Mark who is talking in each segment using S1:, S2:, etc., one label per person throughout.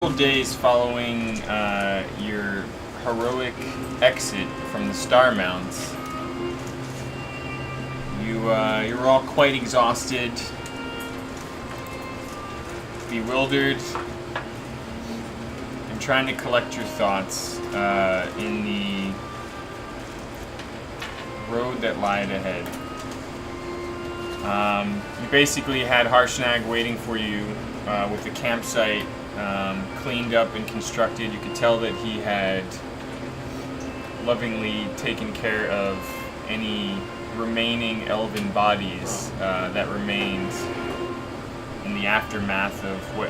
S1: couple days following your heroic exit from the Star Mounts, you were all quite exhausted, bewildered, and trying to collect your thoughts in the road that lied ahead. You basically had Harshnag waiting for you with the campsite cleaned up and constructed. You could tell that he had lovingly taken care of any remaining elven bodies that remained in the aftermath of what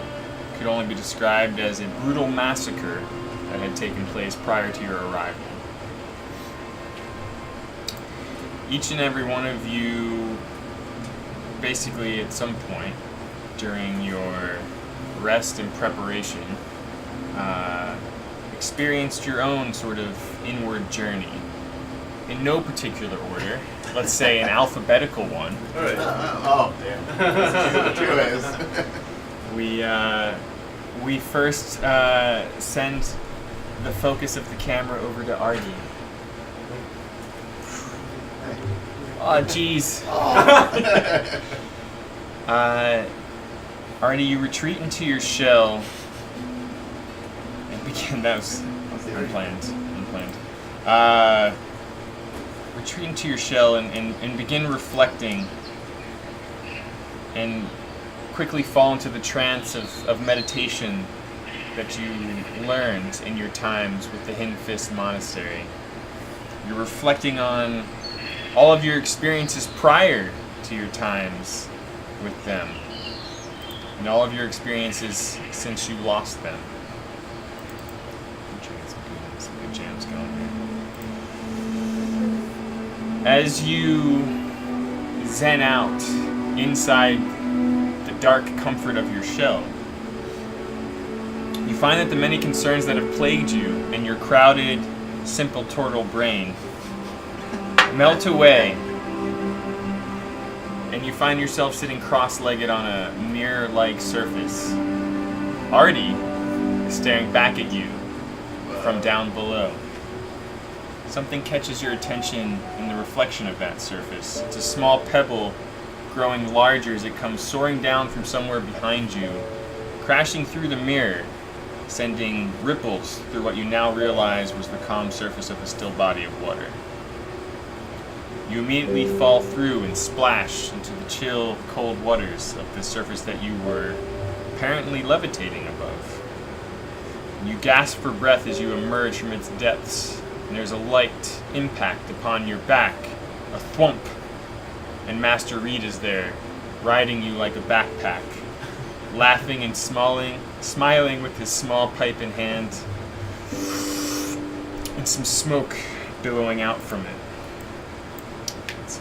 S1: could only be described as a brutal massacre that had taken place prior to your arrival. Each and every one of you, basically at some point during your rest and preparation, experienced your own sort of inward journey. In no particular order, let's say an alphabetical one.
S2: Alright.
S3: Oh, damn.
S1: We first send the focus of the camera over to Argy. Oh, jeez. Artie, you retreat into your shell and begin. That was unplanned. Retreat into your shell and begin reflecting, and quickly fall into the trance of meditation that you learned in your times with the Hidden Fist Monastery. You're reflecting on all of your experiences prior to your times with them, and all of your experiences since you lost them. I'm trying to get some good jams going here. As you zen out inside the dark comfort of your shell, you find that the many concerns that have plagued you in your crowded, simple turtle brain melt away, and you find yourself sitting cross-legged on a mirror-like surface. Artie is staring back at you from down below. Something catches your attention in the reflection of that surface. It's a small pebble growing larger as it comes soaring down from somewhere behind you, crashing through the mirror, sending ripples through what you now realize was the calm surface of a still body of water. You immediately fall through and splash into the chill, cold waters of the surface that you were apparently levitating above. You gasp for breath as you emerge from its depths, and there's a light impact upon your back, a thwump, and Master Reed is there, riding you like a backpack, laughing and smiling with his small pipe in hand, and some smoke billowing out from it.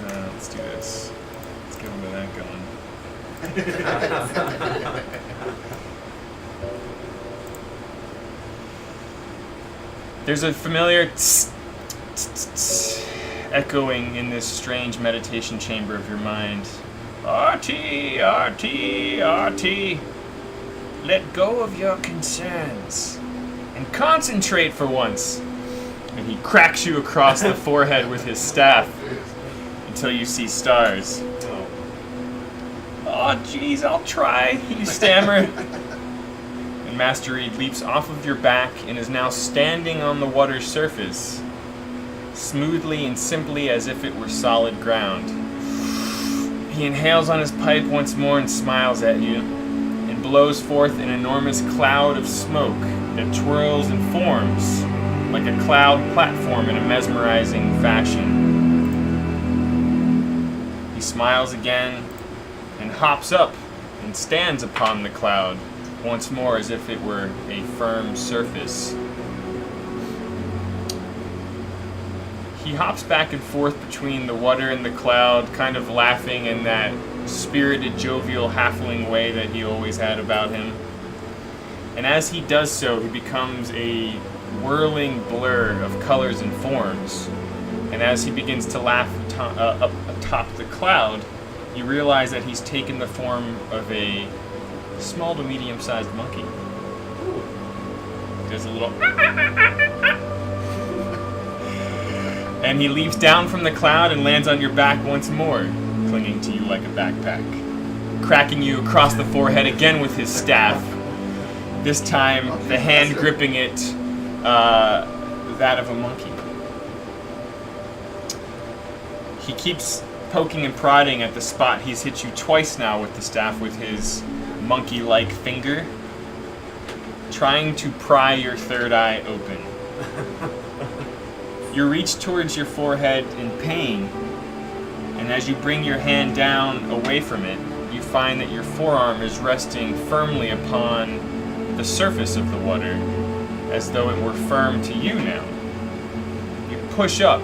S1: Let's do this. Let's get a little bit of that going. There's a familiar tss, tss, tss, echoing in this strange meditation chamber of your mind. Artie, Artie, Artie, let go of your concerns and concentrate for once. And he cracks you across the forehead with his staff until you see stars. Oh, jeez, I'll try, you stammer. And Master Reed leaps off of your back and is now standing on the water's surface, smoothly and simply as if it were solid ground. He inhales on his pipe once more and smiles at you, and blows forth an enormous cloud of smoke that twirls and forms like a cloud platform in a mesmerizing fashion. He smiles again and hops up and stands upon the cloud once more as if it were a firm surface. He hops back and forth between the water and the cloud, kind of laughing in that spirited, jovial, halfling way that he always had about him. And as he does so, he becomes a whirling blur of colors and forms. And as he begins to laugh up atop the cloud, you realize that he's taken the form of a small to medium-sized monkey. does a little... And he leaps down from the cloud and lands on your back once more, clinging to you like a backpack, cracking you across the forehead again with his staff. This time, the hand gripping it, that of a monkey. He keeps poking and prodding at the spot he's hit you twice now with the staff with his monkey-like finger, trying to pry your third eye open. You reach towards your forehead in pain, and as you bring your hand down away from it, you find that your forearm is resting firmly upon the surface of the water, as though it were firm to you now. You push up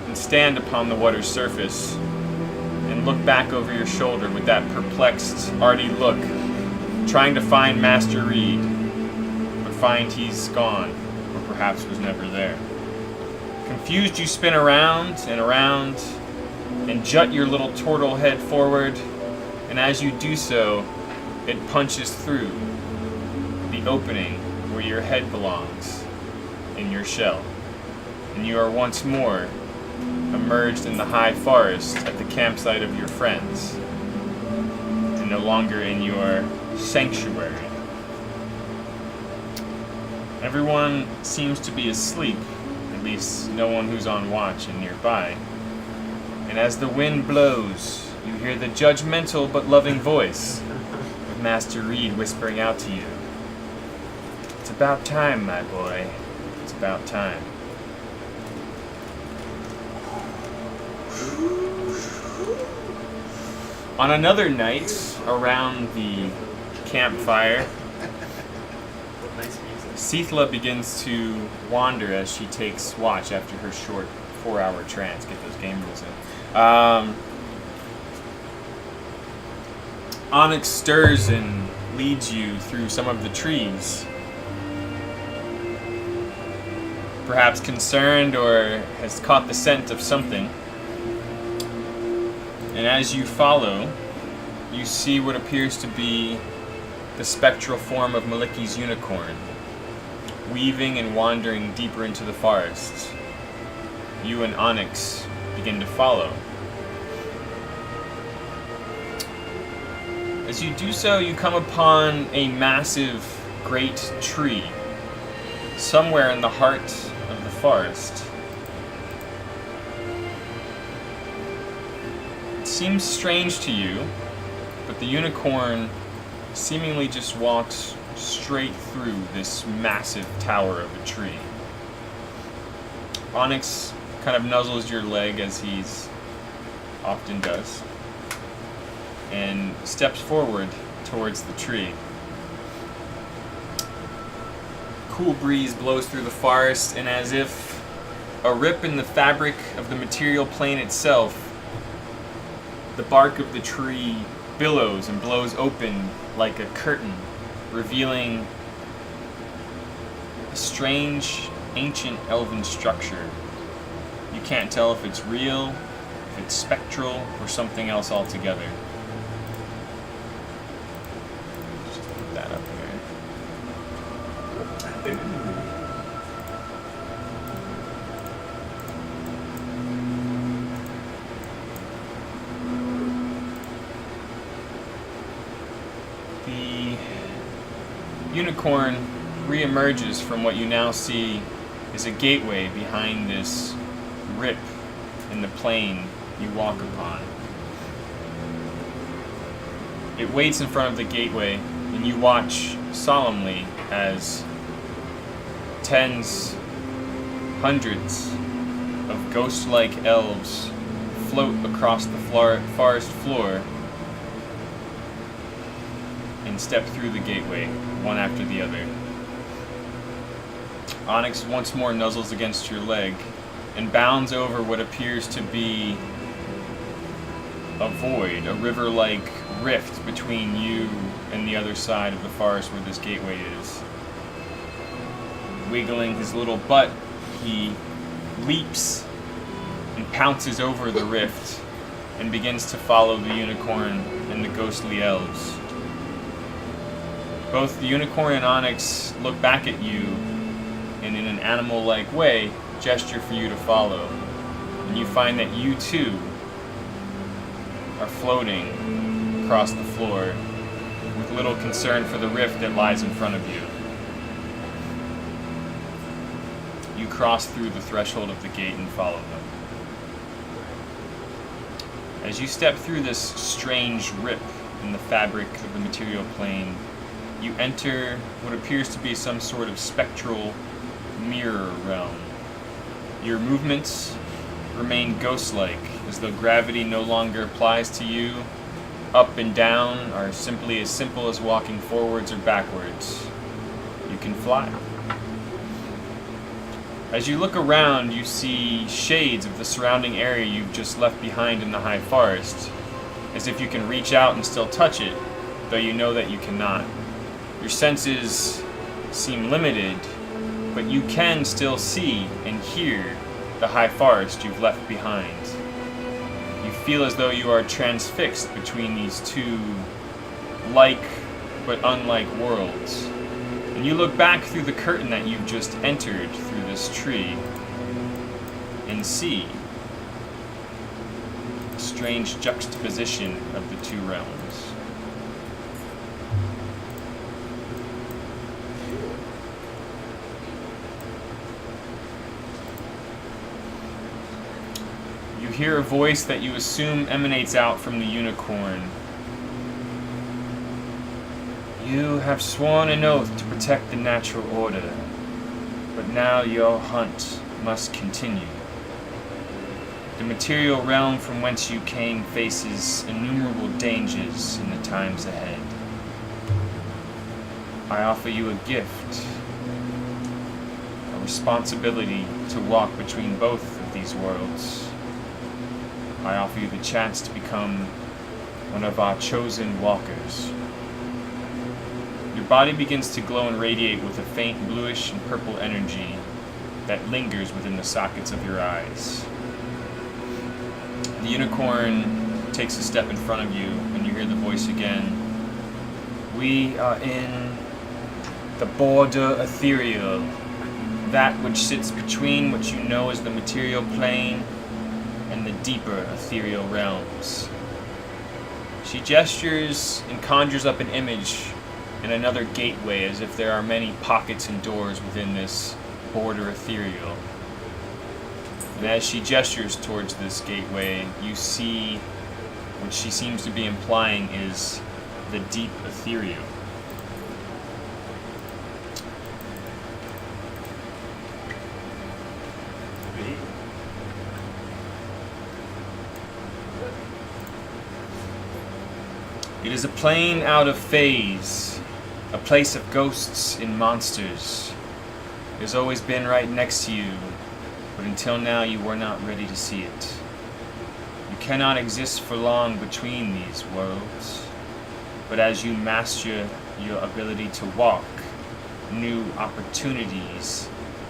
S1: and stand upon the water's surface and look back over your shoulder with that perplexed, arty look, trying to find Master Reed, but find he's gone, or perhaps was never there. Confused, you spin around and jut your little turtle head forward, and as you do so, it punches through the opening where your head belongs in your shell, and you are once more emerged in the high forest at the campsite of your friends, and no longer in your sanctuary. Everyone seems to be asleep, at least no one who's on watch and nearby. And as the wind blows, you hear the judgmental but loving voice of Master Reed whispering out to you. It's about time, my boy. It's about time. On another night, around the campfire, Seethla begins to wander as she takes watch after her short 4-hour trance. Get those game rules in. Onyx stirs and leads you through some of the trees. Perhaps concerned or has caught the scent of something. And as you follow, you see what appears to be the spectral form of Maliki's unicorn, weaving and wandering deeper into the forest. You and Onyx begin to follow. As you do so, you come upon a massive, great tree, somewhere in the heart of the forest. It seems strange to you, but the unicorn seemingly just walks straight through this massive tower of a tree. Onyx kind of nuzzles your leg, as he's often does, and steps forward towards the tree. Cool breeze blows through the forest, and as if a rip in the fabric of the material plane itself, the bark of the tree billows and blows open like a curtain, revealing a strange, ancient elven structure. You can't tell if it's real, if it's spectral, or something else altogether. Just put that up here. The unicorn re-emerges from what you now see is a gateway behind this rip in the plane you walk upon. It waits in front of the gateway, and you watch solemnly as tens, hundreds of ghost-like elves float across the forest floor and step through the gateway, one after the other. Onyx once more nuzzles against your leg and bounds over what appears to be a void, a river-like rift between you and the other side of the forest where this gateway is. Wiggling his little butt, he leaps and pounces over the rift and begins to follow the unicorn and the ghostly elves. Both the unicorn and Onyx look back at you and in an animal-like way, gesture for you to follow. And you find that you too are floating across the floor with little concern for the rift that lies in front of you. You cross through the threshold of the gate and follow them. As you step through this strange rip in the fabric of the material plane, you enter what appears to be some sort of spectral mirror realm. Your movements remain ghost-like, as though gravity no longer applies to you. Up and down are simply as simple as walking forwards or backwards. You can fly. As you look around, you see shades of the surrounding area you've just left behind in the high forest, as if you can reach out and still touch it, though you know that you cannot. Your senses seem limited, but you can still see and hear the high forest you've left behind. You feel as though you are transfixed between these two like but unlike worlds. And you look back through the curtain that you've just entered through this tree and see a strange juxtaposition of the two realms. You hear a voice that you assume emanates out from the unicorn. You have sworn an oath to protect the natural order, but now your hunt must continue. The material realm from whence you came faces innumerable dangers in the times ahead. I offer you a gift, a responsibility to walk between both of these worlds. I offer you the chance to become one of our chosen walkers. Your body begins to glow and radiate with a faint bluish and purple energy that lingers within the sockets of your eyes. The unicorn takes a step in front of you, and you hear the voice again. We are in the border ethereal, that which sits between what you know as the material plane and the deeper ethereal realms. She gestures and conjures up an image in another gateway, as if there are many pockets and doors within this border ethereal. And as she gestures towards this gateway, you see what she seems to be implying is the deep ethereal. It is a plane out of phase, a place of ghosts and monsters. It has always been right next to you, but until now you were not ready to see it. You cannot exist for long between these worlds, but as you master your ability to walk, new opportunities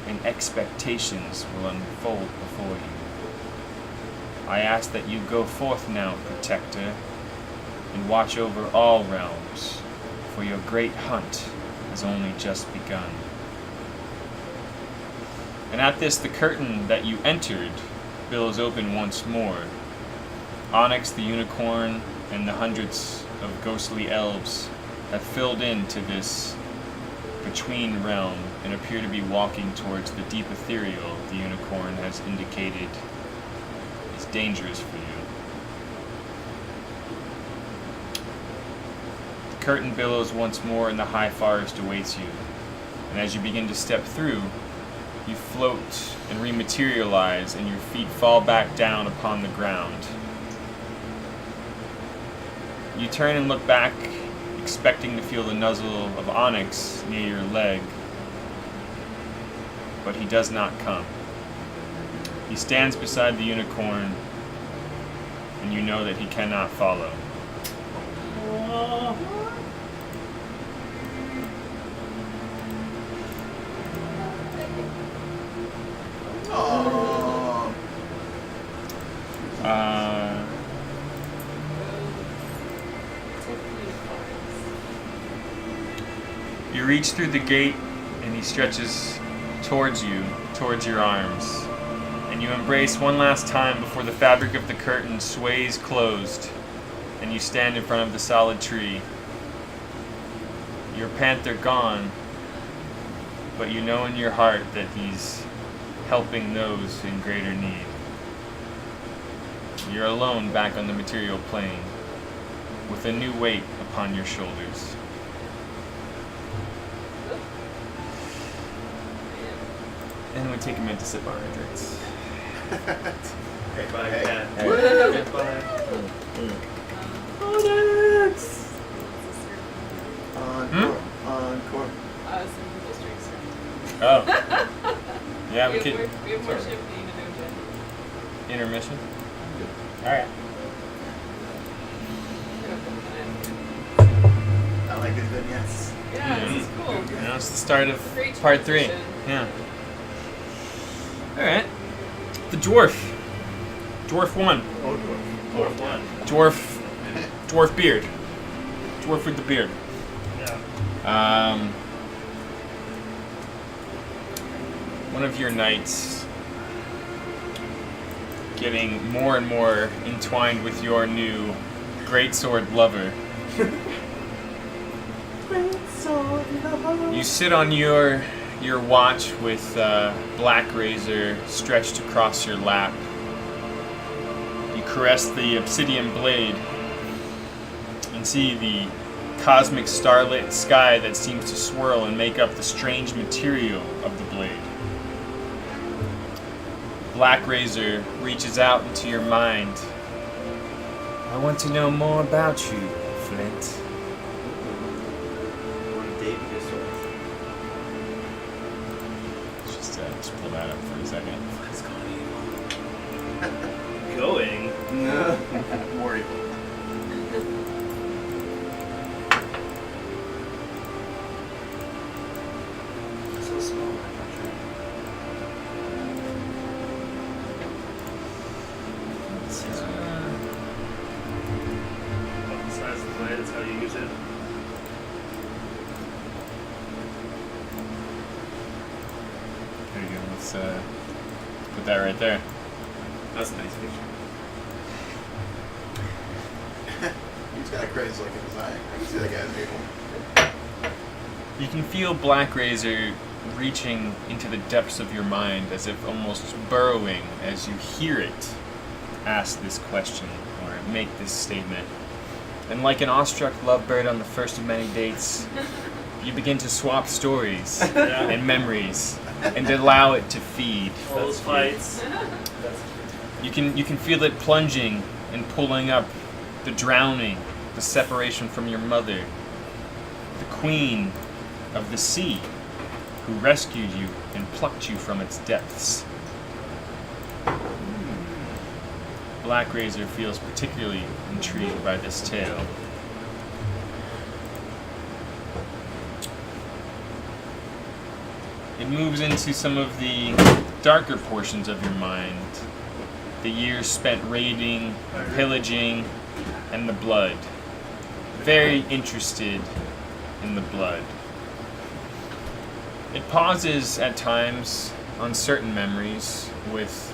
S1: and expectations will unfold before you. I ask that you go forth now, Protector, and watch over all realms, for your great hunt has only just begun. And at this, the curtain that you entered billows open once more. Onyx the unicorn and the hundreds of ghostly elves have filled into this between realm and appear to be walking towards the deep ethereal the unicorn has indicated is dangerous for you. The curtain billows once more and the high forest awaits you. And as you begin to step through, you float and rematerialize, and your feet fall back down upon the ground. You turn and look back, expecting to feel the nuzzle of Onyx near your leg, but he does not come. He stands beside the unicorn, and you know that he cannot follow. You reach through the gate, and he stretches towards you, towards your arms, and you embrace one last time before the fabric of the curtain sways closed, and you stand in front of the solid tree. Your panther gone, but you know in your heart that he's helping those in greater need. You're alone back on the material plane, with a new weight upon your shoulders. And we take a minute to sip our drinks.
S3: Goodbye,
S2: Hey.
S3: cat.
S1: Hey.
S3: Goodbye.
S2: Encore.
S4: Some districts.
S1: Oh. Yeah, we could.
S4: We have more champagne and no gin.
S1: Intermission? Alright.
S2: I like his vignettes.
S4: Yeah, this is cool.
S1: Now it's the start of
S4: Great
S1: part 3.
S4: transition.
S1: Yeah. Alright. The dwarf. Dwarf 1.
S2: Oh, dwarf.
S3: Fourth one.
S1: Dwarf beard. Dwarf with the beard.
S3: Yeah.
S1: One of your knights getting more and more entwined with your new greatsword lover. You sit on your watch with black razor stretched across your lap. You caress the obsidian blade and see the cosmic starlit sky that seems to swirl and make up the strange material of the blade. Black razor reaches out into your mind. I want to know more about you, Flint. Just pull that up for a second.
S3: Going.
S2: No. More evil. So small.
S3: About the size of the blade, that's how you use it.
S1: There you go. Let's put that right there.
S3: That's a nice picture.
S2: He's got a crazy look in his eye. I can see that guy's evil.
S1: You can feel Black Razor reaching into the depths of your mind, as if almost burrowing as you hear it ask this question or make this statement. And like an awestruck lovebird on the first of many dates, you begin to swap stories
S3: Yeah.
S1: and memories and allow it to feed.
S3: All those fights.
S1: You can feel it plunging and pulling up, the drowning, the separation from your mother, the queen of the sea, who rescued you and plucked you from its depths. Black Razor feels particularly intrigued by this tale. It moves into some of the darker portions of your mind. The years spent raiding, pillaging, and the blood. Very interested in the blood. It pauses at times on certain memories with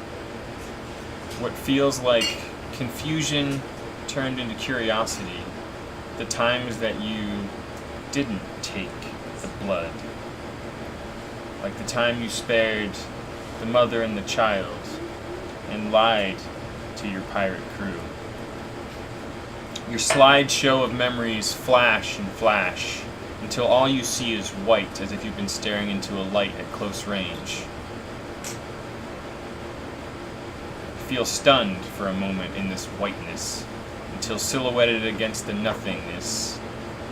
S1: what feels like confusion turned into curiosity. The times that you didn't take the blood. Like the time you spared the mother and the child and lied to your pirate crew. Your slideshow of memories flash and flash until all you see is white, as if you've been staring into a light at close range. You feel stunned for a moment in this whiteness, until silhouetted against the nothingness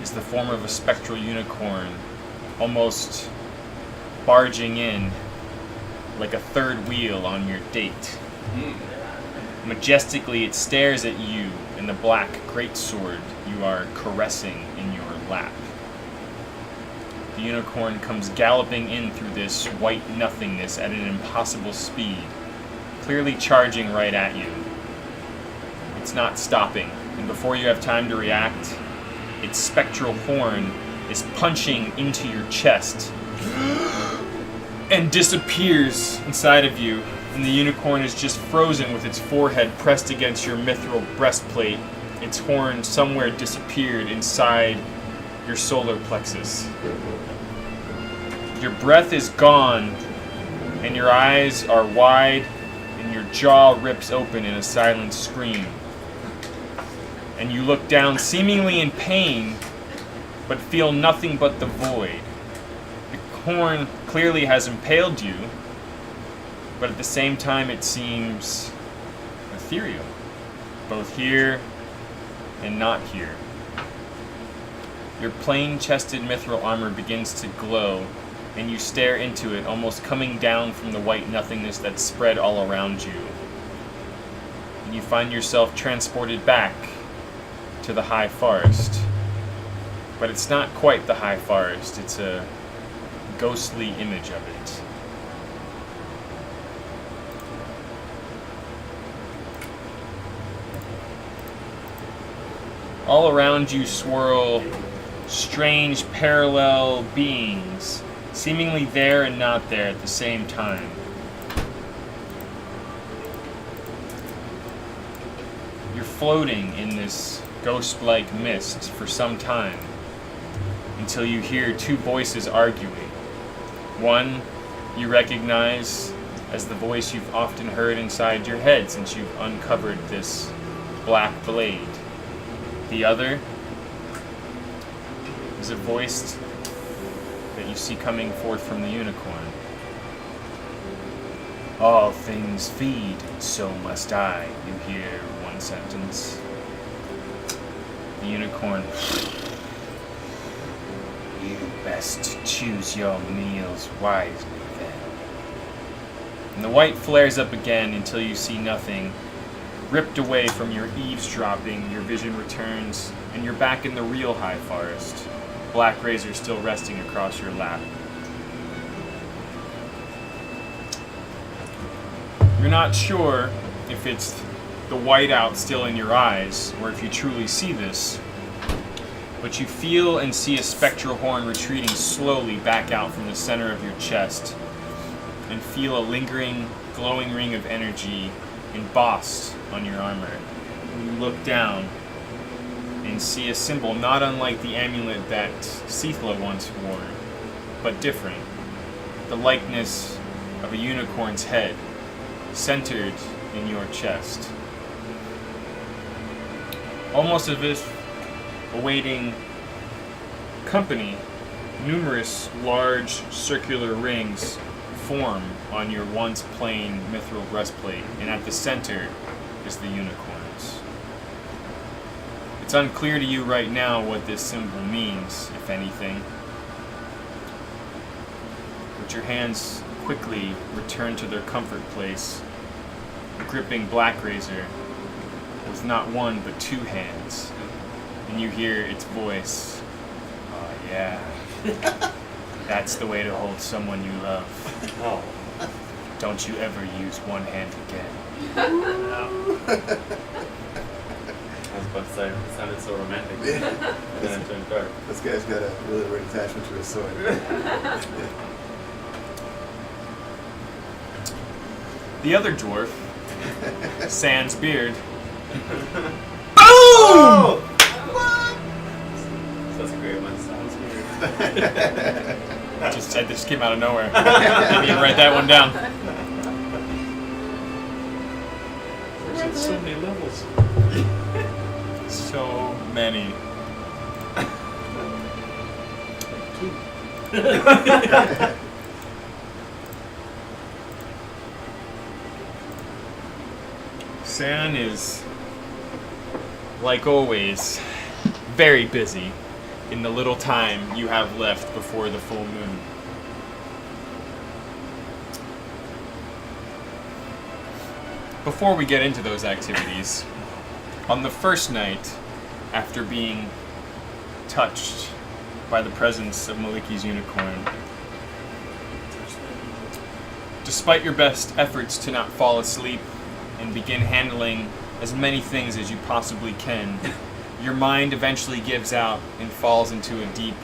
S1: is the form of a spectral unicorn, almost barging in like a third wheel on your date. Majestically, it stares at you and the black greatsword you are caressing in your lap. The unicorn comes galloping in through this white nothingness at an impossible speed, clearly charging right at you. It's not stopping, and before you have time to react, its spectral horn is punching into your chest and disappears inside of you, and the unicorn is just frozen with its forehead pressed against your mithril breastplate. Its horn somewhere disappeared inside your solar plexus. Your breath is gone, and your eyes are wide, and your jaw rips open in a silent scream. And you look down, seemingly in pain, but feel nothing but the void. The horn clearly has impaled you, but at the same time it seems ethereal, both here and not here. Your plain-chested mithril armor begins to glow, and you stare into it, almost coming down from the white nothingness that's spread all around you. And you find yourself transported back to the High Forest. But it's not quite the High Forest, it's a ghostly image of it. All around you swirl strange parallel beings, seemingly there and not there at the same time. You're floating in this ghost-like mist for some time, until you hear two voices arguing. One you recognize as the voice you've often heard inside your head since you've uncovered this black blade. The other is a voice that you see coming forth from the unicorn. All things feed, so must I, you hear one sentence. The unicorn. You best choose your meals wisely then. And the white flares up again until you see nothing. Ripped away from your eavesdropping, your vision returns, and you're back in the real High Forest. Black Razor still resting across your lap. You're not sure if it's the whiteout still in your eyes, or if you truly see this, but you feel and see a spectral horn retreating slowly back out from the center of your chest, and feel a lingering, glowing ring of energy embossed on your armor. You look down and see a symbol not unlike the amulet that Seathla once wore, but different. The likeness of a unicorn's head, centered in your chest. Almost as if awaiting company, numerous large circular rings form on your once plain mithril breastplate, and at the center is the unicorns. It's unclear to you right now what this symbol means, if anything, but your hands quickly return to their comfort place, gripping Black Razor with not one but two hands, and you hear its voice. Oh yeah, that's the way to hold someone you love.
S3: Oh.
S1: Don't you ever use one hand again.
S3: I was about to say, it sounded so romantic.
S2: Yeah.
S3: Then it turned dark.
S2: This guy's got a really weird attachment to his sword.
S1: The other dwarf, sans beard.
S3: Oh! What? That's a great one. Sounds weird.
S1: Just came out of nowhere. Didn't even write that one down.
S3: There's so many levels.
S1: So many. San is, like always, very busy in the little time you have left before the full moon. Before we get into those activities, on the first night after being touched by the presence of Maliki's unicorn, despite your best efforts to not fall asleep and begin handling as many things as you possibly can, your mind eventually gives out and falls into a deep,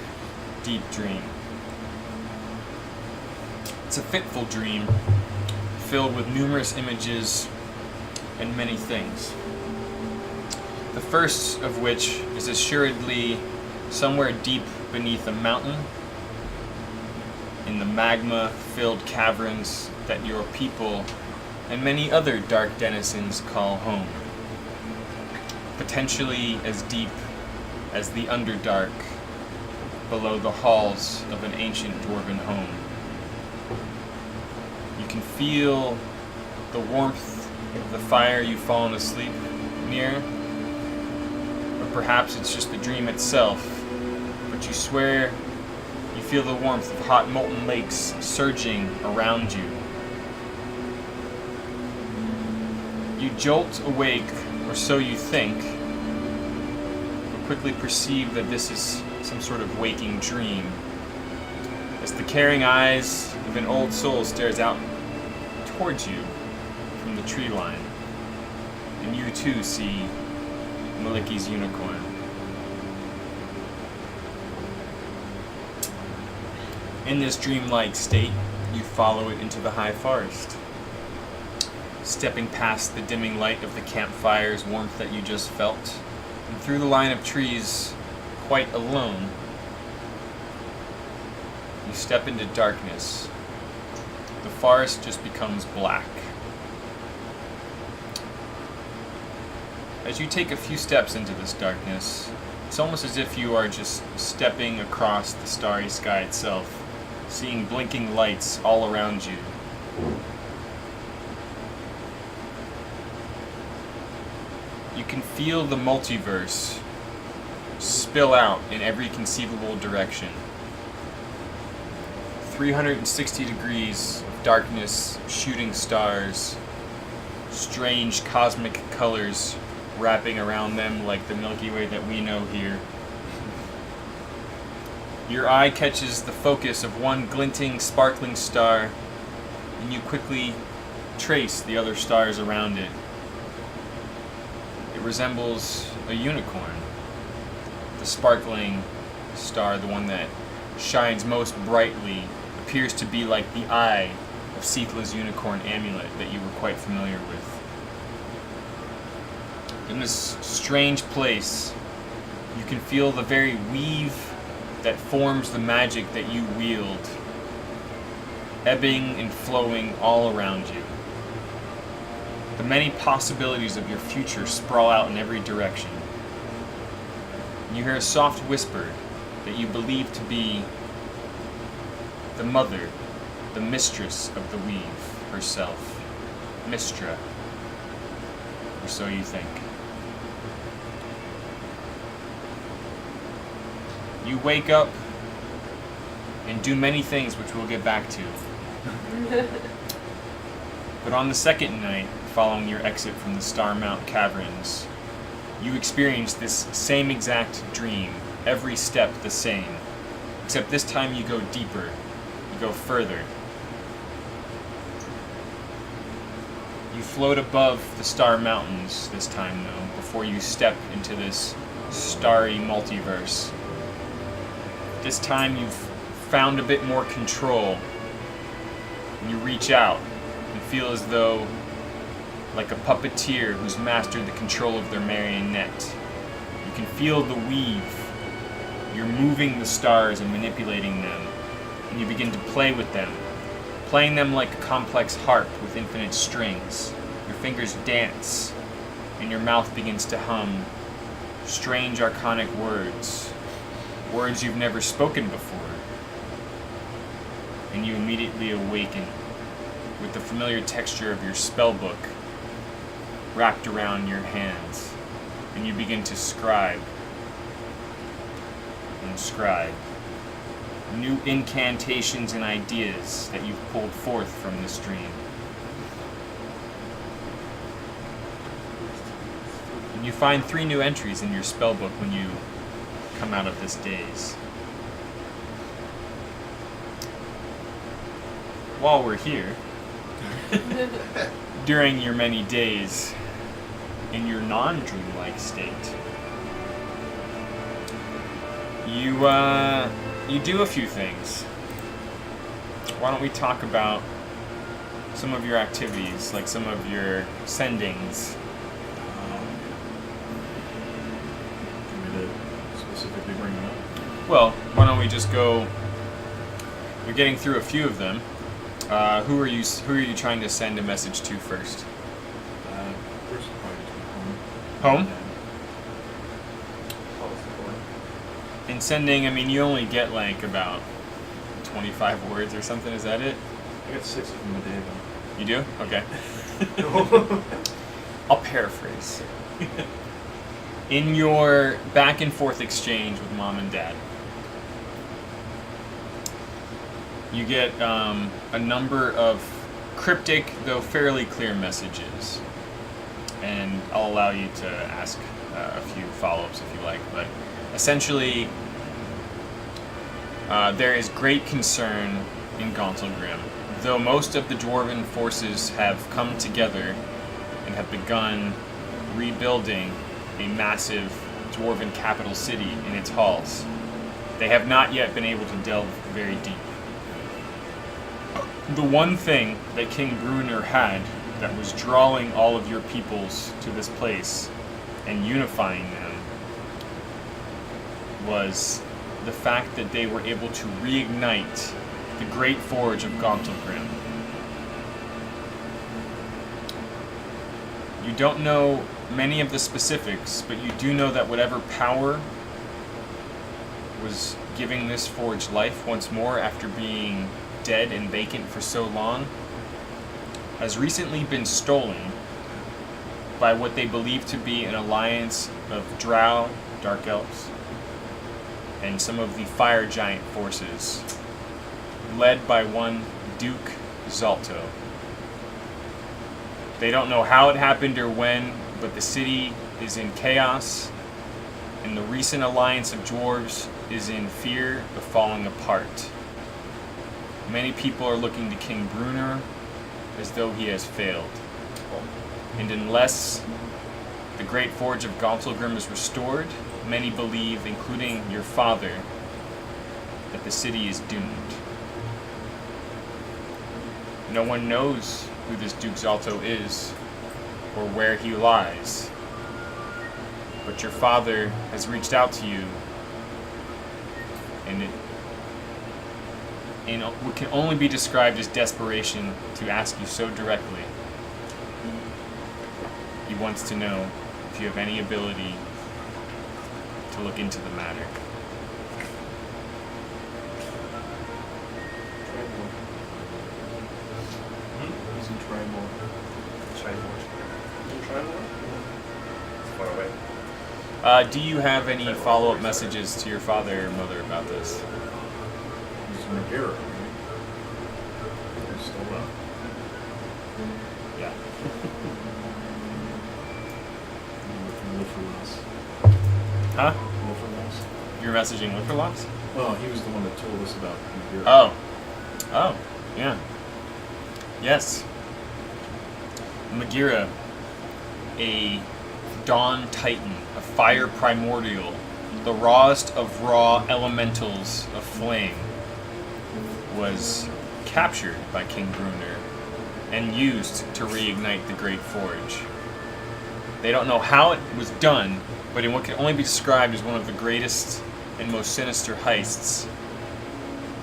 S1: deep dream. It's a fitful dream, filled with numerous images and many things. The first of which is assuredly somewhere deep beneath a mountain, in the magma-filled caverns that your people and many other dark denizens call home. Potentially as deep as the Underdark below the halls of an ancient dwarven home. You can feel the warmth of the fire you've fallen asleep near, or perhaps it's just the dream itself, but you swear you feel the warmth of hot molten lakes surging around you. You jolt awake, or so you think, but quickly perceive that this is some sort of waking dream, as the caring eyes of an old soul stares out towards you from the tree line, and you too see Maliki's unicorn. In this dreamlike state, you follow it into the high forest, stepping past the dimming light of the campfire's warmth that you just felt, and through the line of trees, quite alone, you step into darkness. The forest just becomes black. As you take a few steps into this darkness, it's almost as if you are just stepping across the starry sky itself, seeing blinking lights all around you. You can feel the multiverse spill out in every conceivable direction. 360 degrees of darkness, shooting stars, strange cosmic colors wrapping around them like the Milky Way that we know here. Your eye catches the focus of one glinting, sparkling star, and you quickly trace the other stars around it. It resembles a unicorn. The sparkling star, the one that shines most brightly, appears to be like the eye of Seathla's unicorn amulet that you were quite familiar with. In this strange place, you can feel the very weave that forms the magic that you wield, ebbing and flowing all around you. The many possibilities of your future sprawl out in every direction. You hear a soft whisper that you believe to be the mother, the mistress of the weave herself, Mystra, or so you think. You wake up and do many things which we'll get back to. But on the second night, following your exit from the Starmount Caverns, you experience this same exact dream, every step the same, except this time you go deeper, you go further. You float above the Star Mountains this time, though, before you step into this starry multiverse. This time you've found a bit more control. And you reach out and feel as though, like a puppeteer who's mastered the control of their marionette. You can feel the weave. You're moving the stars and manipulating them. And you begin to play with them, playing them like a complex harp with infinite strings. Your fingers dance, and your mouth begins to hum strange archonic words. Words you've never spoken before. And you immediately awaken with the familiar texture of your spellbook wrapped around your hands. And you begin to scribe and scribe new incantations and ideas that you've pulled forth from this dream. And you find 3 new entries in your spellbook when you come out of this daze. While we're here, during your many days in your non-dreamlike state, you do a few things. why don't we talk about some of your activities, like some of your sendings?
S5: Do you want me to specifically bring them up?
S1: Well, why don't we just go? You're getting through a few of them. Who are you trying to send a message to first?
S5: First, probably just be
S1: Home?
S5: home.
S1: In sending, I mean, you only get like about 25 words or something. Is that it?
S5: I got 6 of them a day,
S1: You do? Okay.
S5: though.
S1: I'll paraphrase. In your back and forth exchange with mom and dad, you get a number of cryptic, though fairly clear messages. And I'll allow you to ask a few follow-ups if you like. But essentially, there is great concern in Gauntlgrim. Though most of the dwarven forces have come together and have begun rebuilding a massive dwarven capital city in its halls, they have not yet been able to delve very deep. The one thing that King Bruenor had that was drawing all of your peoples to this place and unifying them was the fact that they were able to reignite the Great Forge of Gauntlgrim. You don't know many of the specifics, but you do know that whatever power was giving this forge life once more after being dead and vacant for so long has recently been stolen by what they believe to be an alliance of Drow, Dark Elves, and some of the Fire Giant forces, led by one Duke Zalto. They don't know how it happened or when, but the city is in chaos, and the recent alliance of dwarves is in fear of falling apart. Many people are looking to King Bruenor as though he has failed. And unless the Great Forge of Gauntlgrim is restored, many believe, including your father, that the city is doomed. No one knows who this Duke Zalto is or where he lies. But your father has reached out to you, and in what can only be described as desperation to ask you so directly. He wants to know if you have any ability to look into the matter.
S5: He's in Trimore.
S3: It's far away.
S1: Do you have any follow-up messages to your father or mother about this?
S5: He's in Megara, right? He's still up.
S1: Yeah. Huh? You're messaging Liverlocks?
S5: Well, he was the one that told us about Megara.
S1: Oh. Oh, yeah. Yes. Magira, a dawn titan, a fire primordial, the rawest of raw elementals of flame, was captured by King Bruenor and used to reignite the Great Forge. They don't know how it was done, but in what can only be described as one of the greatest and most sinister heists,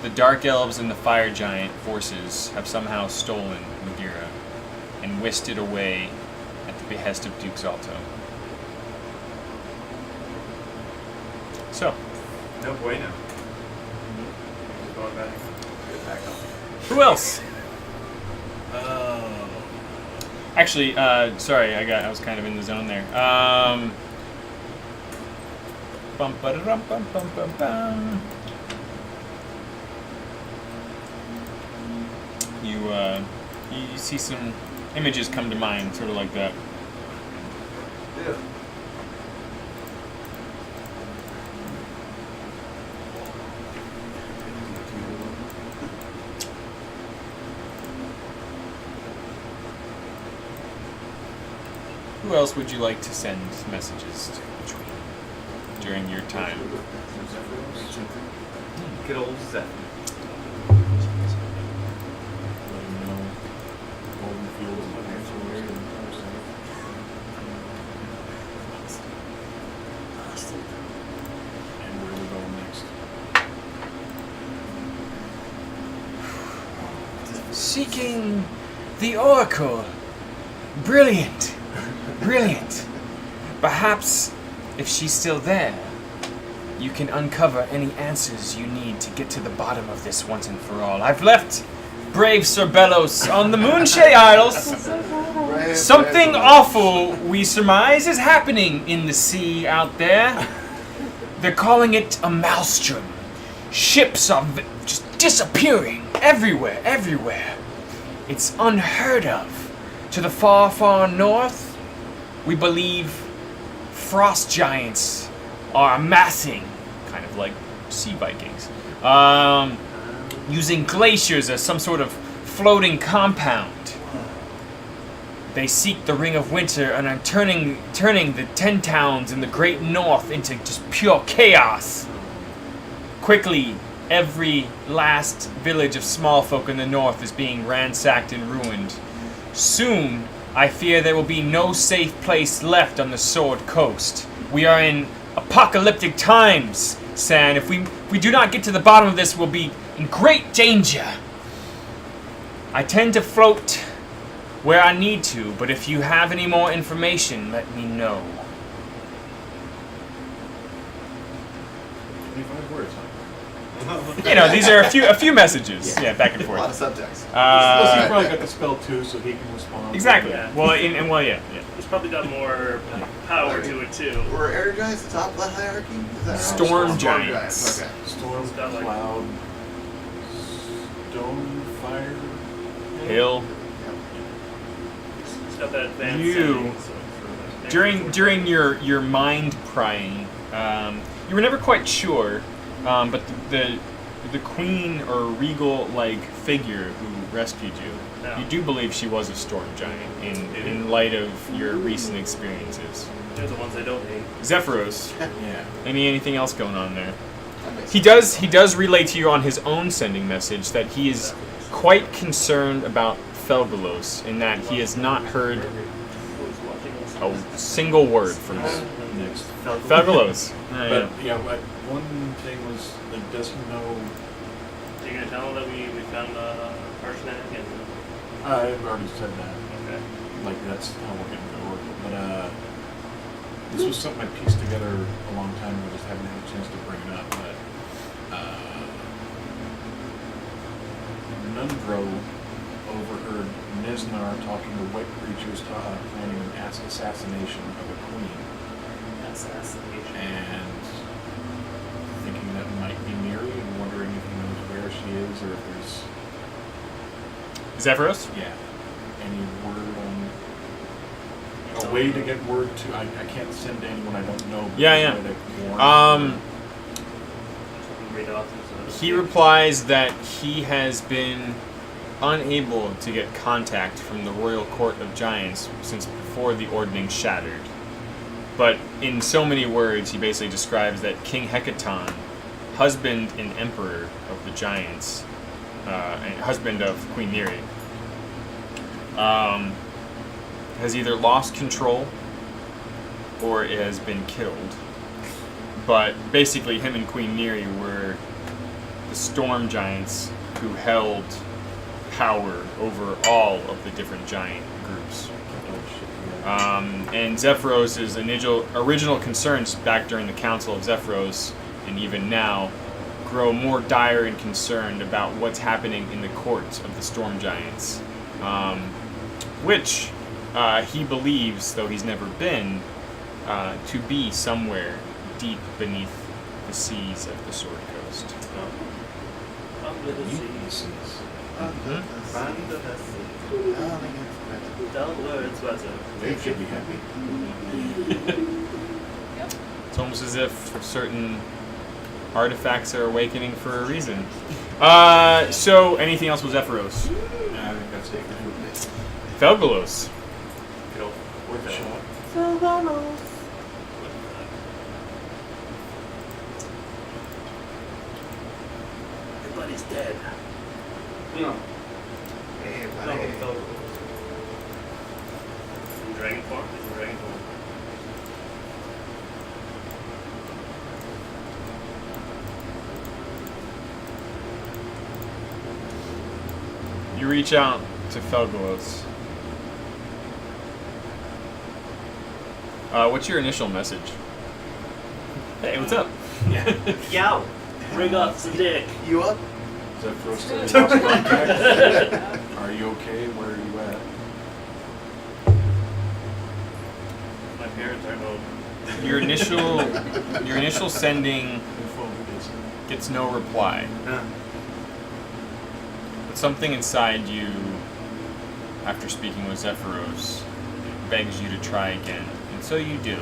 S1: the Dark Elves and the Fire Giant forces have somehow stolen Magira and whisked it away at the behest of Duke Zalto. So,
S3: No bueno. Just going back. Get back up.
S1: who else? Actually, sorry, I was kind of in the zone there. Bum ba da rum bum bum bum bum. You see some images come to mind, sort of like that.
S2: Yeah.
S1: Who else would you like to send messages to between during your time?
S3: Good old Zeph.
S1: Seeking the Oracle. Brilliant. Brilliant. Perhaps, if she's still there, you can uncover any answers you need to get to the bottom of this once and for all. I've left brave Sir Bellos on the Moonshay Isles. Something awful, we surmise, is happening in the sea out there. They're calling it a maelstrom. Ships are just disappearing everywhere, everywhere. It's unheard of. To the far, far north, we believe frost giants are amassing, kind of like sea Vikings, using glaciers as some sort of floating compound. They seek the Ring of Winter and are turning the 10 towns in the Great North into just pure chaos. Quickly, every last village of small folk in the north is being ransacked and ruined. Soon, I fear there will be no safe place left on the Sword Coast. We are in apocalyptic times, San. If we do not get to the bottom of this, we'll be in great danger. I tend to float where I need to, but if you have any more information, let me know.
S5: 25 words, huh?
S1: You know, these are a few messages. Yeah, back and
S2: A lot of
S1: forth.
S2: subtext.
S5: Plus, he probably got the spell too, so he can respond.
S1: Exactly.
S3: Yeah.
S1: Well, yeah.
S3: He's probably got more power to it too.
S2: Were air giants the top of the hierarchy? Is that right?
S1: Storm giants.
S2: Okay.
S5: Storm,
S3: It's got, like-
S5: cloud, stone, fire.
S1: Hail.
S3: He's got that advanced
S1: You-
S3: setting, so for, like,
S1: During your mind prying, you were never quite sure, but the queen or regal like figure who rescued you,
S3: Yeah.
S1: you do believe she was a storm giant in light of your recent experiences.
S3: They're the ones I don't hate.
S1: Zephyros,
S5: Yeah.
S1: anything else going on there?
S2: That makes
S1: He
S2: sense.
S1: does relay to you on his own sending message that he is quite concerned about Felgalos in that he has not heard a single word from him.
S5: Next.
S1: Felgalos.
S5: But yeah, one thing was, like, does he know?
S3: Are you gonna tell him that we found arsenic and
S5: I've already said that.
S3: okay.
S5: Like, that's how we're gonna go work. But this was something I pieced together a long time ago. Just haven't had a chance to bring it up. But Nundro overheard Niznar talking to white creatures planning an assassination of a queen,
S3: Assassination.
S5: and thinking that might be Miri, and wondering if he knows where she is or if there's
S1: Zephyros?
S5: any word on a way to get word to. I can't send to anyone I don't know. but
S1: Yeah,
S5: there's
S1: yeah.
S5: a way to warn them.
S3: Read off this,
S1: He replies that he has been unable to get contact from the Royal Court of Giants since before the Ordning shattered. But in so many words, he basically describes that King Hecaton, husband and emperor of the Giants, and husband of Queen Neri, has either lost control or has been killed. But basically, him and Queen Neri were the storm giants who held power over all of the different giant groups. And Zephyros' original concerns back during the Council of Zephyros, and even now, grow more dire and concerned about what's happening in the courts of the storm giants, which he believes, though he's never been, to be somewhere deep beneath the seas of the Sword Coast.
S3: Under the sea.
S1: Mhm.
S3: Under the sea. Dull words, was it?
S5: They should be happy.
S1: It's almost as if certain artifacts are awakening for a reason. So, anything else with Zephyros?
S5: I think that's it.
S1: Felgalos.
S3: Go.
S5: Worth a shot.
S3: Everybody's dead.
S2: Hey,
S3: No,
S2: buddy.
S3: no. In dragon form? He's in dragon form.
S1: You reach out to Felgolos. What's your initial message? Hey, what's up?
S6: Yow! Bring up the dick.
S2: You up?
S5: Is that for us to lost contact? Are you okay? Where are you at?
S6: My parents are home.
S1: Your initial sending
S5: Your phone is.
S1: gets no reply.
S3: Huh.
S1: But something inside you, after speaking with Zephyros, begs you to try again. And so you do.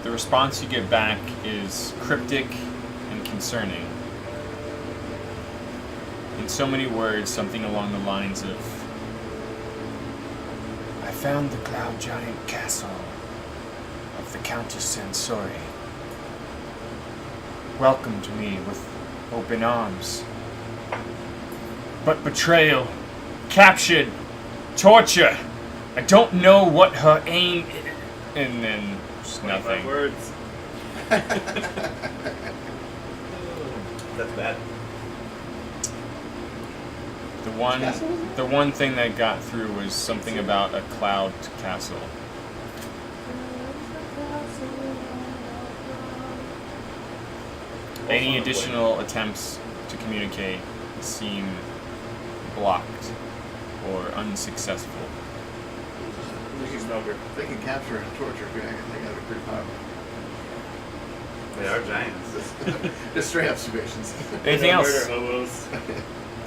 S1: The response you get back is cryptic and concerning. In so many words, something along the lines of, I found the Cloud Giant castle of the Countess Sensori. Welcomed me with open arms. But betrayal, captured, torture. I don't know what her aim is. And then just
S6: 25
S1: nothing.
S6: words.
S3: That's bad.
S1: The one thing that got through was something about a cloud castle. Any additional attempts to communicate seem blocked or unsuccessful.
S6: Smoker.
S2: If they can capture and torture, they gotta be pretty powerful.
S3: They are giants.
S2: Just straight observations.
S1: Anything
S6: Murder
S1: else?
S6: hobos.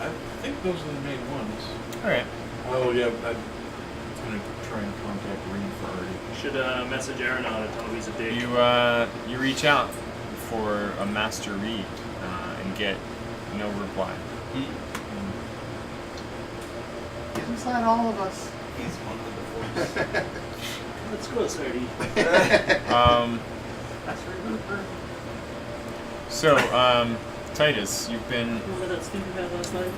S5: I think those are the main ones.
S1: Alright.
S5: Oh yeah, I'm gonna try and contact Reed for Artie.
S6: Should message Aaron on it, tell him he's a dick.
S1: You reach out for a master read and get no reply.
S2: He's inside all of us.
S3: He's one of the force.
S6: Let's go, Sardy.
S3: That's right.
S1: So, Titus, you've been
S6: Remember that Steve we had last night?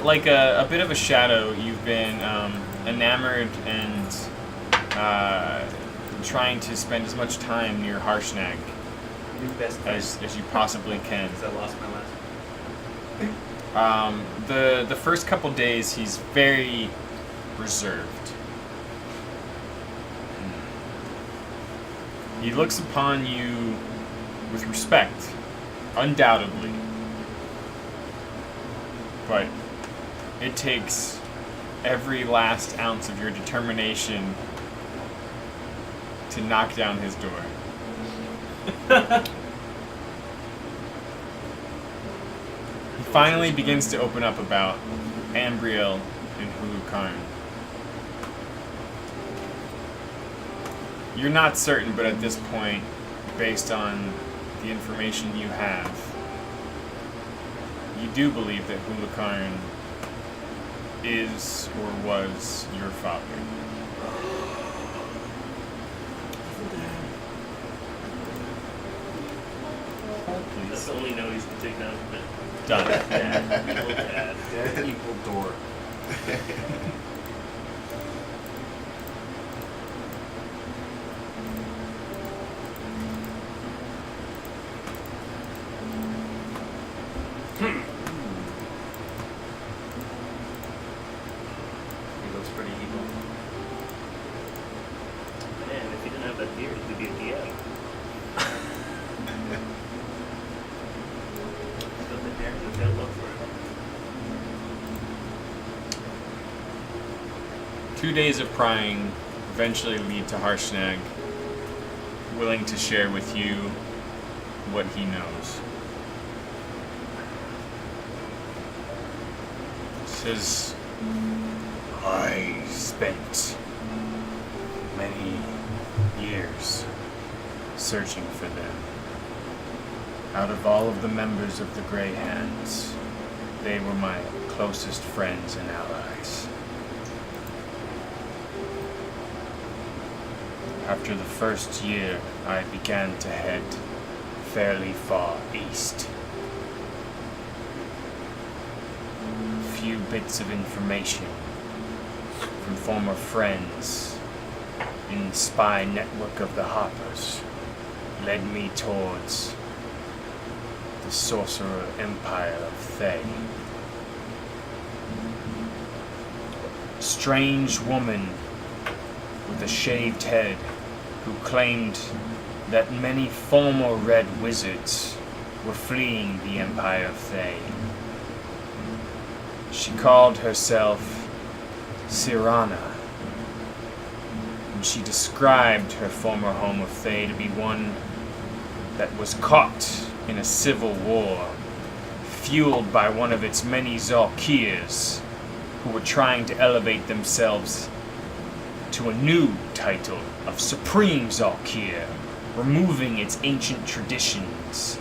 S1: like a bit of a shadow. You've been enamored and trying to spend as much time near Harshnag
S3: New best friend.
S1: as you possibly can.
S3: Because I lost my last.
S1: The first couple days he's very reserved. He looks upon you with respect, undoubtedly. But it takes every last ounce of your determination to knock down his door. He finally begins to open up about Ambriel and Hulukarn. You're not certain, but at this point, based on the information you have, you do believe that Hulukarn is or was your father.
S6: That's the only note he's gonna take down from it.
S1: Done.
S6: Dad. Evil dad.
S5: Dead equal door.
S3: He looks pretty evil.
S6: Man, if he didn't have that beard, he'd be a DM. Got the hair, you gotta look for it.
S1: 2 days of prying eventually lead to Harshnag willing to share with you what he knows. Says, I spent many years searching for them. Out of all of the members of the Grey Hands, they were my closest friends and allies. After the first year, I began to head fairly far east. Few bits of information from former friends in the spy network of the Hoppers led me towards the sorcerer empire of Thay. Strange woman with a shaved head who claimed that many former red wizards were fleeing the empire of Thay. She called herself Sirana, and she described her former home of Thay to be one that was caught in a civil war, fueled by one of its many Zalkirs who were trying to elevate themselves to a new title of Supreme Zalkir, removing its ancient traditions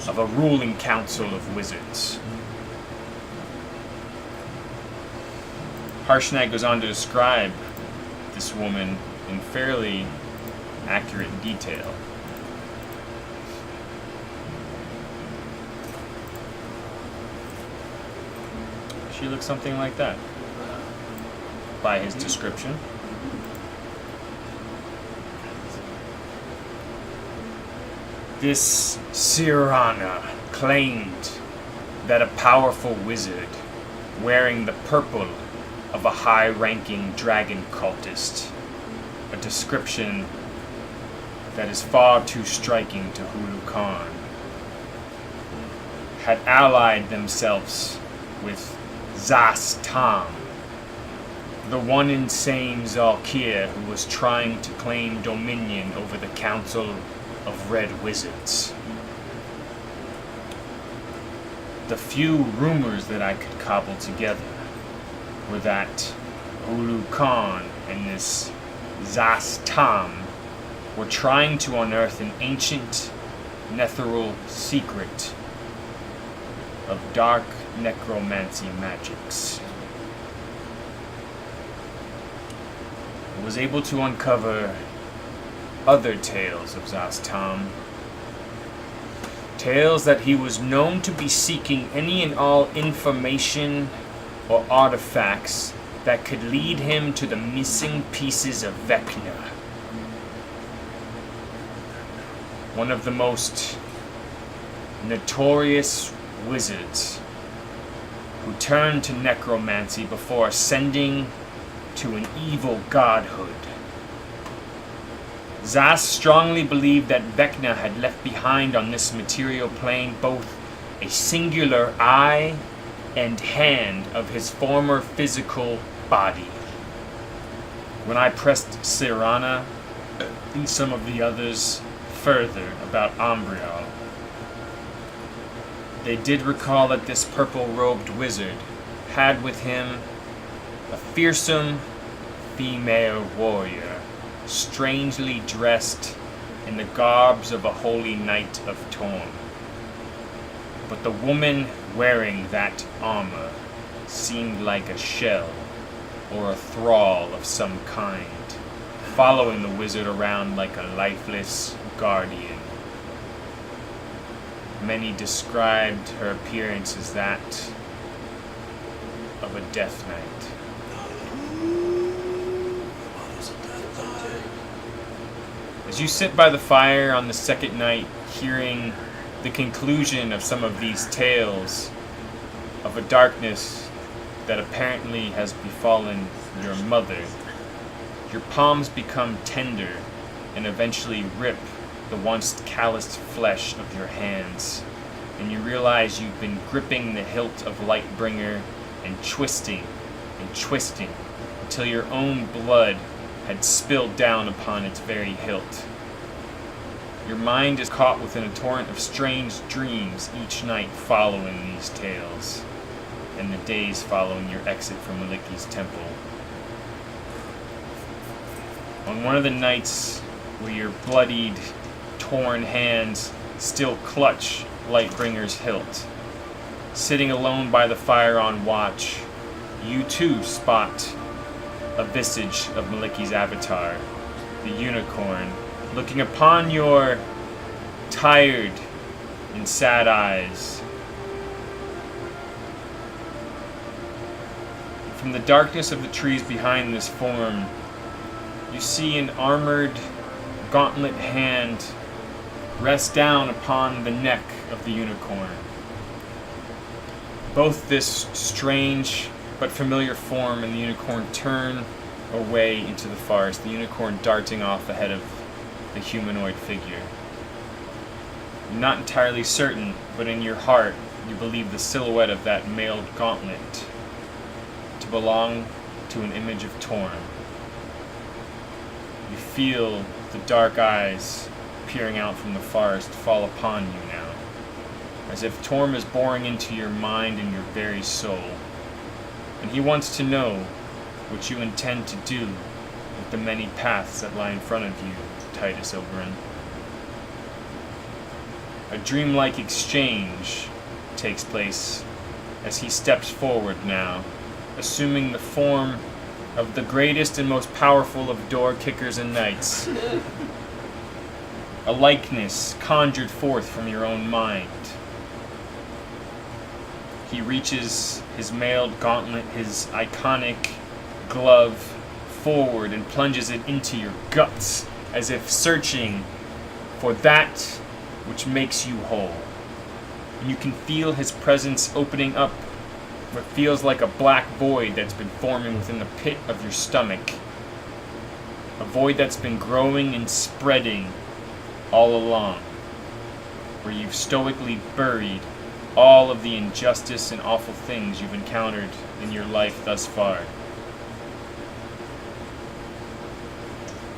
S1: of a ruling council of wizards. Harshnag goes on to describe this woman in fairly accurate detail. She looks something like that, by his description. This Sirana claimed that a powerful wizard wearing the purple of a high-ranking dragon cultist, a description that is far too striking to Hulu Khan, had allied themselves with Zas Tam, the one insane Zalkir who was trying to claim dominion over the Council of Red Wizards. The few rumors that I could cobble together were that Hulu Khan and this Zas Tam were trying to unearth an ancient Netheral secret of dark necromancy magics. I was able to uncover other tales of Zas Tam. Tales that he was known to be seeking any and all information or artifacts that could lead him to the missing pieces of Vecna. One of the most notorious wizards who turned to necromancy before ascending to an evil godhood. Zas strongly believed that Vecna had left behind on this material plane both a singular eye and hand of his former physical body. When I pressed Sirana and some of the others further about Ambriel, they did recall that this purple-robed wizard had with him a fearsome female warrior, strangely dressed in the garbs of a holy knight of Torn. But the woman wearing that armor seemed like a shell or a thrall of some kind, following the wizard around like a lifeless guardian. Many described her appearance as that of a death knight. As you sit by the fire on the second night, hearing the conclusion of some of these tales of a darkness that apparently has befallen your mother, your palms become tender and eventually rip the once calloused flesh of your hands, and you realize you've been gripping the hilt of Lightbringer and twisting until your own blood had spilled down upon its very hilt. Your mind is caught within a torrent of strange dreams each night following these tales, and the days following your exit from Maliki's temple. On one of the nights where your bloodied, torn hands still clutch Lightbringer's hilt, sitting alone by the fire on watch, you too spot a visage of Maliki's avatar, the unicorn, looking upon your tired and sad eyes. From the darkness of the trees behind this form, you see an armored, gauntlet hand rest down upon the neck of the unicorn. Both this strange but familiar form and the unicorn turn away into the forest, the unicorn darting off ahead of the humanoid figure. You're not entirely certain, but in your heart, you believe the silhouette of that mailed gauntlet to belong to an image of Torm. You feel the dark eyes peering out from the forest fall upon you now, as if Torm is boring into your mind and your very soul. And he wants to know what you intend to do with the many paths that lie in front of you, Titus Oberon. A dreamlike exchange takes place as he steps forward now, assuming the form of the greatest and most powerful of door kickers and knights. A likeness conjured forth from your own mind. He reaches his mailed gauntlet, his iconic glove, forward and plunges it into your guts, as if searching for that which makes you whole. And you can feel his presence opening up what feels like a black void that's been forming within the pit of your stomach. A void that's been growing and spreading all along, where you've stoically buried all of the injustice and awful things you've encountered in your life thus far.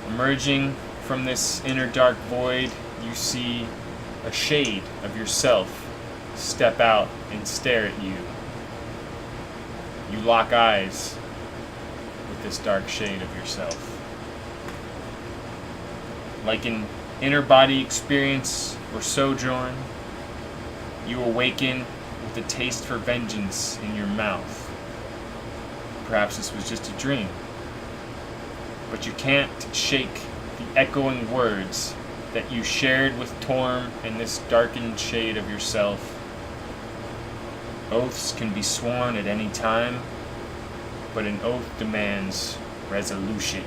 S1: Emerging from this inner dark void, you see a shade of yourself step out and stare at you. You lock eyes with this dark shade of yourself. Like an inner body experience or sojourn, you awaken with a taste for vengeance in your mouth. Perhaps this was just a dream, but you can't shake the echoing words that you shared with Torm in this darkened shade of yourself. Oaths can be sworn at any time, but an oath demands resolution.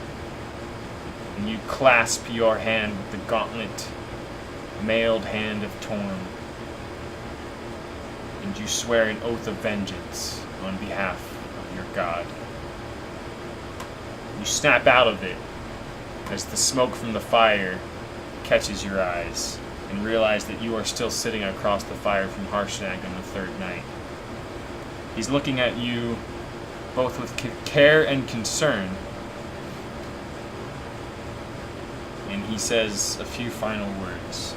S1: And you clasp your hand with the gauntlet, mailed hand of Torm, and you swear an oath of vengeance on behalf of your god. You snap out of it as the smoke from the fire catches your eyes, and realize that you are still sitting across the fire from Harshnag on the third night. He's looking at you both with care and concern, and he says a few final words.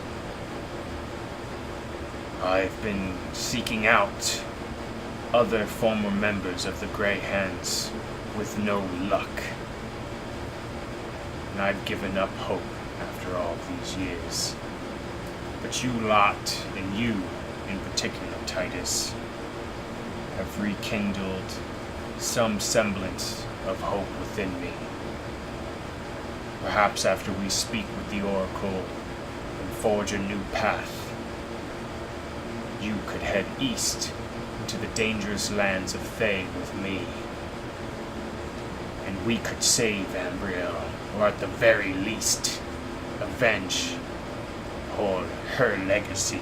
S1: I've been seeking out other former members of the Grey Hands with no luck. And I've given up hope after all these years. But you lot, and you in particular, Titus, have rekindled some semblance of hope within me. Perhaps after we speak with the Oracle and forge a new path, you could head east into the dangerous lands of Thay with me. And we could save Ambriel, or at the very least, avenge her legacy.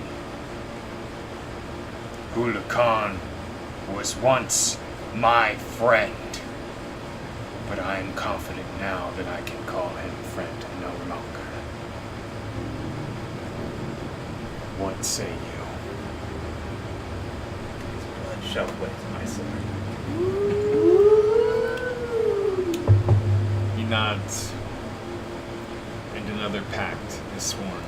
S1: Gula Khan was once my friend, but I am confident now that I can call him friend no longer. What say you?
S3: Shove away to my sword.
S1: He nods, and another pact is sworn.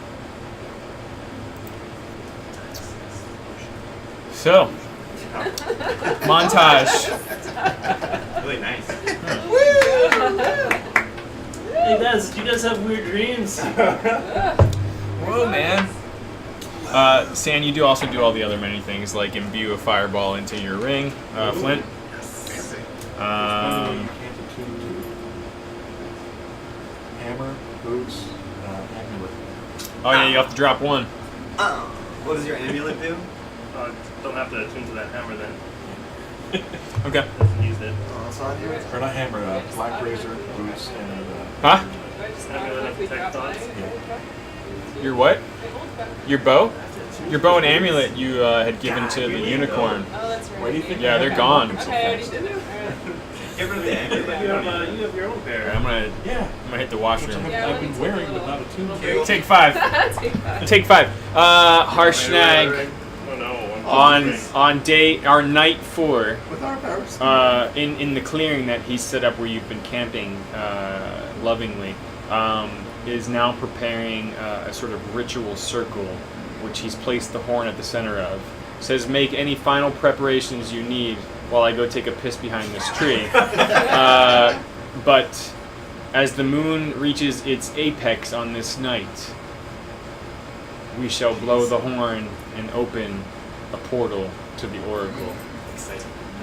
S1: So, montage.
S3: Really nice.
S6: Hey guys, do you guys have weird dreams?
S1: Whoa, man. San, you also do all the other many things, like imbue a fireball into your ring. Flint.
S5: Hammer, boots, amulet.
S1: Oh yeah, you have to drop one.
S2: Oh, what does your amulet do?
S6: Don't have to attune to that hammer then.
S1: Okay.
S6: Doesn't use it.
S2: Oh, that's on you.
S5: Or not hammer, black razor, boots, and
S1: Huh?
S6: Amulet of detect thoughts.
S5: yeah.
S1: Your what?
S4: My old bow.
S1: Your bow? Your bow and amulet you had given to the unicorn.
S4: Oh, that's right.
S5: Why do you think?
S1: Yeah, they're gone.
S4: Okay, I already did it. Alright.
S3: Get rid of the amulet.
S6: You have your own bear.
S1: I'm gonna
S5: Yeah.
S1: hit the
S5: Which
S1: washroom.
S4: Yeah,
S5: I've
S4: we
S5: been
S4: took a
S5: wearing, but
S4: little-
S5: not attuned
S4: little
S5: to.
S1: Take 5.
S4: Take that.
S1: Take 5. Harshnag
S6: Oh no.
S1: on our night 4.
S2: With our powers.
S1: In the clearing that he's set up where you've been camping lovingly, is now preparing a sort of ritual circle, which he's placed the horn at the center of. Says, make any final preparations you need while I go take a piss behind this tree. But as the moon reaches its apex on this night, we shall blow the horn and open a portal to the Oracle.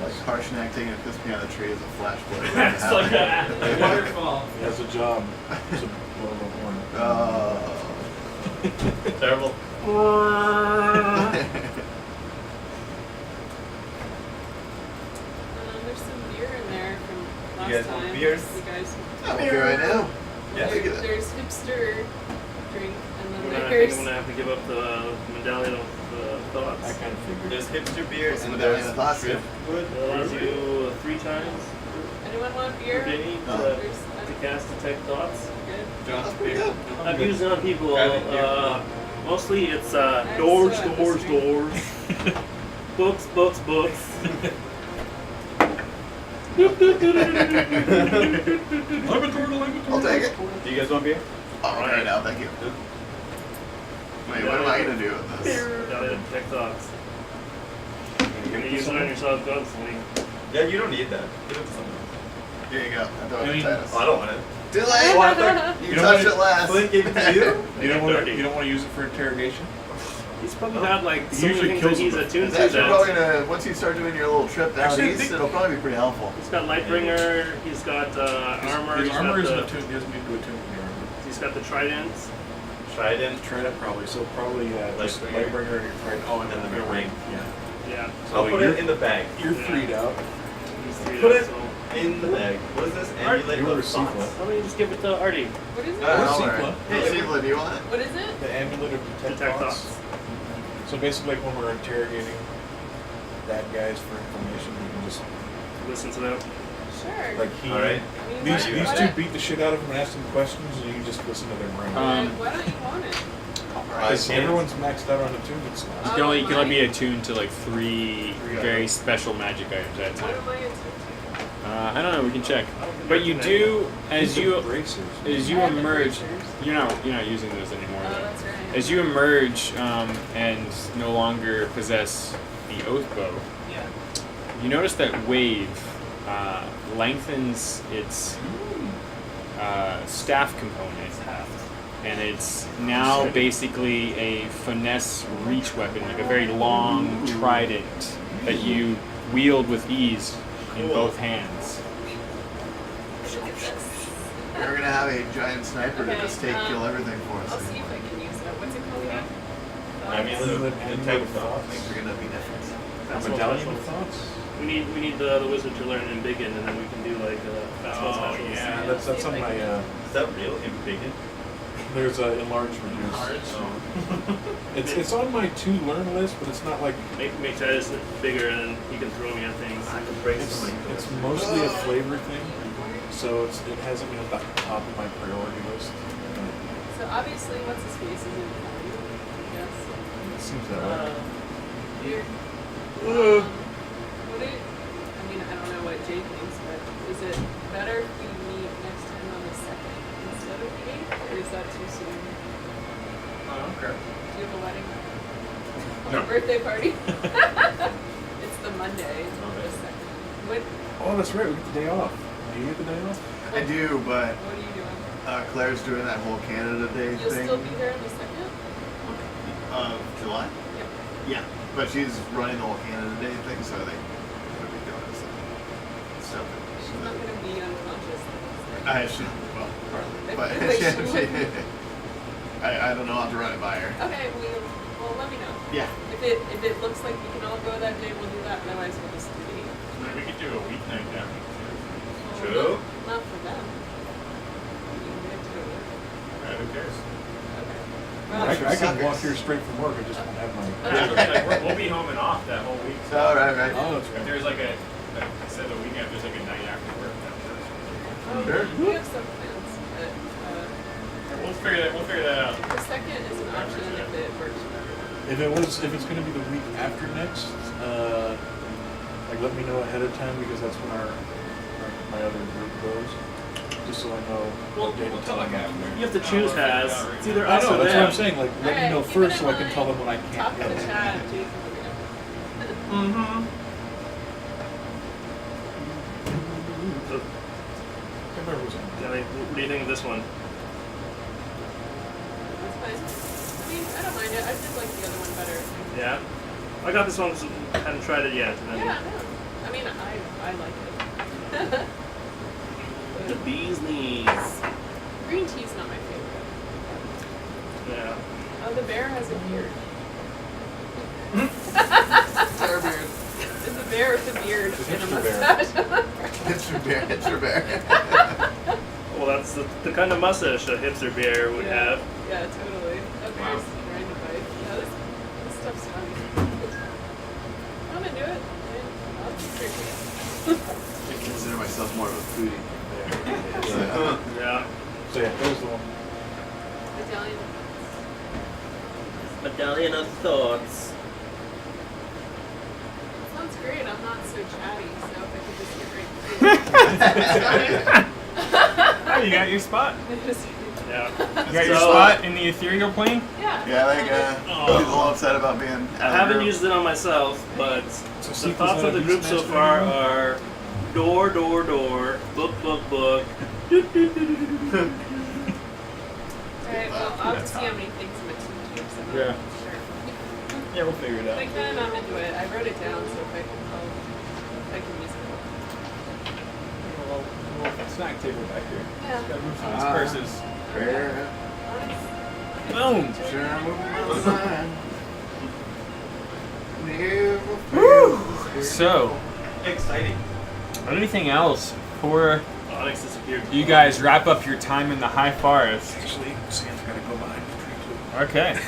S2: Like Harshnag taking a piss behind the tree is a flashpoint.
S6: It's like a waterfall.
S5: He has a job to blow the horn.
S3: Terrible.
S4: There's some beer in there from last
S3: You guys want
S4: time.
S3: beers?
S4: You guys.
S2: I'm here right now.
S3: Yeah.
S2: Look at that.
S4: There's hipster drink, and
S6: I
S4: then
S6: think
S4: there's.
S6: I'm gonna have to give up the medallion of
S5: I
S6: thoughts.
S5: kind of figured.
S3: There's hipster beer
S2: What's the
S3: and
S2: medallion
S3: there's
S2: of thoughts?
S3: driftwood.
S6: It allows you 3 times
S4: Anyone want
S6: per
S4: beer?
S6: day
S4: There's.
S6: to cast detect thoughts.
S4: Good.
S2: That's pretty good.
S6: I've used it on people. Mostly it's
S4: I
S6: doors,
S4: still have
S6: doors,
S4: this drink.
S6: doors. Books, books, books.
S2: I'll take it.
S3: Do you guys want beer?
S2: Oh, right now, thank you. Wait, what am I gonna do with this?
S6: Medallion of detect thoughts. You're gonna use it on yourself constantly.
S3: Yeah, you don't need that. Give it to someone else.
S2: Here you go. I throw
S5: I
S2: it
S5: mean-
S2: in Titus.
S3: Oh, I don't want it.
S2: Too late.
S3: Oh, I thought
S2: You
S5: You know
S2: touched
S5: what?
S2: it last.
S3: Flint gave it to you?
S5: You don't want to use it for interrogation.
S6: He's probably got like
S5: He
S6: so many
S5: usually
S6: things
S5: kills
S6: that he's
S5: them.
S6: attuned
S2: It's
S6: to
S2: actually probably
S6: that.
S2: gonna, once you start doing your little trip down
S5: Actually, I
S2: east,
S5: think-
S2: it'll probably be pretty helpful.
S6: He's got Lightbringer, he's got armor,
S5: His
S6: he's
S5: armor
S6: got
S5: isn't
S6: the,
S5: attuned. He doesn't need to attune to the armor.
S6: he's got the tridents.
S3: Trident.
S5: Trident probably. So probably just
S3: Lightbringer.
S5: Lightbringer and your Trident. Oh, and then
S3: And
S5: the
S3: the
S5: ring.
S3: ring.
S5: Yeah.
S6: Yeah.
S5: So
S3: I'll put
S5: you're,
S3: it in the bag.
S5: you're
S6: Yeah.
S5: freed out.
S6: He's 3
S3: Put
S6: down,
S3: it
S6: so.
S3: in the bag. What is this?
S6: Art,
S3: Amulet
S5: you will
S3: of
S5: receive
S3: thoughts.
S5: one.
S6: Why don't you just give it to Artie?
S4: What is it?
S2: Alright.
S5: Sequel.
S2: Hey, Sequel, do you want it?
S4: What is it?
S5: The amulet of detect
S6: Detect
S5: thoughts.
S6: thoughts.
S5: So basically, like when we're interrogating bad guys for information, we can just
S6: Listen to them.
S4: Sure.
S5: like he.
S3: Alright.
S4: I mean,
S5: These
S4: why
S5: two
S4: don't-
S5: beat the shit out of him and ask them questions, and you just listen to their brain.
S4: Why don't you want it?
S5: Because everyone's maxed out on attunement
S1: You
S5: slots.
S1: can only
S4: mine.
S1: be attuned to like 3 very special magic items at a
S4: What
S1: time.
S4: am I attuned
S1: I don't know. We can check. But you do as you
S5: Bracers.
S1: as you emerge. You're not using those anymore.
S4: to? Oh,
S1: Though.
S4: that's right.
S1: As you emerge and no longer possess the oath bow,
S4: Yeah.
S1: you notice that wave lengthens its staff component, and it's now basically a finesse reach weapon, like a very long trident that you wield with ease in both hands.
S4: Look at this.
S2: We're gonna have a giant sniper to
S4: Okay,
S2: just kill everything for us.
S4: I'll see if I can use it. What's it called again?
S3: Amulet of
S5: Amulet
S3: detect
S5: of
S3: thoughts.
S5: thoughts.
S2: Things are gonna be different.
S6: Fast
S5: Medallion
S6: spell
S5: of
S6: specials.
S5: thoughts.
S6: We need the wizard to learn in Biggin, and then we can do like fast spell
S5: Oh
S6: specials.
S5: yeah, that's on my.
S3: Is that real? In bacon?
S5: There's a enlarged reduce. It's on my to learn list, but it's not like
S6: Make Titus bigger, and then you can throw me at things.
S3: I can break
S5: it's
S3: something.
S5: it's mostly a flavor thing, so it hasn't been at the top of my priority list.
S4: So obviously, what's his face is in Cali. Yes.
S5: It seems that way.
S4: Weird.
S5: Uh.
S4: Would it? I mean, I don't know what Jay thinks, but is it better if we meet next time on the 2nd instead of the 8th, or is that too soon?
S3: Okay.
S4: Do you have a wedding?
S1: No.
S4: A birthday party? It's the Monday, the 2nd. What
S5: Oh, that's right. We get the day off. Do you get the day off?
S2: I do, but
S4: are you doing?
S2: Claire's doing that whole Canada Day
S4: You'll
S2: thing
S4: still be there on the 2nd?
S2: of July.
S4: Yep.
S2: Yeah, but she's running the whole Canada Day thing, so they would be doing stuff.
S4: She's not going to be unconscious.
S2: I should, well, partly,
S4: I
S2: but
S4: feel like she would.
S2: I don't know how to run it by her.
S4: Okay, well, let me know.
S2: Yeah.
S4: If it looks like we can all go that day, we'll do that. Otherwise, we'll just do the 8th.
S1: We could do a weeknight down.
S4: Well,
S3: True.
S4: Not for them. I mean, we have to go to work.
S1: Who cares?
S4: Okay.
S5: I can walk here straight from work. I just don't have my.
S1: Like, we'll be home and off that whole week. So
S2: Oh, right.
S5: Oh, that's
S1: if
S5: right.
S1: there's like instead of a weekend, if there's like a night after work, that works.
S2: Sure.
S4: We have some plans, but
S1: We'll figure that out.
S4: the second is an option if it works for everyone.
S5: If it's gonna be the week after next, like let me know ahead of time because that's when my other group goes. Just so I know
S1: We'll
S5: what date and
S1: tell
S5: time.
S1: like after.
S6: You have to choose has. It's either
S5: I
S6: us
S5: know,
S6: or
S5: that's what
S6: them.
S5: I'm saying. Like, let me
S4: Alright,
S5: know
S4: keep
S5: first
S4: it
S5: so
S4: in
S5: I can tell them when I
S4: mind.
S5: can't
S4: Talk
S5: go.
S4: to the chat, Jason.
S6: Mm-hmm. So,
S5: I remember it was on.
S6: Kelly, what do you think of this one?
S4: That's fine. I mean, I don't mind it. I just like the other one better.
S6: Yeah. I got this one, so I hadn't tried it yet. And then
S4: Yeah, no. I mean, I like it.
S6: the bee's knees.
S4: Green tea's not my favorite.
S6: Yeah.
S4: Oh, the bear has a beard.
S2: Bear beard.
S4: It's a bear with a beard
S5: It's
S4: and a
S5: hipster bear.
S4: mustache.
S2: It's your bear.
S6: Well, that's the kind of mustache a hipster bear would have.
S4: Yeah, totally. A bear's riding a bike. Yeah, this stuff's funny. I'm into it. I'll be crazy.
S2: I consider myself more of a foodie.
S6: Yeah.
S5: So yeah, that was the one.
S4: Italian.
S6: Medallion of thoughts.
S4: Sounds great. I'm not so chatty, so if I could just get right to it.
S1: Oh, you got your spot.
S6: Yeah.
S1: You got your
S6: So-
S1: spot in the ethereal plane.
S4: Yeah.
S2: Yeah, like,
S6: Oh.
S2: he's a little upset about being.
S6: I haven't used it on myself, but
S5: So
S6: the
S5: sequels
S6: thoughts
S5: that
S6: of the
S5: I've
S6: group
S5: used
S6: so
S5: master
S6: far
S5: anymore?
S6: are door, door, door, book, book, book.
S4: Alright, well, I'll have to see how many things I'm attuned to. So I'm
S1: Yeah.
S4: not sure.
S1: Yeah, we'll figure it
S4: But again, I'm into it. I wrote it down, so if I can use it.
S1: Well, snack table back here.
S4: Yeah.
S1: Gotta move some of these purses.
S2: Fair.
S1: Boom.
S2: Sure, I'm moving my line.
S1: Woo! So,
S3: Exciting.
S1: anything else before
S6: Onyx disappeared.
S1: you guys wrap up your time in the high forest?
S5: Actually, Sam's got to go behind the tree too.
S1: Okay.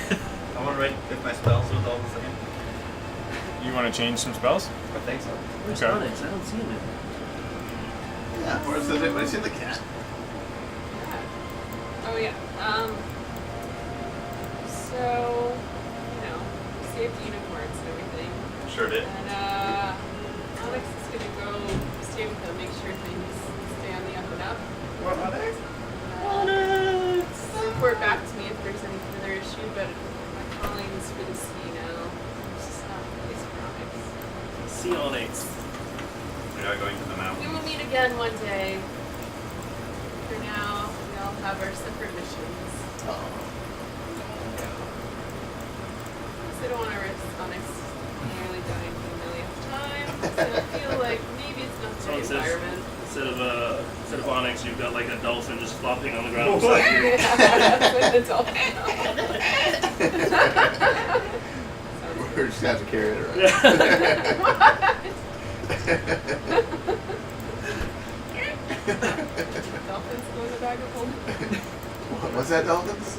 S3: I want to write if my spells was all the same.
S1: You want to change some spells?
S3: I think so.
S6: Where's
S1: Okay.
S6: Onyx? I don't see him.
S2: Yeah, where's the cat?
S4: Oh yeah. So, saved unicorns and everything.
S3: Sure did.
S4: And Onyx is gonna go stay with them, make sure things stay on the up and up.
S2: What are they?
S6: Onyx!
S4: Report back to me if there's any further issue, but my calling is for the sea now. It's just not a place for Onyx.
S6: See Onyx.
S3: We are going to the
S4: We
S3: mountain.
S4: will meet again one day. For now, we all have our separate missions.
S2: Oh.
S4: I don't want to risk Onyx nearly dying for the millionth time. So I feel like maybe it's not
S6: So
S4: the
S6: it says-
S4: environment.
S6: Instead of Onyx, you've got like a dolphin just flopping on the ground beside you.
S4: With the dolphin.
S2: We're just gonna have to carry it
S4: Dolphins go in the bag of holding.
S2: What's that, dolphins?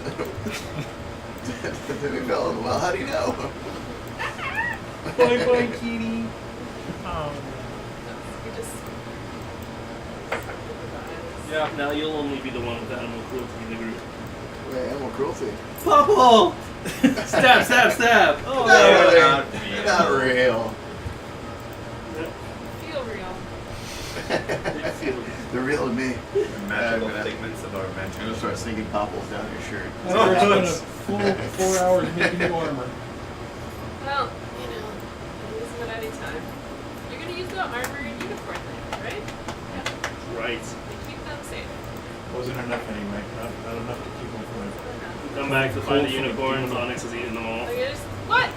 S2: Did we fell in the well? How do you know?
S1: Bye bye, kitty. Oh.
S4: We just.
S1: Yeah.
S6: Now you'll only be the one with animal cruelty in the group.
S2: Wait, animal cruelty.
S6: Purple! Stab, stab, stab! Oh,
S2: Not
S6: no.
S2: real.
S3: not real.
S2: Not real.
S4: Feel real.
S2: They're real to me.
S3: The magical
S2: I'm gonna-
S3: figments of our
S2: I'm gonna
S3: imagination.
S2: start sneaking popples down your shirt.
S5: We're spent a full 4 hours making new armor.
S4: Well, use them at any time. You're gonna use the armor and unicorn thing, right? Yeah.
S6: Right.
S4: Keep them safe.
S5: Wasn't enough anyway. Not enough to keep them from it.
S6: Come back to find the
S5: Cool.
S6: unicorns. Onyx has eaten them all.
S4: Like, I just, what?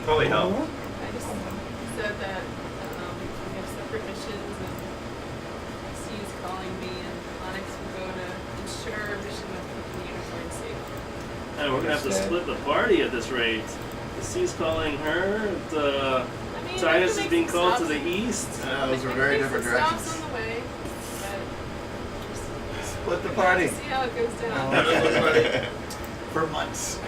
S3: Probably help.
S4: I just said that we have separate missions and C is calling me and Onyx will go to ensure our mission of keeping the unicorn safe.
S6: And we're gonna have to split the party at this rate. The Sea's calling her. The
S4: I mean,
S6: Titus
S4: I
S6: is
S4: can
S6: being
S4: make
S6: called
S4: some
S6: to the
S4: stops.
S6: east.
S2: Those
S4: I
S2: are
S4: can
S2: very
S4: make
S2: different
S4: some stops
S2: directions.
S4: on the way, but
S2: Split the
S4: we'll
S2: party.
S4: see how it goes down.
S3: That was what
S2: for months.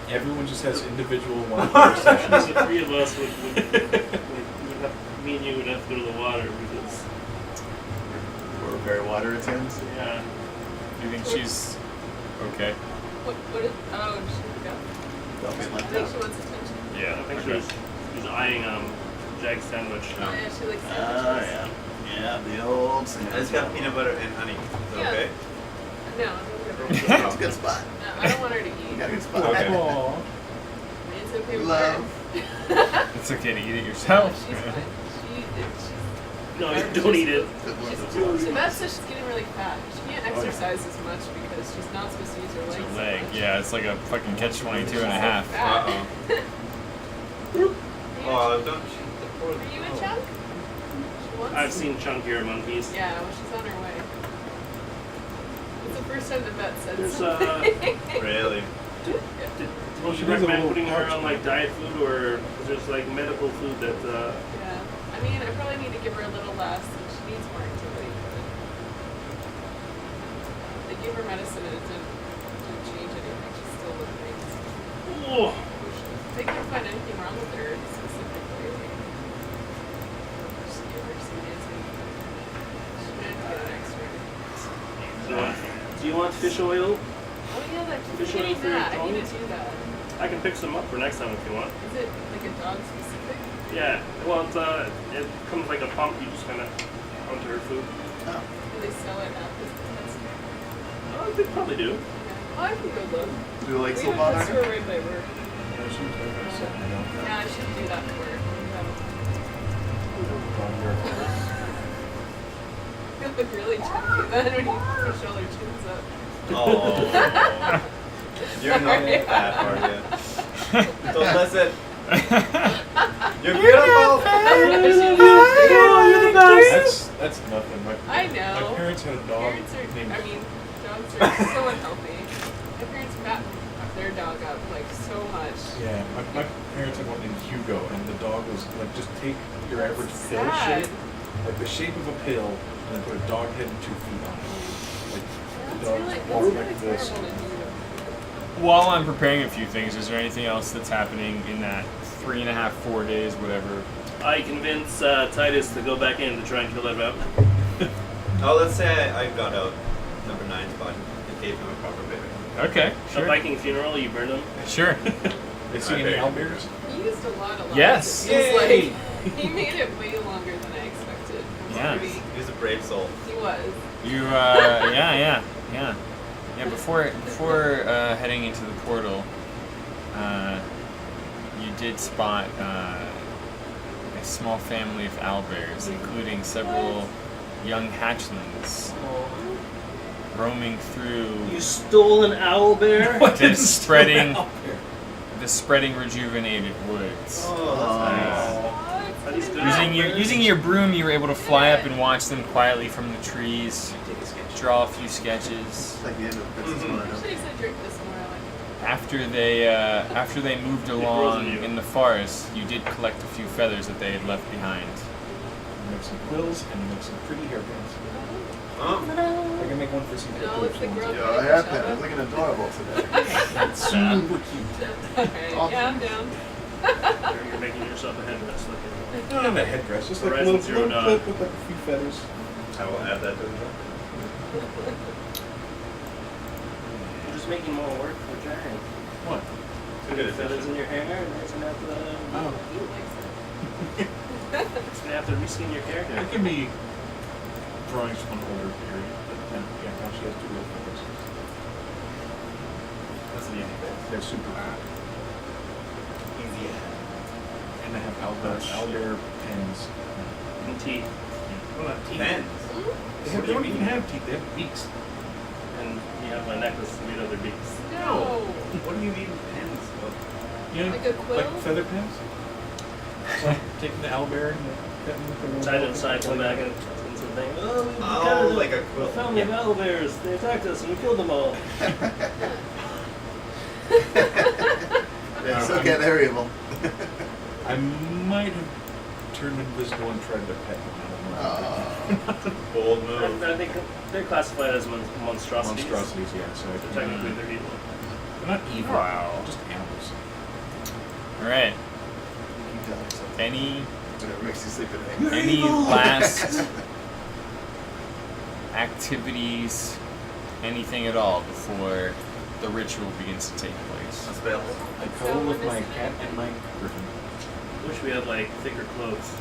S5: Everyone just has individual one-hour sessions.
S6: The three of us would have, me and you would have to go to the water because,
S2: We're very water intense.
S6: yeah.
S1: Do you think she's okay?
S4: What is, oh, she go.
S2: Don't get
S4: I
S2: left
S4: think she
S2: out.
S4: wants attention.
S6: I think she's eyeing Jack's sandwich.
S4: Oh, yeah, she likes
S2: Oh,
S4: sandwiches.
S2: yeah. Yeah, the old sandwich.
S3: It's got peanut butter and honey. Is that
S4: Yeah.
S3: okay?
S4: No, whatever.
S2: It's a good spot.
S4: No, I don't want her to
S2: You
S4: eat.
S2: got a good spot.
S3: Okay.
S5: Aw.
S4: It's okay with
S2: Love.
S4: her.
S1: It's okay to eat it
S4: No,
S1: yourself.
S4: she's fine.
S6: No, you don't eat it.
S4: So that's so she's getting really fat. She can't exercise as much because she's not supposed to use her
S1: It's
S4: legs.
S1: a
S4: so
S1: leg.
S4: much.
S1: Yeah, it's like a fucking catch-22 and a half.
S4: Fat.
S3: Oh, don't she?
S4: Are you a chunk? She wants
S6: I've
S4: to.
S6: seen chunkier monkeys.
S4: Yeah, well, she's on her way. It's the first time the vet said
S6: There's
S4: something.
S3: Really?
S6: Did
S5: She
S6: you
S5: does a
S6: recommend
S5: little
S6: putting her
S5: pouch.
S6: on like diet food or is there like medical food that
S4: Yeah. I mean, I probably need to give her a little less, and she needs more activity. But they gave her medicine and it didn't change anything. She's still living.
S6: oh,
S4: They couldn't find anything wrong with her specifically. Just give her some anti. She didn't get an X-ray.
S6: do you want fish oil?
S4: Oh yeah, that
S6: Fish
S4: keeps
S6: oil
S4: getting
S6: for your
S4: that. I need
S6: tongue?
S4: to do that.
S6: I can pick some up for next time if you want.
S4: Is it like a dog specific?
S6: Yeah, well, it comes like a pump. You just kind of onto her food.
S2: Oh.
S4: Do they sell it at this place?
S6: Oh, they probably do.
S4: Yeah. Oh, I can go look.
S2: Do you like
S4: We
S2: soap
S4: have
S2: on
S4: a
S2: her?
S4: store right by work.
S5: No, she was like I said, I don't.
S4: Yeah, I should do that for her. You look really chunky then when you push all her chins up.
S3: Oh. You're not
S4: Sorry.
S3: fat, are you? Don't listen. You're beautiful.
S5: That's nothing.
S4: I
S5: My
S4: know.
S5: parents had a dog
S4: Parents are,
S5: named.
S4: I mean, dogs are so unhealthy. My parents fattened their dog up like so much.
S5: Yeah, my parents had one named Hugo, and the dog was like just take your
S4: That's
S5: average pill
S4: sad.
S5: shape, like the shape of a pill, and then put a dog head and 2 feet on it. Like the
S4: That's
S5: dog
S4: really,
S5: walked
S4: that's
S5: like
S4: really
S5: this.
S4: terrible to do.
S1: While I'm preparing a few things, is there anything else that's happening in that 3.5, 4 days, whatever?
S6: I convince Titus to go back in to try and kill that rabbit.
S3: Oh, let's say I got out number 9 spot and gave him a proper burial.
S1: Okay,
S6: A
S1: sure.
S6: Viking funeral, you burned him.
S1: Sure.
S5: They see any
S3: Okay.
S5: owlbears?
S4: He used a lot of lies.
S1: Yes.
S4: It was
S3: Yay.
S4: like, he made it way longer than I expected. It was
S1: Yeah.
S4: pretty-
S3: He's a brave soul.
S4: He was.
S1: You, yeah. Before heading into the portal, you did spot a small family of owlbears, including several young hatchlings, roaming through
S6: You stole an owl bear?
S1: the spreading rejuvenated woods.
S3: Oh, that's
S6: Are these good?
S1: Using your broom, you were able to fly up and watch them quietly from the trees, draw a few sketches.
S2: It's like the end of Princess Mononoke.
S4: Should have said drink this more. I
S1: After they moved along
S6: you.
S1: in the forest, you did collect a few feathers that they had left behind.
S5: You make some quills and you make some pretty hairpins.
S3: Oh.
S5: I can make one for some
S4: No, it's the
S5: ones.
S4: girl.
S2: Yeah, I have been. It's looking adorable today.
S5: Super cute.
S4: Okay, yeah, I'm down.
S6: You're making yourself a headdress looking.
S5: No, not a headdress, just like a
S6: Horizon
S5: little,
S6: Zero
S5: little
S6: Dawn.
S5: clip with like a few feathers.
S3: I will add that to the book.
S6: You're just making more work for Jack.
S5: What?
S3: Too good
S6: Feathers
S3: attention.
S6: in your hair, and it's gonna have to.
S5: Oh.
S4: He likes it.
S6: It's gonna have to reskin your character.
S5: It can be drawings from an older period, but yeah, now she has 2 real feathers.
S3: That's an easy fix.
S5: They're super hot.
S3: Easy.
S5: And they have owlbear pens.
S6: And teeth.
S5: Well, not teeth.
S3: Pens.
S5: They don't even have teeth, they have beaks.
S6: And you have my necklace made of their beaks.
S4: No.
S3: What do you need pens for?
S5: You know,
S4: Like a quill?
S5: like feather pens? So taking the owlbear and cutting with the little
S6: Tied inside, come back and something. Oh, we
S3: Oh,
S6: got
S3: like a quill.
S6: family of owl bears. They attacked us and we killed them all.
S2: Yeah, so get variable.
S5: I might have turned invisible and tried to pet one. I don't know.
S3: Bold move.
S6: I think they're classified as monstrosities.
S5: Monstrosities, yeah. So
S6: So technically they're evil.
S5: They're not evil.
S1: Wow.
S5: Just animals.
S1: All right.
S2: Keep telling yourself.
S1: Any
S2: Whatever makes you sleep at night.
S1: any last activities, anything at all before the ritual begins to take place?
S3: A spell.
S5: I cuddle with my cat and my griffin.
S6: Wish we had like thicker clothes.
S2: It's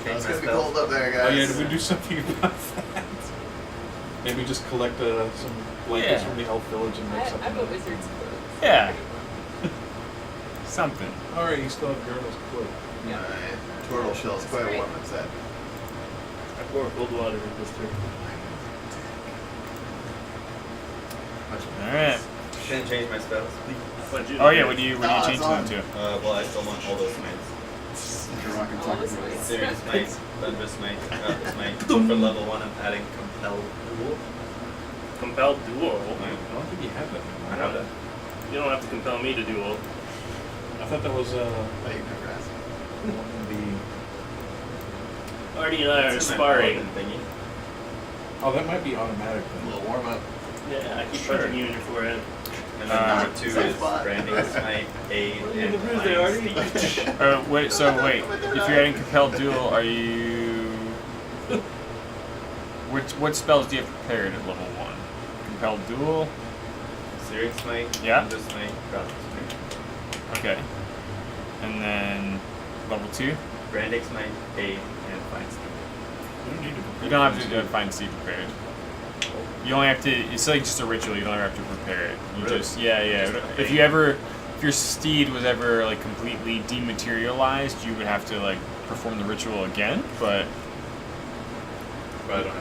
S3: Change
S2: gonna
S3: my
S2: be
S3: spells.
S2: cold up there,
S5: Oh
S2: guys.
S5: yeah, did we do something about that? Maybe just collect some blankets
S1: Yeah.
S5: from the elf village and make
S4: I
S5: something.
S4: have a wizard's clothes.
S1: Yeah. Something.
S5: Alright, you still have Gargoyle's cloak.
S4: Yeah.
S2: My turtle shell's quite
S4: That's
S2: warm inside.
S6: I pour cold water in this too.
S1: All right.
S3: Can I change my spells?
S6: What'd you
S1: Oh
S6: do?
S1: yeah. What do you
S2: Oh,
S1: change
S2: it's
S1: them
S2: on.
S1: to?
S3: Well, I still want all those smites.
S2: You're rocking
S4: All the
S2: talking
S4: smites.
S3: Serious smite, thunder smite, smite. For level 1, I'm adding compel duel.
S6: Compelled duel.
S5: I don't think you have that
S3: I
S5: anymore.
S3: have that.
S6: You don't have to compel me to duel.
S5: I thought that was
S2: Oh, you've never asked.
S5: one of the.
S6: Artie and I are
S3: It's in my
S6: sparring.
S3: paladin thingy.
S5: Oh, that might be automatic
S2: A
S5: then.
S2: little warm up.
S6: Yeah, I keep
S1: Sure.
S6: punching you in your forehead.
S3: And then number 2
S2: Same
S3: is
S2: spot.
S3: branding smite, aid,
S6: What are you
S3: and
S6: gonna bruise there,
S3: flying
S6: Artie?
S3: speech.
S1: Wait. So wait. If you're adding compelled duel, are you? What spells do you have prepared at level 1? Compelled duel.
S3: Searing smite,
S1: Yeah.
S3: thunder smite, grapple smite.
S1: Okay. And then level 2.
S3: Branding smite, aid, and flying speech.
S5: You don't need to.
S1: You don't have to find seed prepared. You only have to. It's like just a ritual. You don't ever have to prepare it. You
S3: Really?
S1: just yeah.
S3: Just a
S1: If
S3: thing.
S1: you ever, if your steed was ever like completely dematerialized, you would have to like perform the ritual again. But
S3: But I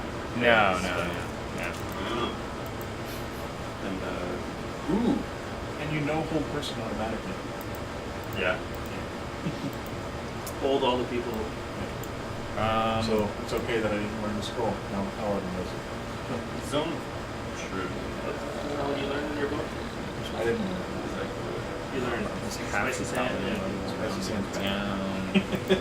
S3: don't have to.
S1: no.
S3: Oh. And
S5: Ooh. And you know whole person automatically.
S3: yeah.
S6: Hold all the people.
S5: So it's okay that I didn't learn the scroll. Now Paladin knows it.
S3: Zone. True.
S6: What you learned in your book?
S5: I didn't.
S6: You learned Spicy Sand and
S5: Spicy Sand's
S1: down 3.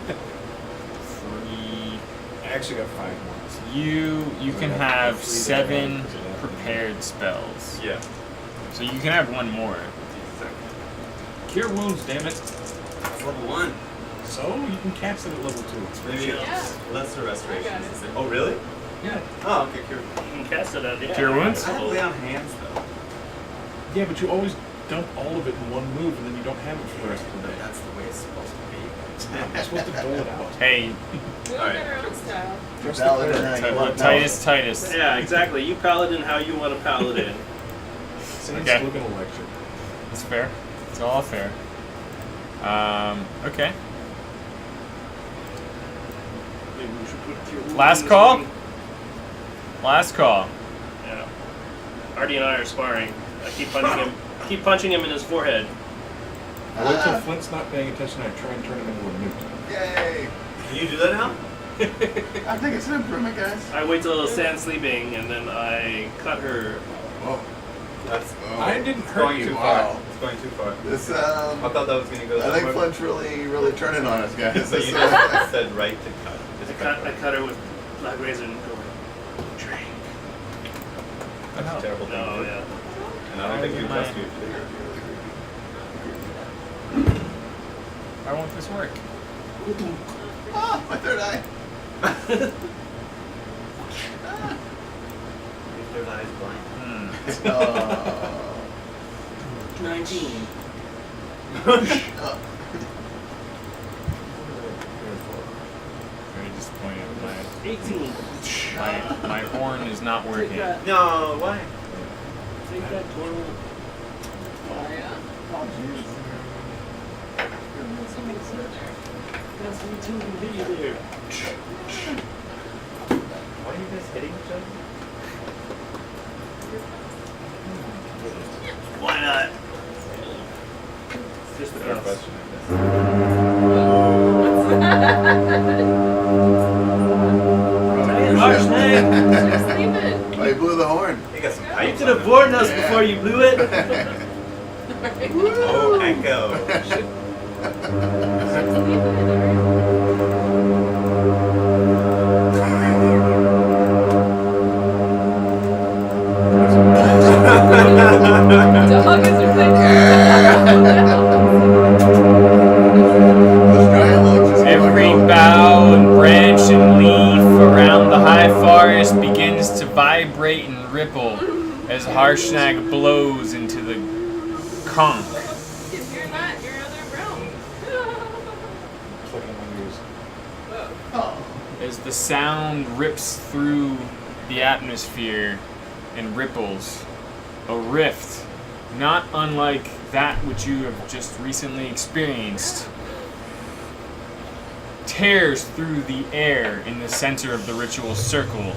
S5: I actually got 5 more.
S1: You can have 7 prepared spells.
S3: Yeah.
S1: So you can have one more.
S5: Cure wounds, damn it.
S3: Level 1.
S5: So you can cast it at level 2.
S3: Maybe
S4: Yeah.
S3: lesser restoration.
S4: I got it.
S3: Oh, really?
S5: Yeah.
S3: Oh, okay, cure.
S6: you can cast it at the
S1: Cure wounds?
S3: I have lay on hands though.
S5: Yeah, but you always dump all of it in one move, and then you don't have it for the rest of the day.
S3: That's the way it's supposed to be.
S5: You're supposed to dole it out.
S1: Hey,
S4: We all
S3: Alright.
S4: got our own style.
S5: Trust
S2: Paladin,
S5: the cleric.
S2: you want
S1: Titus.
S6: Yeah, exactly. You paladin how you want to paladin.
S5: Saint's
S1: Okay.
S5: still gonna lecture.
S1: It's fair. It's all fair. Okay.
S6: Maybe we should put cure wounds
S1: Last
S6: in this
S1: call?
S6: thing.
S1: Last call.
S6: Yeah. Artie and I are sparring. I keep punching him. Keep punching him in his forehead.
S5: I wait till Flint's not paying attention, I try and turn him into a newt.
S2: Yay!
S3: Can you do that now?
S2: I think it's an improvement, guys.
S6: I wait till Sand's sleeping and then I cut her.
S2: Whoa.
S3: That's
S2: Oh.
S5: I didn't
S3: it's
S5: hurt
S3: going
S5: you.
S3: too
S2: Wow.
S3: far. It's going too far.
S2: This
S3: I thought that was gonna go
S2: I
S3: that
S2: think
S3: way.
S2: Flint's really turning on us, guys.
S3: So you just said right to cut.
S6: I
S3: Just
S6: cut her with black razor and go. Drink.
S3: That's a terrible thing.
S6: Oh
S3: to do.
S6: yeah.
S3: And I don't think you
S1: Why
S3: trust
S1: would
S3: me.
S1: Why won't this work?
S2: Ah, my third eye.
S3: Your third eye is blind.
S1: Hmm.
S6: 19.
S1: Very disappointed.
S6: 18.
S1: My horn is not
S6: Take
S1: working.
S6: that.
S3: No, why?
S6: Take that 12.
S4: Oh, yeah. Something's in there.
S6: That's me too. Video there.
S3: Why are you guys hitting each other?
S6: Why not? Just the
S3: Fair
S6: best.
S3: question, I guess.
S6: Harsh name.
S4: Just leave it.
S2: Oh, you blew the horn.
S3: You got some
S6: You
S3: pipes
S6: could
S3: on
S6: have
S3: it.
S6: warned us
S2: Yeah.
S6: before you blew it.
S3: Oh, echo.
S4: Just leave it. Dog is your favorite.
S1: Harshnag blows into the conch.
S4: If you're not, your other realm.
S5: Clicking on my ears.
S2: Oh.
S1: As the sound rips through the atmosphere and ripples, a rift, not unlike that which you have just recently experienced, tears through the air in the center of the ritual circle.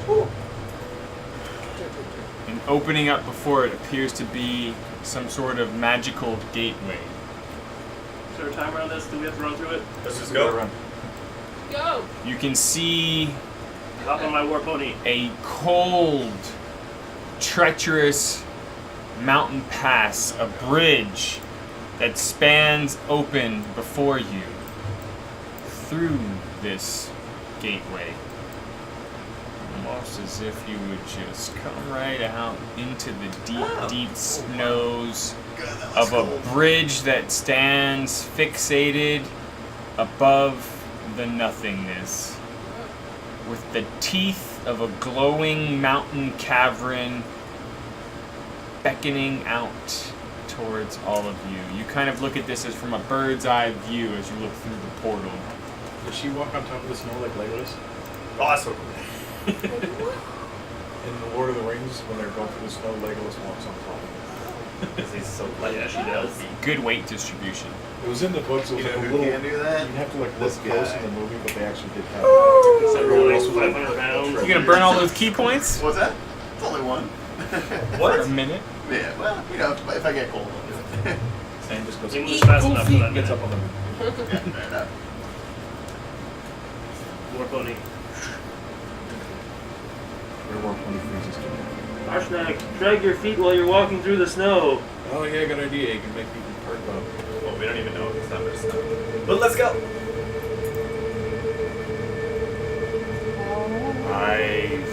S1: And opening up before it appears to be some sort of magical gateway.
S6: Is there a timer on this? Do we have to run through it?
S3: Let's just
S5: We gotta
S3: go.
S5: run.
S4: Go.
S1: You can see
S6: Hop on my war pony.
S1: a cold, treacherous mountain pass, a bridge that spans open before you through this gateway. Almost as if you would just come right out into the deep snows
S2: God, that
S1: of
S2: was
S1: a
S2: cold.
S1: bridge that stands fixated above the nothingness, with the teeth of a glowing mountain cavern beckoning out towards all of you. You kind of look at this as from a bird's eye view as you look through the portal.
S5: Does she walk on top of the snow like Legolas?
S3: Awesome.
S5: In the Lord of the Rings, when they're going through the snow, Legolas walks on top of
S3: Because he's so light.
S6: Yeah, she does.
S1: Good weight distribution.
S5: it. It was in the books. It was
S2: You know
S5: like a
S2: who
S5: little.
S2: can do that?
S5: You'd have to like
S2: This
S5: look close
S2: guy.
S5: in the movie, but they actually did have.
S6: So
S5: Everyone
S6: really
S5: else was like
S6: 500 pounds.
S1: You gonna burn all those key points
S2: What's that? It's only one.
S1: for a
S3: What?
S1: minute?
S2: Yeah, well, you know, if I get cold, I'll do it.
S5: And just goes.
S6: It was fast enough for that
S5: Gets
S6: minute.
S5: up on the.
S2: Yeah, fair enough.
S6: War pony.
S5: Your work when he freezes to death.
S6: Harshnag, drag your feet while you're walking through the snow.
S5: Oh yeah, good idea. You can make people perk up.
S3: Well, we don't even know if it's not this stuff. But let's go.
S1: I've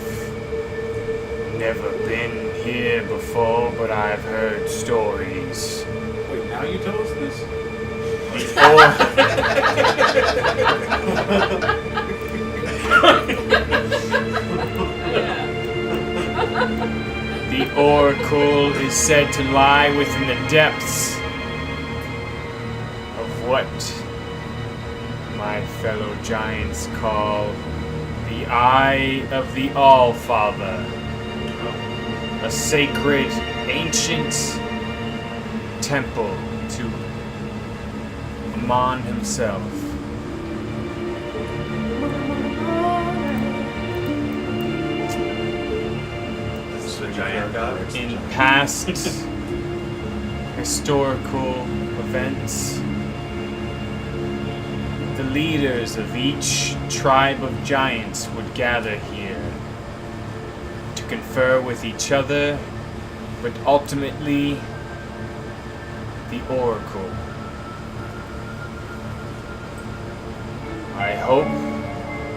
S1: never been here before, but I've heard stories.
S5: Wait, now you tell us this? The oracle is said to lie within the depths of what my fellow giants call the Eye of the All-Father, a sacred, ancient temple to Amon himself.
S3: This is the giant god.
S1: In past historical events, the leaders of each tribe of giants would gather here to confer with each other, but ultimately the oracle. I hope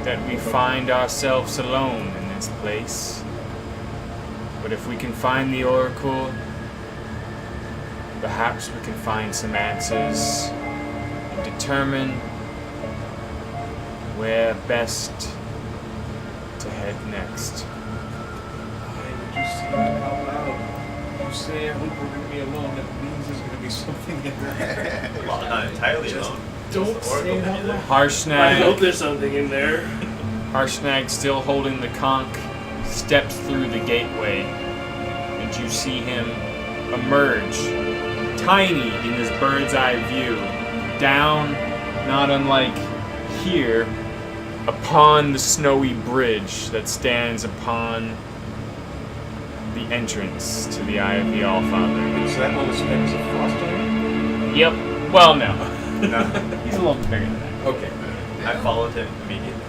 S1: that we find ourselves alone in this place. But if we can find the oracle, perhaps we can find some answers and determine where best to head next.
S5: Why would you say it out loud? You say, I hope we're going to be alone. That means there's going to be something in there.
S3: Well, not entirely alone.
S5: Don't
S3: Just the
S5: say it
S3: oracle
S5: out
S3: either.
S5: loud.
S6: I hope
S1: Harshnag,
S6: there's something in there.
S1: Harshnag still holding the conch, steps through the gateway, and you see him emerge, tiny in this bird's eye view, down, not unlike here, upon the snowy bridge that stands upon the entrance to the Eye of the Allfather.
S5: Is that little speck of frost on it?
S1: Yep. Well, no.
S3: No.
S1: He's a little bigger than that.
S5: Okay.
S3: I followed him immediately.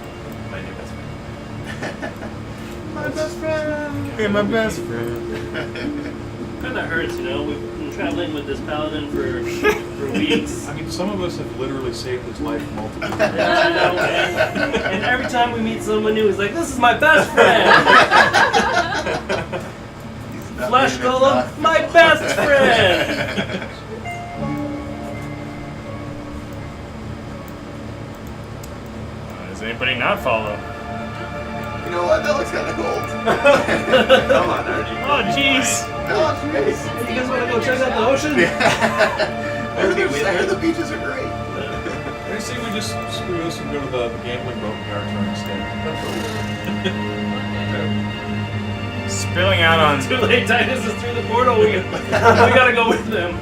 S3: My new best friend.
S2: My best friend.
S1: Hey, my best friend.
S6: Kind of hurts, you know. We've been traveling with this paladin for weeks.
S5: I mean, some of us have literally saved his life multiple times.
S6: Yeah, I know, and every time we meet someone new, he's like, "This is my best friend,
S2: He's not
S6: Flesh
S2: being- it's
S6: Golem,
S2: not-
S6: my best friend."
S1: Does anybody not follow?
S2: You know what? That looks kind of cold.
S3: Come on, Artie.
S1: Oh, jeez.
S2: Hey,
S6: You guys want to go check out the ocean?
S2: the beaches are great.
S5: I say we just screw this and go to the gambling boat in Yartar instead.
S1: Spilling out on
S6: Too late, Titus is through the portal. We gotta go with them.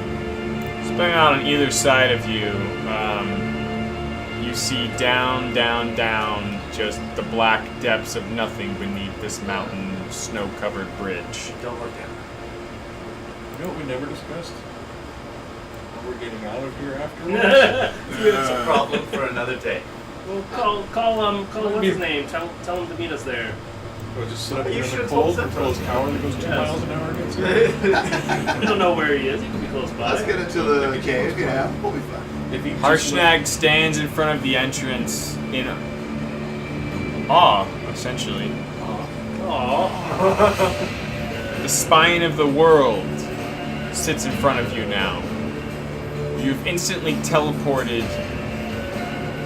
S1: spilling out on either side of you. You see down, down, down, just the black depths of nothing beneath this mountain, snow-covered bridge.
S6: Don't look down.
S5: You know what we never discussed? How we're getting out of here afterwards?
S3: It's a problem for another day.
S6: Well, call what's his name? Tell him to meet us there.
S5: We'll just sit up
S3: You
S5: here in the
S3: should
S5: cold
S3: hold
S5: until his tower that goes 2
S6: Yes.
S5: miles an hour gets here.
S6: We don't know where he is. He could be close by.
S2: Let's get into the cave, yeah. We'll be fine.
S5: If he just
S1: Harshnag stands in front of the entrance in awe, essentially.
S6: Aww.
S1: The spine of the world sits in front of you now. You've instantly teleported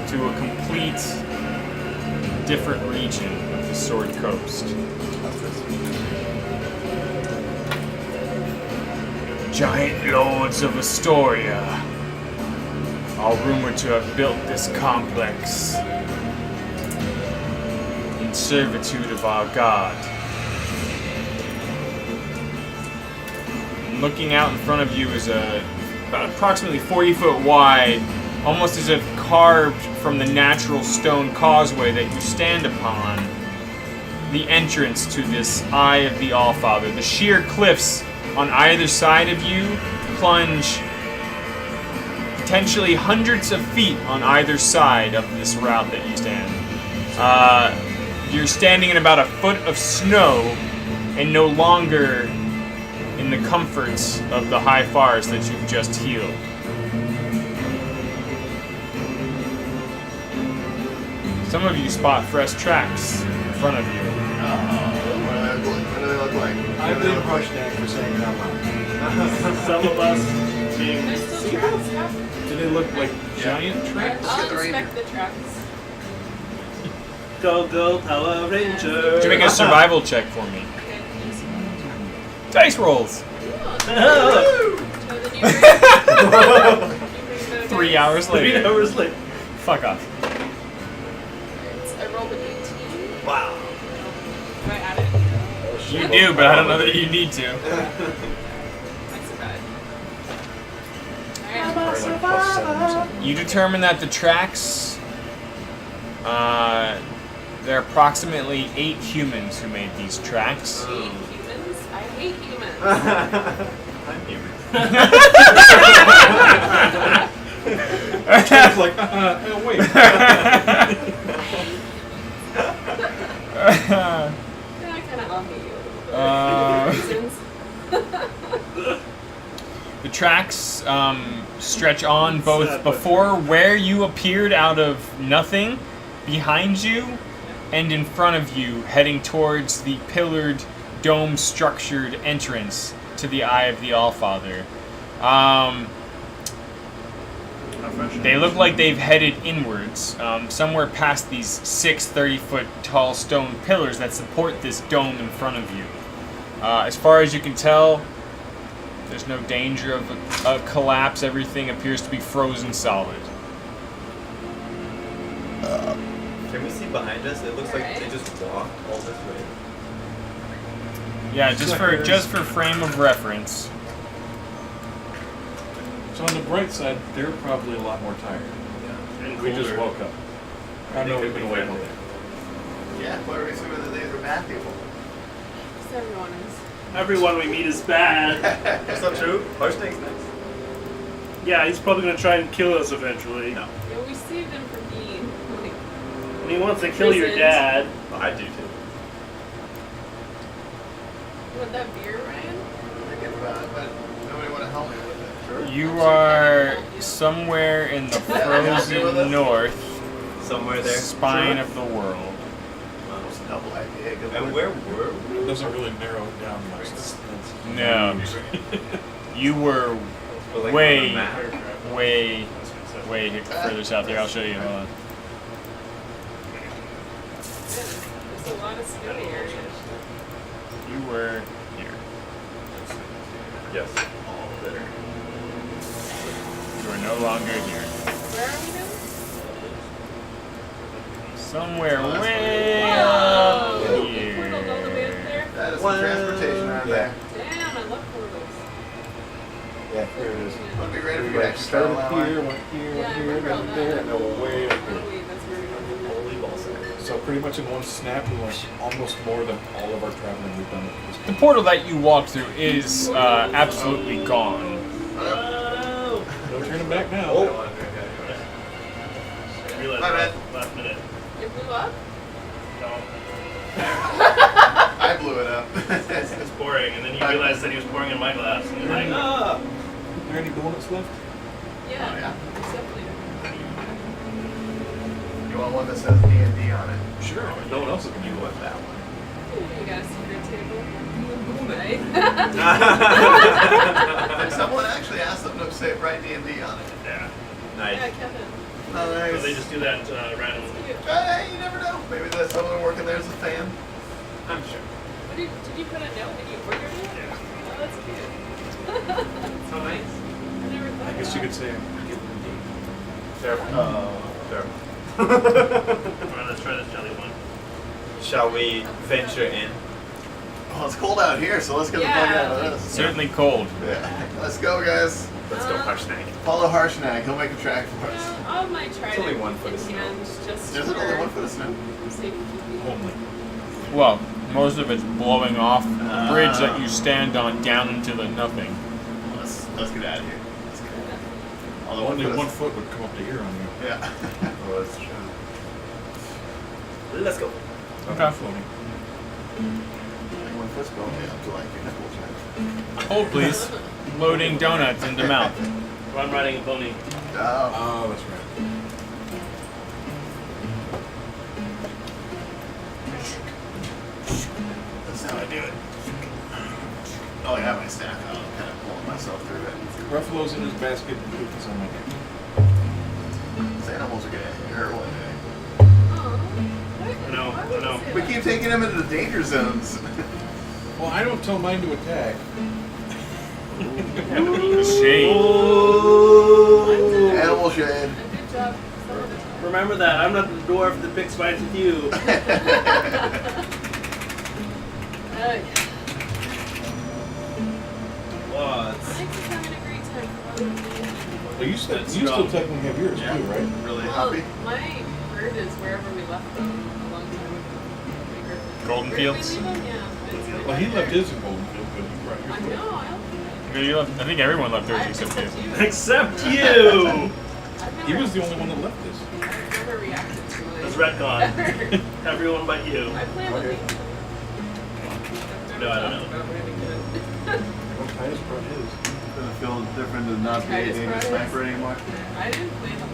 S1: to a complete different region of the Sword Coast. Giant lords of Astoria are rumored to have built this complex in servitude of our god. Looking out in front of you is about approximately 40 foot wide, almost as if carved from the natural stone causeway that you stand upon, the entrance to this Eye of the Allfather. The sheer cliffs on either side of you plunge potentially hundreds of feet on either side of this route that you stand. You're standing in about a foot of snow and no longer in the comforts of the high forest that you've just healed. Some of you spot fresh tracks in front of you.
S2: What do they look like?
S5: I blame Harshnag for saying it out loud.
S6: Some of us being.
S4: There's still tracks, yeah.
S5: Do they look like giant tracks?
S4: I'll
S2: get the ranger.
S4: inspect the tracks.
S6: Go Power Ranger.
S1: Would you make a survival check for me?
S4: Okay, just
S1: Dice rolls!
S6: Oh,
S4: so then you bring
S1: 3 hours
S6: 3
S1: later.
S6: hours later.
S1: Fuck off.
S4: I rolled an 18.
S3: Wow.
S4: Do I add it?
S1: You do, but I don't know that you need to.
S4: I survived. Alright.
S5: Or like +7 or something.
S1: You determine that the tracks, there are approximately 8 humans who made these tracks.
S4: 8 humans? I hate humans.
S3: I'm human.
S5: It's like, oh wait.
S4: Yeah, I kind of all hate you a little bit. Reasons.
S1: The tracks stretch on both
S6: Sad, but
S1: before where you appeared out of nothing, behind you, and in front of you, heading towards the pillared, dome-structured entrance to the Eye of the Allfather. They look like they've headed inwards, somewhere past these 6 30-foot tall stone pillars that support this dome in front of you. As far as you can tell, there's no danger of a collapse. Everything appears to be frozen solid.
S3: Can we see behind us? It looks like they just walked all this way.
S1: Yeah, just for frame of reference.
S5: So on the bright side, they're probably a lot more tired.
S6: And
S5: We just
S6: colder.
S5: woke up. I know we've been awake all day.
S2: Yeah, but we're assuming that these are bad people.
S4: Just everyone is.
S6: Everyone we meet is bad.
S3: That's not true. Harshnag's nice.
S6: Yeah, he's probably gonna try and kill us eventually.
S3: No.
S4: Yeah, we saved him from being like
S6: And he wants to kill your
S4: Prisoned.
S6: dad.
S3: Well, I do too.
S4: You want that beer, Ryan?
S2: I get that, but nobody want to help me with it. Sure.
S1: You are somewhere in the frozen north
S3: Somewhere there.
S1: spine of the world.
S2: It's a double idea. Good
S3: And
S2: one.
S3: where were we?
S5: It doesn't really narrow it down much.
S1: No, you were
S3: Well, like,
S1: way,
S3: on the map.
S1: way further south here. I'll show you. Hold on.
S4: There's a lot of snowy areas.
S1: You were here.
S3: Yes.
S2: all bitter.
S1: You are no longer here.
S4: Where are we now?
S1: Somewhere
S2: Oh, that's
S1: way
S4: Whoa!
S1: up
S4: You portaled all the way up
S1: here.
S4: there?
S2: That is some transportation right there.
S4: Damn, I love portals.
S5: Yeah, there it is.
S2: Would be great if
S5: We
S2: we could actually start
S5: started
S2: on that
S5: here,
S2: line.
S5: went here,
S4: Yeah, I
S5: went here,
S4: remember all
S5: then
S4: that.
S5: there, and then we're way up
S4: Oh
S5: here.
S4: wait, that's where we were.
S3: Holy balls.
S5: So pretty much in one snap, we went almost more than all of our traveling we've done at this
S1: The
S5: point.
S1: portal that you walked through is absolutely gone.
S6: Oh,
S5: No turning back now.
S3: I don't
S6: no.
S3: want to drink anyway.
S6: I realized
S2: My bad.
S6: last minute.
S4: It blew up?
S6: No.
S2: I blew it up.
S6: It's pouring, and then you realized that he was pouring in my glass, and you're like,
S3: Ah!
S5: Are there any donuts left?
S4: Yeah.
S2: Oh, yeah.
S4: It's definitely.
S2: You want one that says D&D on it?
S5: Sure. No one else is gonna
S2: You
S5: do
S2: want that one.
S4: You got a secret table. Right?
S2: Someone actually asked them to say write D&D on it.
S6: yeah.
S3: Nice.
S4: Yeah, Kevin.
S2: Nice.
S6: So they just do that randomly.
S4: Cute.
S2: Hey, you never know. Maybe there's someone working there as a fan.
S3: I'm sure.
S4: What did you put a note when you ordered it?
S6: Yeah.
S4: Oh, that's cute.
S6: So nice.
S4: I never thought
S5: I guess
S4: of
S5: you
S4: that.
S5: could say I'm giving them
S3: Terrible. Terrible.
S6: Alright, let's try this jelly one.
S3: Shall we venture in?
S2: Well, it's cold out here, so let's get
S4: Yeah,
S2: the fuck out of
S4: like-
S2: this.
S1: Certainly cold.
S2: Yeah. Let's go, guys.
S3: Let's go, Harshnag.
S2: Follow Harshnag. He'll make a track for us.
S4: I might try
S3: It's
S4: to
S3: only 1 foot of
S4: in
S3: snow.
S4: hand just
S2: Is it only 1 foot of snow?
S4: safekeeping.
S5: Only.
S1: Well, most of it's blowing off the bridge that you stand on down into the nothing.
S2: Let's get out of here. Let's go. Although
S5: Only
S2: 1
S5: 1
S2: foot.
S5: foot would come up to here on you.
S2: Yeah.
S3: Oh, that's true. Let's go.
S1: Okay.
S5: Floating.
S2: 1 foot's going up to like your nipples, right?
S1: Hold, please. Loading donuts into mouth.
S6: Well, I'm riding a pony.
S2: Oh.
S5: Oh, that's right.
S2: That's how I do it. Oh, I have my staff out. I'm kind of pulling myself through it.
S5: Ruffalo's in his basket and cookies on my neck.
S2: These animals are gonna get hurt one day.
S6: I know.
S2: We keep taking them into the danger zones.
S5: Well, I don't tell mine to attack.
S1: Shade.
S2: Animal shade.
S4: Good job. Some of the time.
S6: Remember that. I'm not the dwarf that picks fights with you.
S4: Yeah.
S3: What?
S4: Alex is having a great time.
S5: Well, you still
S6: That's
S5: still
S6: wrong.
S5: technically have yours
S2: Yeah.
S5: too, right?
S2: Really
S4: Well,
S2: happy.
S4: my bird is wherever we left them a long time ago. Bigger.
S1: Golden
S4: Where did we
S1: Fields?
S4: leave them? Yeah. it's
S5: Well, he
S4: right
S5: left
S4: there.
S5: his in Goldenfield, but he brought
S4: I
S5: yours.
S4: know.
S1: I think everyone left theirs
S4: I
S1: except you.
S6: Except you!
S5: He was the only one that left this.
S4: I've never reacted to it.
S6: That's retcon. Everyone but you.
S4: I plan on
S5: Okay.
S4: leaving.
S6: No, I don't know.
S5: Well, Titus brought his.
S2: Doesn't feel different to not be a
S4: Titus
S2: dangerous
S4: brought his.
S2: sniper anymore.
S4: I didn't plan on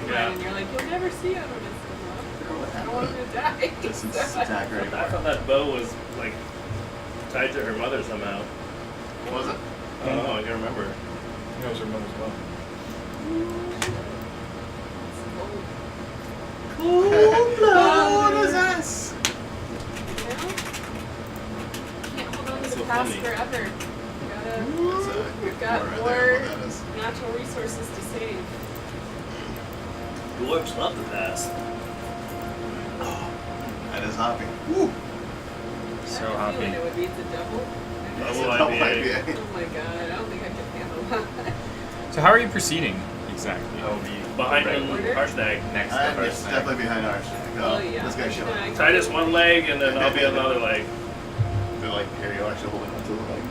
S6: Yeah.
S4: and you're like, you'll never see him. And it's like, I don't want him to die.
S2: Distance attack
S6: I
S2: anymore.
S6: thought that bow was like tied to her mother somehow.
S2: Was it?
S6: I don't know. I can't remember.
S5: He knows her mother's well.
S2: What is this?
S4: Can't hold on to
S6: That's
S4: the
S6: so
S4: past
S6: funny.
S4: forever.
S2: We've
S4: got
S2: right
S4: more-
S2: there, what that is.
S4: Natural resources to save.
S6: Dwarves love the past.
S2: That is hoppy. Woo!
S1: So
S4: I have a
S1: happy.
S4: feeling it would be the devil.
S6: Double
S2: Double
S6: IPA.
S2: IPA.
S4: Oh my god, I don't think I can handle that.
S1: So how are you proceeding exactly?
S3: I'll be
S6: Behind
S3: right
S6: him,
S4: Order?
S6: Harshnag.
S3: next to
S2: I'm
S3: Harshnag.
S2: definitely behind ours.
S4: Oh,
S2: Oh,
S4: yeah.
S2: this guy's showing.
S4: Yeah,
S6: Titus one leg, and then I'll be on the other leg.
S2: They're like, here you are, actually holding onto the leg.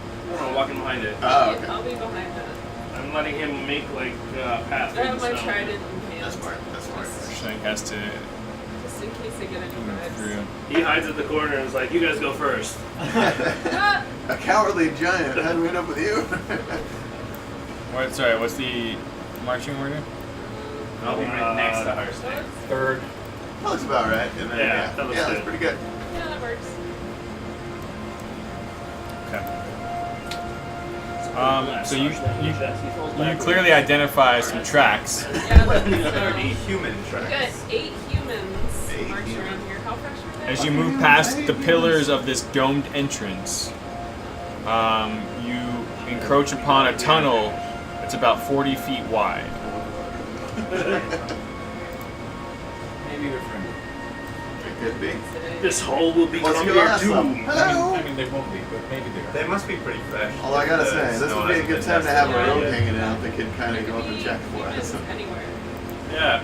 S6: I'm walking behind it.
S2: Oh, okay.
S4: I'll be behind that.
S6: I'm letting him make like paths
S4: I
S6: through
S4: have
S6: the
S4: my
S6: snow.
S4: trident in hand.
S2: That's smart. That's smart.
S1: Shank has to
S4: Just in case I get any
S1: move
S4: vibes.
S1: through.
S6: He hides at the corner and is like, "You guys go first."
S4: Ah!
S2: A cowardly giant. How do we end up with you?
S1: Sorry, what's the marching order?
S3: I'll be right next to Harshnag.
S5: Third.
S2: That looks about right. And then,
S6: Yeah, that looks
S2: that's
S6: good.
S2: pretty good.
S4: Yeah, that works.
S1: Okay. So you clearly identify some tracks.
S4: Yeah, so
S3: Human
S4: we
S3: tracks.
S4: got 8 humans
S2: 8
S4: marching
S2: humans.
S4: around here. How fresh are they?
S1: As you move past the pillars of this domed entrance, you encroach upon a tunnel that's about 40 feet wide.
S5: Maybe they're friendly.
S2: It could be.
S6: This hole will become
S2: Let's go
S6: your
S2: ask them.
S6: doom.
S2: Hello.
S5: I mean, they won't be, but maybe they are.
S3: They must be pretty fresh.
S2: All I gotta
S3: if the
S2: say, this
S3: snow
S2: would be a
S3: hasn't
S2: good
S3: been
S2: time to have a
S3: tested.
S2: rope
S4: Yeah.
S2: hanging out that could kind
S4: It
S2: of go
S4: could
S2: up and
S4: be
S2: check for us.
S4: just anywhere.
S6: Yeah.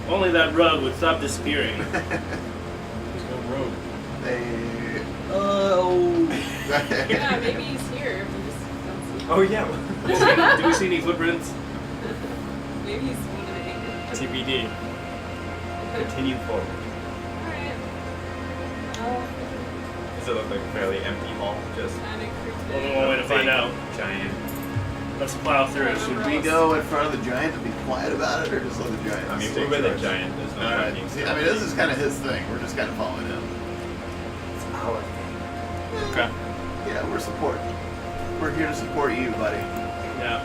S6: Only that rug would stop disappearing.
S5: There's no road.
S2: They.
S6: Oh.
S4: Yeah, maybe he's here. We just don't see him.
S3: Oh yeah.
S6: Do we see any footprints?
S4: Maybe he's swinging it.
S1: TBD.
S3: Continue forward.
S4: Alright.
S3: Does it look like a fairly empty hall? Just
S4: Kinda creepy.
S6: Only one way to find
S3: big,
S6: out.
S3: Giant.
S6: Let's plow through.
S2: Should we go in front of the giant and be quiet about it, or just let the giant?
S3: I mean,
S2: take
S3: we're with a
S2: charge?
S3: giant. There's no
S2: Alright.
S3: fucking
S2: See, I mean, this is kind of his thing. We're just kind of following him.
S3: It's our thing.
S1: Okay.
S2: Yeah, we're support. We're here to support you, buddy.
S6: Yeah.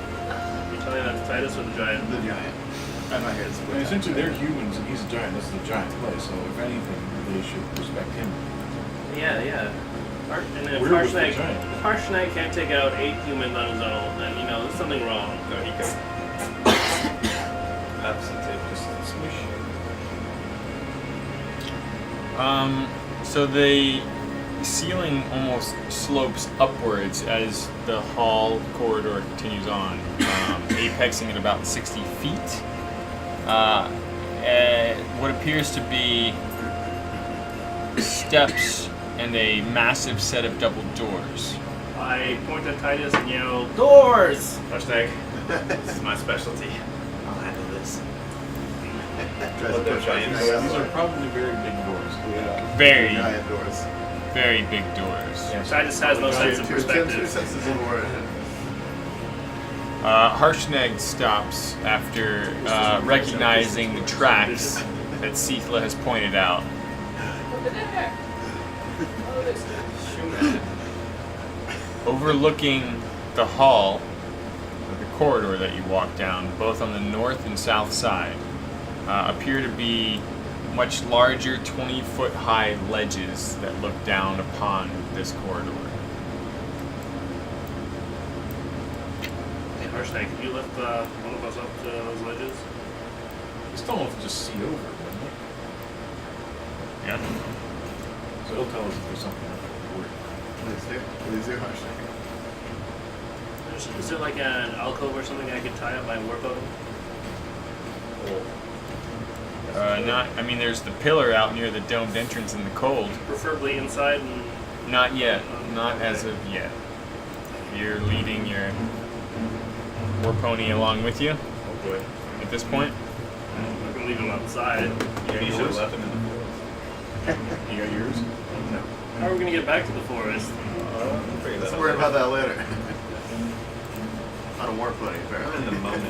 S6: You telling that to Titus or the giant?
S2: The giant. I'm not here to
S5: I
S2: support
S5: mean,
S2: you.
S5: essentially, they're humans and he's a giant. This is a giant place, so if anything, they should respect him.
S6: Yeah, yeah. And if
S5: Where was the giant?
S6: Harshnag can't take out 8 humans on his own, then you know there's something wrong.
S3: No, he can. Absentee.
S5: Just smush.
S1: So the ceiling almost slopes upwards as the hall corridor continues on, apexing at about 60 feet. What appears to be steps and a massive set of double doors.
S6: I point at Titus and yell, "Doors!"
S3: Hashtag. This is my specialty. I'll handle this.
S2: Tries
S3: Well,
S2: to
S3: they're
S2: push
S3: giant
S2: us.
S3: doors.
S5: These are probably very big doors.
S2: Yeah.
S1: Very,
S2: Giant doors.
S1: very big doors.
S6: Titus has no sense of
S2: Two
S6: perspective.
S2: senses of word.
S1: Harshnag stops after recognizing the tracks that Seethla has pointed out.
S4: Over there. Oh, there's
S1: Overlooking the hall, or the corridor that you walk down, both on the north and south side, appear to be much larger 20-foot high ledges that look down upon this corridor.
S6: Hey, Harshnag, can you lift one of us up to those ledges?
S5: This tunnel will just see over, wouldn't it?
S1: Yeah.
S5: So it'll tell us if there's something up there.
S2: Please do, Harshnag.
S6: Is there like an alcove or something I could tie up my warbow?
S1: I mean, there's the pillar out near the domed entrance in the cold.
S6: Preferably inside and...
S1: Not yet. Not as of yet. You're leading your war pony along with you
S3: Oh boy.
S1: at this point.
S6: I can leave him outside.
S3: Yeah, you should have left him in the forest.
S5: You got yours?
S3: No.
S6: How are we gonna get back to the forest?
S3: Figure
S2: Let's
S3: that
S2: worry
S3: out.
S2: about that later. Not a war buddy,
S3: I'm in
S2: apparently.
S3: the moment.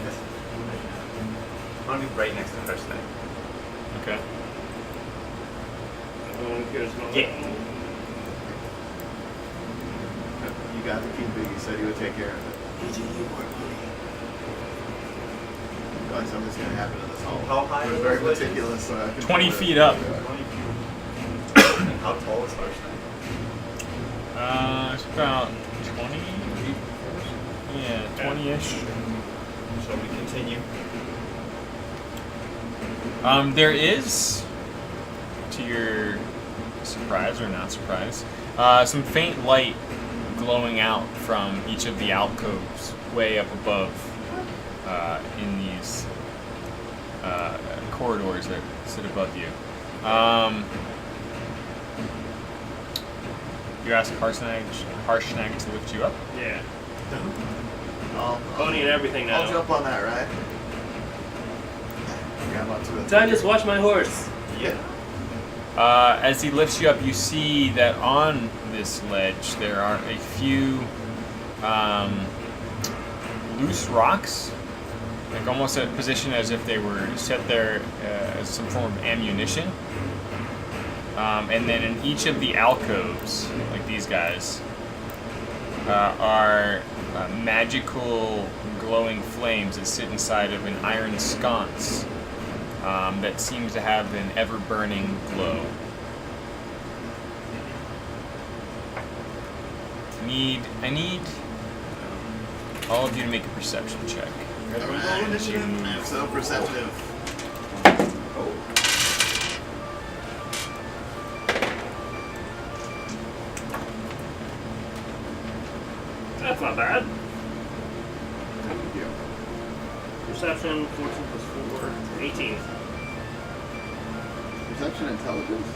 S3: I want to be right next to Hashtag.
S1: Okay.
S6: Everyone cares about
S3: Yeah.
S6: that.
S2: You got the key, Big. You said you would take care of it. Like something's gonna happen in this hall.
S3: How high
S2: We're
S3: are
S2: very
S3: those ledges?
S2: meticulous.
S1: 20 feet up.
S3: 20 feet. How tall is Harshnag?
S1: It's about 20. Yeah, 20-ish.
S3: Shall we continue?
S1: There is, to your surprise or not surprise, some faint light glowing out from each of the alcoves way up above in these corridors that sit above you. You ask Harshnag to lift you up.
S6: Yeah.
S2: I'll
S6: Pony and everything now.
S2: jump on that, right? Grab onto it.
S6: Titus, watch my horse.
S3: Yeah.
S1: As he lifts you up, you see that on this ledge there are a few loose rocks, like almost at a position as if they were set there as some form of ammunition. And then in each of the alcoves, like these guys, are magical glowing flames that sit inside of an iron sconce that seems to have an ever-burning glow. I need all of you to make a perception check.
S2: Alright, initiative. So perceptive.
S6: That's not bad.
S2: Thank you.
S6: Perception, 14 plus 4, 18.
S2: Perception, intelligence,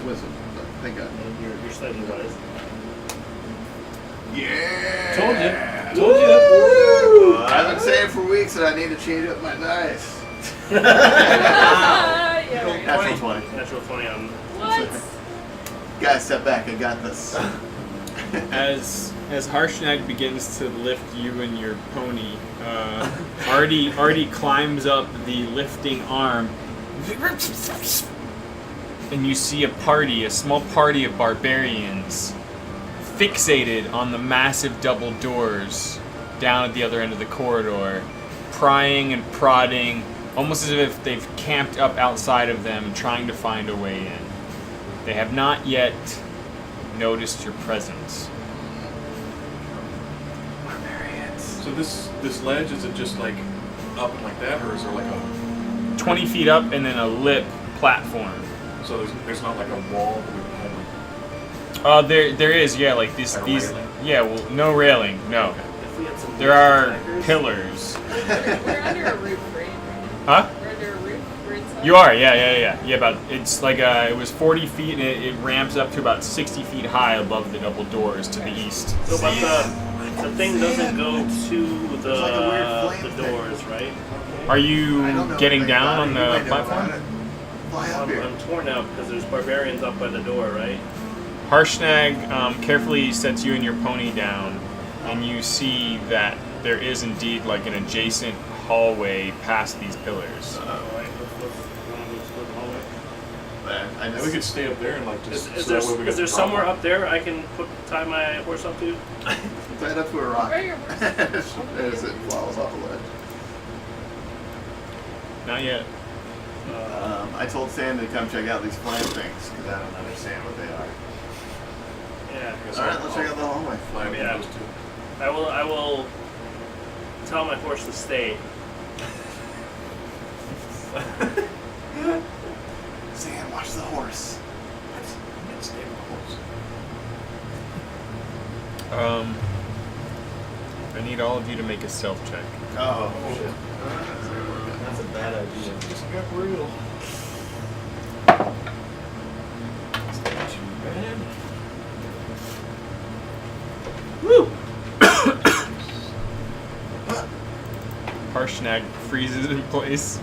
S2: wisdom. Thank God.
S6: You're slightly wise.
S2: Yeah.
S5: Told you.
S2: I've been saying for weeks that I need to change up my dice.
S4: Yeah, right.
S2: Natural 20.
S6: Natural 20 on.
S4: What?
S2: Guys, step back. I got this.
S1: As Harshnag begins to lift you and your pony, Artie climbs up the lifting arm, and you see a small party of barbarians, fixated on the massive double doors down at the other end of the corridor, prying and prodding, almost as if they've camped up outside of them, trying to find a way in. They have not yet noticed your presence.
S5: So this ledge, is it just like up and like that, or is there like a
S1: 20 feet up and then a lip platform.
S5: so there's not like a wall that we can have?
S1: There is, yeah, like these
S5: Like a
S1: these
S5: railing?
S1: yeah, well, no railing, no.
S6: If we had some
S1: There are
S6: tigers-
S1: pillars.
S4: We're under a roof, right?
S1: Huh?
S4: We're under a roof. We're inside.
S1: You are, yeah. About it's like it was 40 feet and it ramps up to about 60 feet high above the double doors to the east.
S6: So, but the thing doesn't go to the
S2: It's like a weird flame thing.
S6: doors, right?
S1: Are
S2: I don't
S1: you
S2: know
S1: getting
S2: anything
S1: down
S2: about
S1: on
S2: it. You
S1: the
S2: might know
S1: platform?
S2: about it. Fly up here.
S6: I'm torn out because there's barbarians up by the door, right?
S1: Harshnag carefully sets you and your pony down, and you see that there is indeed like an adjacent hallway past these pillars.
S2: I
S5: And we could stay up there and like just
S6: Is
S5: so that way we
S6: there,
S5: got
S6: is there
S5: the
S6: somewhere
S5: drop
S6: up there I can tie my horse up to?
S2: Tied up to a rock.
S4: Where are your horses?
S2: As it falls off the ledge.
S1: Not yet.
S2: I told Sam to come check out these flame things because I don't understand what they are.
S6: Yeah.
S5: off.
S2: All right, let's check out the hallway.
S5: Fly up
S6: Yeah.
S5: those two.
S6: I will tell my horse to stay.
S2: Sam, watch the horse.
S5: Let's stay with the horse.
S1: I need all of you to make a stealth check.
S2: Oh, shit.
S3: That's a bad idea.
S5: Just got real. It's not too bad.
S6: Woo!
S1: Harshnag freezes in place.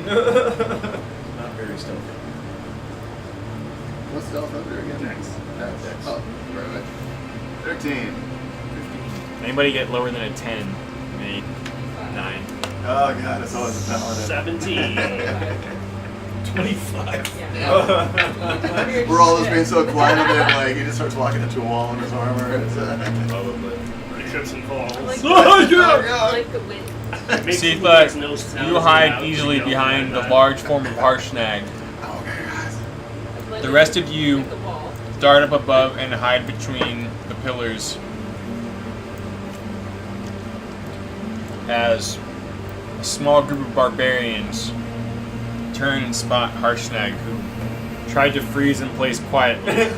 S5: Not very stealthy.
S2: What's stealth under again?
S5: Dex.
S2: Dex. Oh, right. 13.
S1: Anybody get lower than a 10? 8, 9.
S2: Oh god, it's always a paladin.
S6: 17.
S5: 25.
S4: Yeah. Weird
S2: We're all just
S4: shit.
S2: being so quiet and then like he just starts walking into a wall in his armor. It's,
S3: Probably.
S6: Trips and falls.
S4: I like
S2: Oh,
S4: the-
S2: yeah.
S4: I like the wind.
S6: Makes-
S1: See,
S6: makes no sound
S1: you
S6: loud,
S1: hide easily
S6: you know,
S1: behind the
S6: like that.
S1: large form of Harshnag.
S2: okay, guys.
S4: I blend
S1: The
S4: in
S1: rest of you
S4: with the wall.
S1: dart up above and hide between the pillars as a small group of barbarians turn and spot Harshnag, who tried to freeze in place quietly.
S5: Titus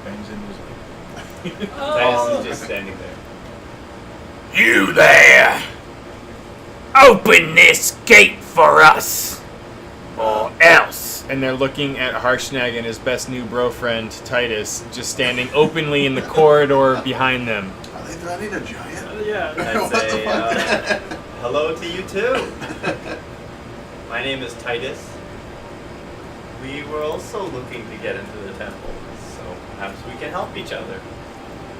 S5: bangs into his leg.
S4: Oh.
S3: Titus is just standing there.
S1: You there! Open this gate for us! Or else! And they're looking at Harshnag and his best new bro friend, Titus, just standing openly in the corridor behind them.
S2: Are they threatening a giant?
S6: Yeah.
S3: I'd
S2: What the
S3: say,
S2: fuck?
S3: hello to you too. My name is Titus. We were also looking to get into the temple, so perhaps we can help each other.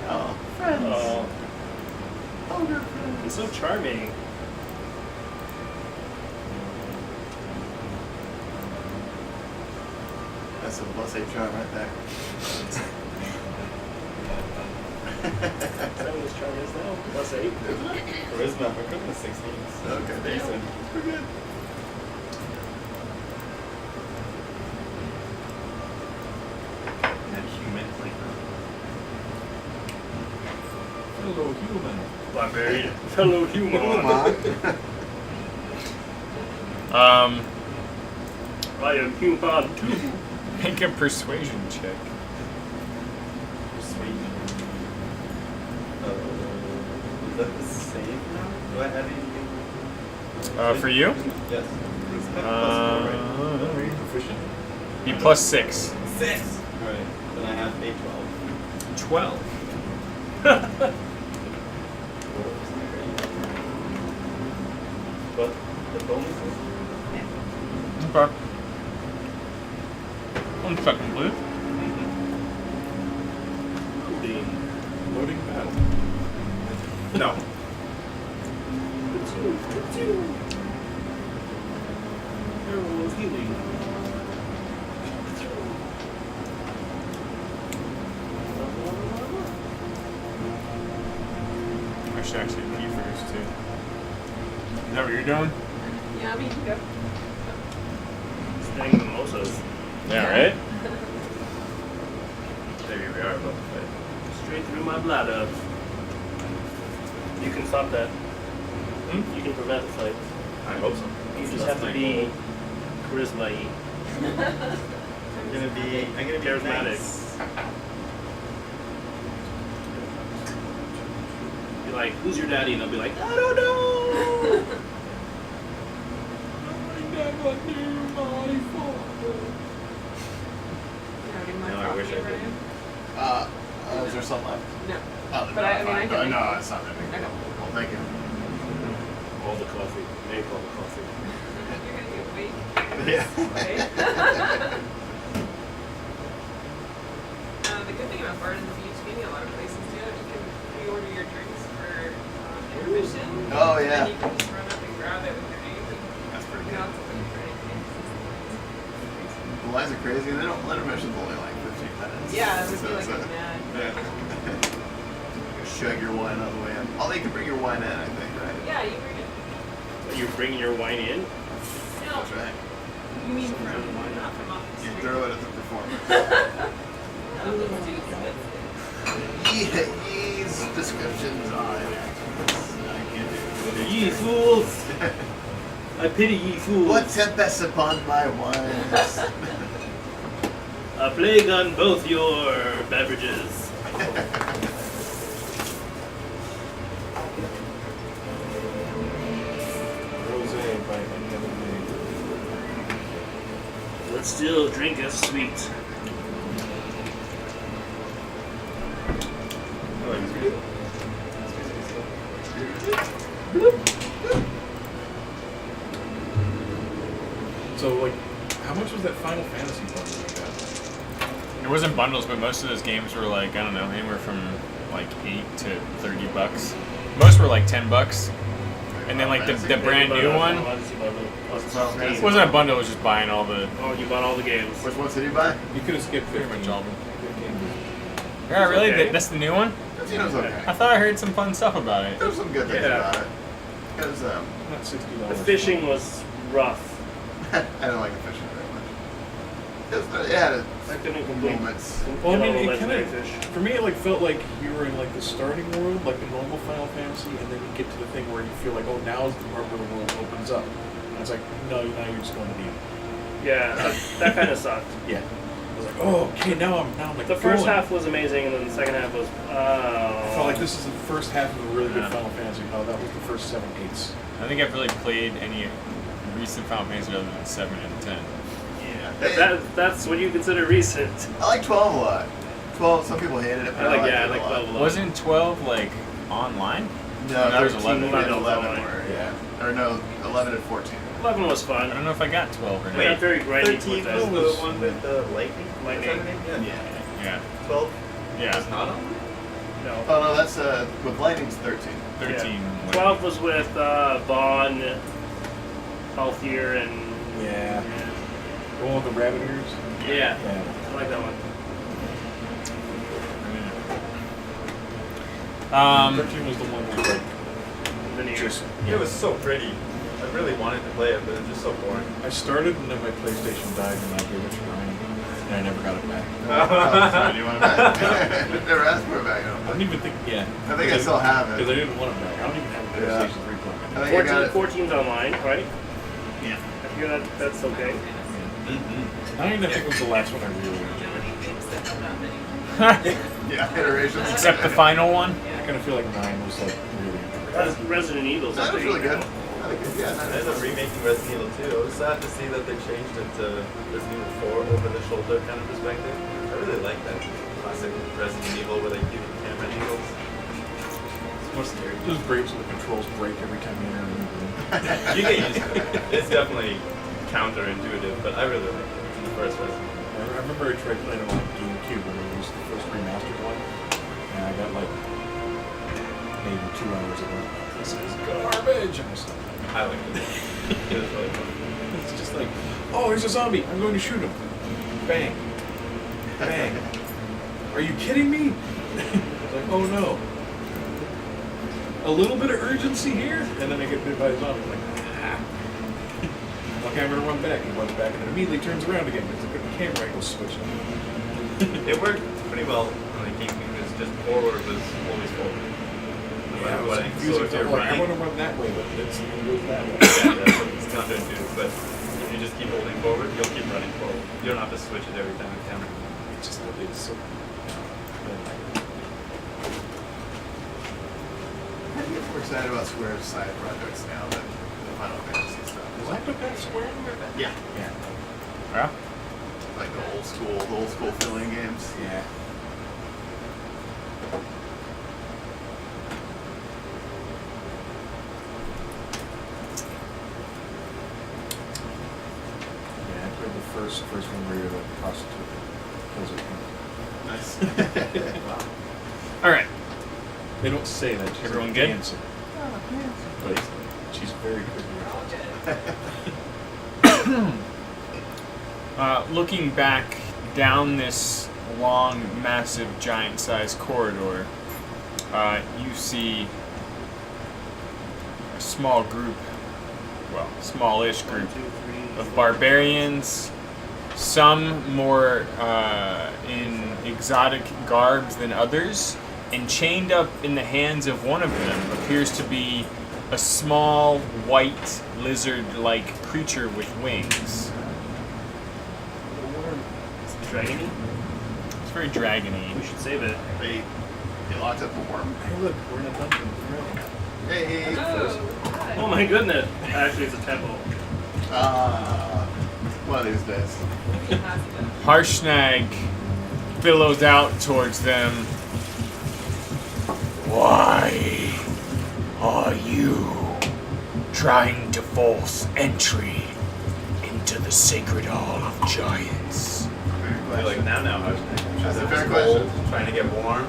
S2: Oh, friends.
S6: Oh,
S2: Oh, good friends.
S6: it's so charming.
S2: That's a plus 8 charm right there.
S6: Is that what his charm is now? Plus 8?
S3: Charisma, for goodness 16.
S2: Okay,
S3: Decent.
S2: we're good.
S3: And then human flavor.
S5: fellow human.
S6: Barbarian. Fellow human. I am human too.
S1: Make a persuasion check.
S3: Persuasion. Is that the same now? Do I have anything?
S1: For you?
S3: Yes.
S5: Are you proficient?
S1: Be plus 6.
S3: 6! Alright, then I have a 12.
S1: 12.
S3: But the bonuses?
S1: Okay. 1 second, please.
S5: Loading battle.
S2: No.
S6: It's you. Arrow of healing.
S1: I should actually pee first, too. Is that what you're doing?
S4: Yeah, I mean, you go.
S6: Staying mimosas.
S1: Yeah, right?
S3: Maybe we are about to fight.
S6: Straight through my bladder. You can stop that. You can prevent the fight.
S3: I hope so.
S6: You just have to be charisma-y.
S3: I'm gonna be
S6: Charismatic.
S3: nice.
S6: Be like, who's your daddy? And they'll be like, I don't know.
S3: No, I wish I did.
S2: Is there some left?
S4: No.
S2: Oh,
S4: But I mean, I can
S2: no,
S4: make-
S2: it's not that big.
S4: Okay.
S2: Well, thank you.
S6: All the coffee. Make all the coffee.
S4: You're gonna get weak.
S2: Yeah.
S4: The good thing about Bard and the Beach, maybe a lot of places do it, you can pre-order your drinks for intermission.
S2: Oh, yeah.
S4: And you can just run up and grab it with your name.
S2: That's pretty
S4: You
S2: good.
S4: don't have to wait for anything.
S2: The lines are crazy, and they don't let intermission's only like 15 minutes.
S4: Yeah, it would
S2: So
S4: be like
S2: it's
S4: a mad.
S2: Yeah. Chug your wine on the way in. Oh, they can bring your wine in, I think, right?
S4: Yeah, you bring it.
S6: You're bringing your wine in?
S4: No,
S2: That's right.
S4: you mean from, not from off the
S2: You
S4: street.
S2: throw it at the performer.
S4: No, it's too expensive.
S2: These descriptions are I can't do it.
S6: Ye fools! I pity ye fools.
S2: What tempest upon my wines?
S6: A plague on both your beverages.
S5: Rosé by any other name.
S6: But still drink as sweet.
S5: So, like, how much was that Final Fantasy bundle you got?
S1: It wasn't bundles, but most of those games were like, I don't know, anywhere from like $8 to $30. Most were like $10. And then like the brand new one, it wasn't a bundle, it was just buying all the,
S6: Oh, you bought all the games.
S2: Which ones did you buy?
S5: You could have skipped
S1: pretty much all of them.
S5: 15.
S1: Yeah, really?
S6: okay.
S1: That's the new one?
S2: Casino's okay.
S1: I thought I heard some fun stuff about it.
S2: There's some good things
S6: Yeah.
S2: about it. Because
S5: Not $60.
S6: The fishing was rough.
S2: I don't like the fishing very much. Because it had
S6: I couldn't complete.
S2: moments.
S5: Well, I mean,
S6: all the
S5: it
S6: legendary
S5: kind of,
S6: fish.
S5: for me, it like felt like you were in like the starting world, like the normal Final Fantasy, and then you get to the thing where you feel like, oh, now's the part where the world opens up. And it's like, no, now you're just going to the end.
S6: Yeah, that kind of sucked.
S5: Yeah. I was like, oh, okay, now I'm like
S6: The first
S5: going.
S6: half was amazing, and then the second half was,
S5: I felt like this is the first half of a really good
S1: Yeah.
S5: Final Fantasy. No, that was the first 7/8.
S1: I think I've really played any recent Final Fantasy other than 7 and 10.
S6: Yeah, that's what you consider recent.
S2: I like 12 a lot. 12, some people hated it, but I
S6: I
S2: liked
S6: like
S2: it a lot.
S6: 12 a lot.
S1: Wasn't 12 like online?
S2: No,
S1: that was
S2: 13
S1: 11.
S2: and 11
S6: Online.
S2: were, yeah. Or no, 11 and 14.
S6: 11 was
S1: I
S6: fun.
S1: don't know if I got 12 or
S6: Wait,
S1: not.
S6: very grindy
S3: 13
S6: towards
S3: was
S6: that.
S3: the one with the lightning?
S6: Lightning.
S3: Is that her name? Yeah.
S1: Yeah.
S3: 12
S1: Yeah.
S3: was not on?
S6: No.
S2: Oh no, that's with Lightning's 13.
S1: 13.
S6: Yeah. 12 was with Vaughn, Healthier, and
S5: Yeah. The one with the rabbit ears?
S6: yeah,
S5: Yeah.
S6: I like that one.
S5: 13 was the one with like,
S6: Linear.
S5: just,
S3: It was so pretty. I really wanted to play it, but it was just so boring.
S5: I started and then my PlayStation died and I gave it to Ryan. And I never got it back.
S2: Oh, sorry, do you want it back? Never asked for it back. I don't
S5: I
S2: think.
S5: don't even think, yeah.
S2: I think I still have
S5: Because I
S2: it.
S5: didn't want it back. I don't even have a
S2: Yeah.
S5: PlayStation 3 plug.
S2: I think I got it.
S6: 14's online, right?
S2: Yeah.
S6: I hear that's okay.
S3: Mm-hmm.
S5: I don't even think it was the last one I really enjoyed.
S4: Many games that have not been.
S2: Yeah, iterations.
S1: Except the final one.
S5: I kind of feel like 9 was like really good.
S6: Resident Evil's
S2: That was
S6: pretty
S2: really good.
S6: now.
S2: I like it. Yeah,
S3: They ended up remaking Resident Evil 2. I was sad to see that they changed it to Resident Evil 4 over the shoulder kind of perspective. I really like that classic Resident Evil where they give you camera angles. It's more scary.
S5: It was great so the controls break every time you enter a new room.
S3: You get used to it. It's definitely counterintuitive, but I really like it. It's the first Resident Evil.
S5: I remember I tried playing it on GameCube when they released the first remastered one, and I got like maybe 2 hours of it. This is garbage! And I stopped.
S3: I like it. It was really fun.
S5: It's just like, oh, there's a zombie. I'm going to shoot him. Bang. Bang. Are you kidding me? It's like, oh no. A little bit of urgency here, and then I get bit by a zombie. I'm like, ah. Okay, I'm gonna run back. He runs back and then immediately turns around again. Because the camera angle switched.
S3: It worked pretty well on the GameCube. It's just forward was always forward. No
S5: Yeah,
S3: matter
S5: it was
S3: what.
S5: confusing.
S3: So if you're
S5: Like, I want
S3: running,
S5: to run that way, but it's it goes that way.
S3: yeah, it's counterintuitive. But if you just keep holding forward, you'll keep running forward. You don't have to switch it every time the camera.
S5: It's just that it's so.
S2: I get more excited about Square's side projects now than the Final Fantasy stuff.
S5: Is Octopath Square?
S2: Yeah.
S5: Yeah.
S1: Yeah.
S2: Like the old school filling games.
S5: Yeah. Yeah, I played the first one where you're the prostitute that kills her.
S2: Nice. Wow.
S1: All right.
S5: They don't say that. She's
S1: Everyone
S5: a
S1: good?
S5: dancer. But she's very pretty.
S4: All good.
S1: Looking back down this long, massive, giant-sized corridor, you see a small group, well, smallish group
S6: 1, 2, 3,
S1: of barbarians, some more in exotic garbs than others, and chained up in the hands of one of them appears to be a small, white, lizard-like creature with wings.
S6: It's dragony.
S1: It's very dragony.
S6: We should save it.
S2: They locked up a worm.
S5: Hey, look, we're in a dungeon.
S2: Hey.
S4: Oh,
S6: Oh my goodness. Actually, it's a temple.
S2: One of these days.
S1: Harshnag billows out towards them. Why are you trying to force entry into the sacred hall of giants?
S3: You're like now, Harshnag.
S2: That's a
S3: They're
S2: fair
S3: just cold,
S2: question.
S3: trying to get warm.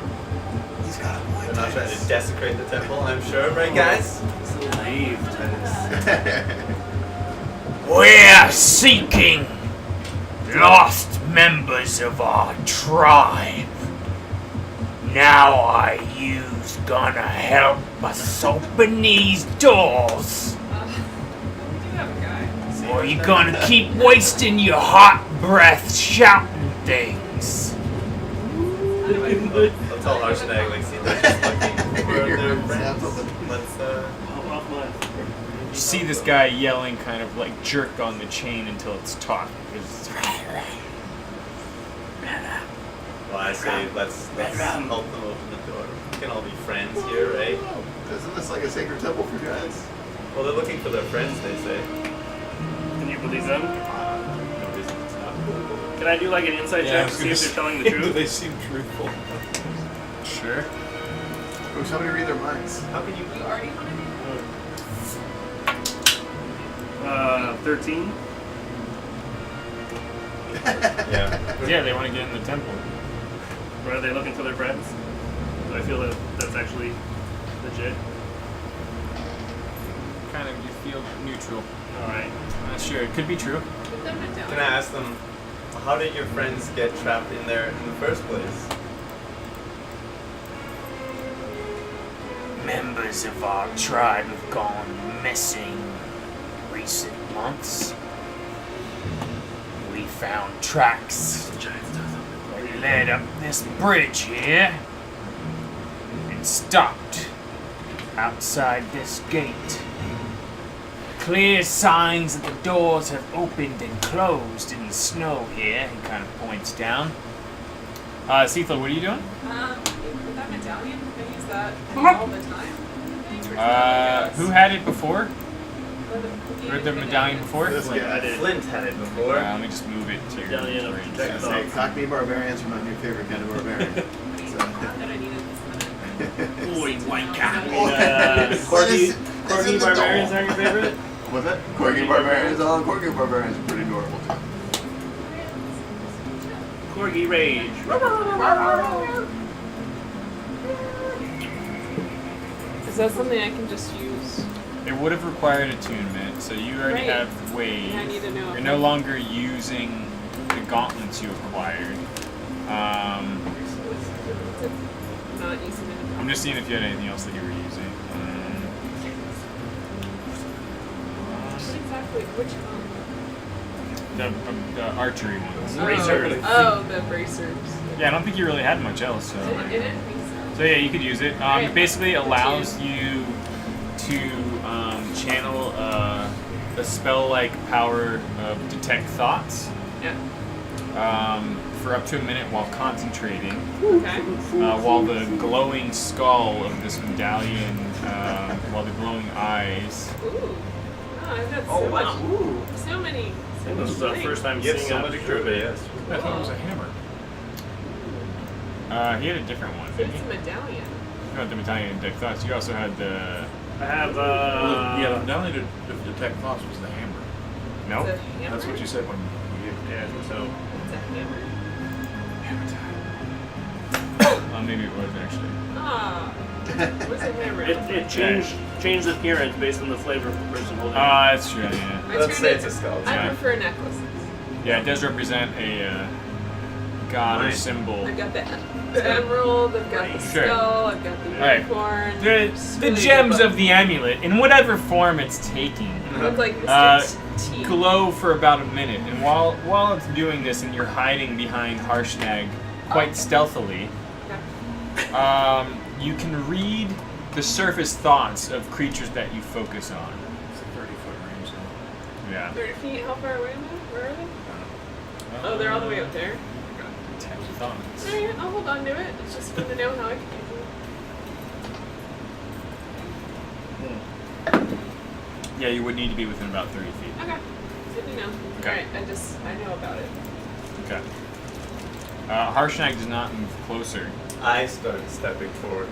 S2: He's got a
S3: They're not trying to desecrate the temple, I'm sure, right, guys?
S6: So naive.
S1: We're seeking lost members of our tribe. Now are you's gonna help us open these doors?
S4: We do have a guy.
S1: Or you gonna keep wasting your hot breath shouting things?
S3: I'll tell Harshnag, like, see, they're just looking for their friends. Let's,
S6: Hop off mine.
S1: You see this guy yelling, kind of like jerk on the chain until it's taut.
S3: well, I say, let's help them open the door. We can all be friends here, right?
S2: Isn't this like a sacred temple for giants?
S3: Well, they're looking for their friends, they say.
S6: Can you believe them?
S3: No reason it's not.
S6: Can I do like an insight check to see if they're telling the
S5: Do
S6: truth?
S5: they seem truthful?
S1: Sure.
S2: Oh, somebody read their minds.
S3: How can you...
S4: You already want to do
S6: 13.
S3: Yeah.
S1: Yeah, they want to get in the temple.
S6: Or are they looking for their friends? Do I feel that that's actually legit?
S1: Kind of, you feel neutral.
S6: Alright.
S1: Not sure. It could be true.
S4: Put them to
S3: Can I ask them, how did your friends get trapped in there in the first place?
S1: Members of our tribe have gone missing recent months. We found tracks that led up this bridge here and stopped outside this gate. Clear signs that the doors have opened and closed in the snow here. He kind of points down. Cethel, what are you doing?
S4: With that medallion, I use that all the time.
S1: Who had it before?
S4: Who
S1: Had the medallion before?
S2: This guy.
S3: I did. Flint had it before.
S1: Let me just move it to your
S6: Medallion of
S1: inventory.
S6: Protect
S2: Say, Cockney barbarians are my new favorite kind of barbarian.
S4: that I needed this minute.
S1: Oi, wanker.
S6: Corgi
S2: It's in the
S6: barbarians
S2: door.
S6: aren't your favorite?
S2: What's that? Corgi barbarians. Oh, Corgi barbarians are pretty adorable too.
S6: Corgi rage.
S4: Is that something I can just use?
S1: It would have required attunement, so you already
S4: Right.
S1: have Wave.
S4: Yeah, I need to know.
S1: You're no longer using the gauntlets you acquired.
S4: I'm not using it.
S1: I'm just seeing if you had anything else that you were using.
S4: What exactly? Which
S1: The archery ones.
S6: Bracers.
S4: Oh, the bracers.
S1: Yeah, I don't think you really had much else. So,
S4: I didn't think so.
S1: so yeah, you could use it.
S4: Right.
S1: It basically allows you to channel a spell-like power of detect thoughts
S4: Yeah.
S1: for up to a minute while concentrating.
S4: Okay.
S1: While the glowing skull of this medallion, while the glowing eyes.
S4: Ooh. Oh, I've got
S3: Oh
S4: so
S3: wow.
S4: much.
S3: Ooh.
S4: So many.
S6: This is the first time
S3: You have
S6: seeing
S3: so
S6: a
S3: much
S6: picture of
S3: trivia,
S6: it.
S3: yes.
S5: I thought it was a hammer.
S1: He had a different one,
S4: So
S1: didn't
S4: it's
S1: he?
S4: a medallion.
S1: You had the medallion detect thoughts. You also had the.
S6: I have
S5: Yeah, the medallion to detect thoughts was the hammer.
S1: No.
S4: It's a hammer.
S5: That's what you said when you gave
S6: yeah, so
S4: It's a hammer.
S1: Maybe it was actually.
S4: Ah. What's a hammer?
S6: it changed appearance based on the flavor of the person holding it.
S1: That's true. Yeah.
S4: I
S3: Let's
S4: turned
S3: say
S4: it-
S3: it's a skull.
S4: I
S1: Yeah.
S4: prefer necklaces.
S1: Yeah, it does represent a god or
S3: Right.
S1: symbol.
S4: I've got the emerald, I've got the
S1: Sure.
S4: skull, I've got the
S1: Right.
S4: unicorn.
S1: The
S4: It's
S1: the
S4: really
S1: gems
S4: good.
S1: of the amulet, in whatever form it's taking,
S4: Look like
S1: Uh,
S4: Mr. T.
S1: glow for about a minute. And while it's doing this, and you're hiding behind Harshnag quite stealthily,
S4: Okay.
S1: you can read the surface thoughts of creatures that you focus on.
S5: It's a 30-foot range. So.
S1: Yeah.
S4: 30 feet, how far away am I? Where are they? Oh, they're all the way up there.
S1: Detect thoughts.
S4: Alright, I'll hold on to it. It's just fun to know how I can use it.
S1: Yeah, you would need to be within about 30 feet.
S4: Okay. Good to know.
S1: Okay.
S4: Alright, I know about it.
S1: Okay. Harshnag does not move closer.
S3: I started stepping forward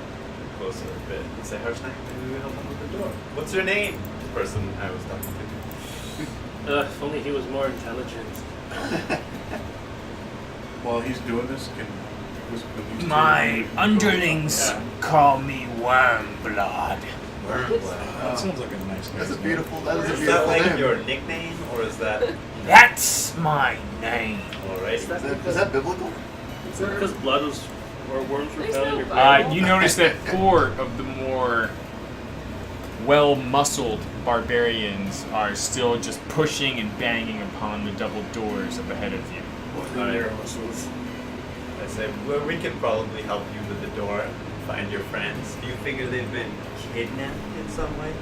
S3: closer a bit and say, Harshnag, maybe we help him with the door. What's your name? The person I was talking to.
S6: If only he was more intelligent.
S5: While he's doing this, can these
S1: My
S5: two-
S1: underlings
S6: Yeah.
S1: call me Wormblood.
S5: That sounds like a nice name.
S2: That's a beautiful. That is a
S3: Is that
S2: beautiful
S3: like
S2: name.
S3: your nickname or is that
S1: That's my name.
S3: alright?
S2: Is that biblical?
S6: Is that because blood was or worms were
S4: There's
S6: found in
S4: no
S6: your
S4: Bible.
S6: blood?
S1: You notice that 4 of the more well-muscled barbarians are still just pushing and banging upon the double doors up ahead of you.
S3: I said, well, we can probably help you with the door and find your friends. Do you figure they've been kidnapped in some way?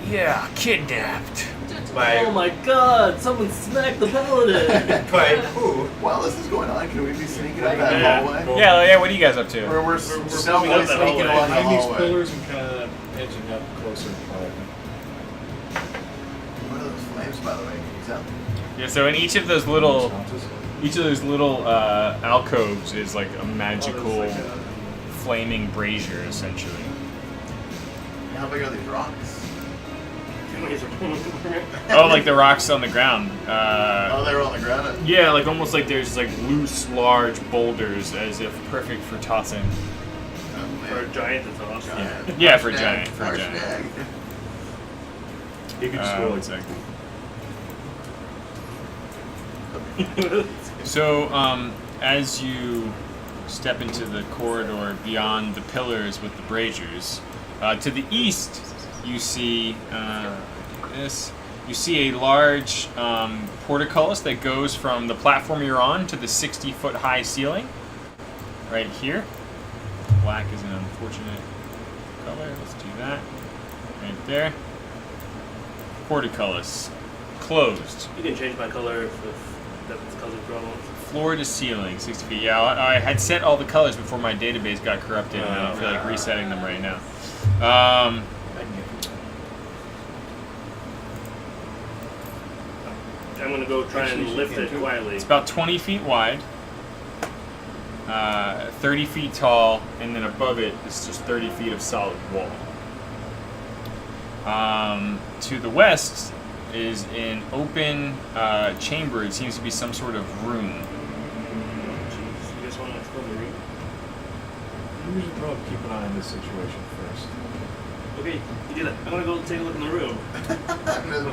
S1: Yeah, kidnapped.
S3: By,
S6: Oh my god, someone smacked the paladin!
S3: by who?
S2: While this is going on, can we be sneaking up that
S1: Yeah.
S2: hallway?
S1: Yeah, what are you guys up to?
S2: We're stealthily
S6: moving up that
S2: sneaking
S6: hallway.
S2: along the
S5: Behind these
S2: hallway.
S5: pillars and kind of edging up closer.
S2: What are those flames, by the way? Can you tell?
S1: Yeah, so in each of those little alcoves is like a magical flaming brazier, essentially.
S2: How big are these rocks?
S1: Oh, like the rocks on the ground.
S2: Oh, they were on the ground.
S1: Yeah, like almost like there's like loose, large boulders, as if perfect for tossing.
S2: Oh,
S6: For a
S2: man.
S6: giant, it's awesome.
S2: Giant.
S1: Yeah, for a
S2: Harshnag.
S1: giant, for a giant.
S2: Harshnag.
S5: You could just go
S1: One
S5: like
S1: second. So, as you step into the corridor beyond the pillars with the braziers, to the east, you see this. you see a large portcullis that goes from the platform you're on to the 60-foot high ceiling. Right here. Black is an unfortunate color. Let's do that. Right there. Portcullis. Closed.
S6: You can change my color if that's causing problems.
S1: Floor to ceiling, 60 feet. Yeah, I had set all the colors before my database got corrupted, and I don't feel like resetting them right now.
S6: I'm gonna go try and lift it quietly.
S1: It's about 20 feet wide, 30 feet tall, and then above it is just 30 feet of solid wall. To the west is an open chamber. It seems to be some sort of room.
S6: Jeez, you guys want to explore the room?
S5: We should probably keep an eye on this situation first.
S6: Okay, you do that. I'm gonna go take a look in the room.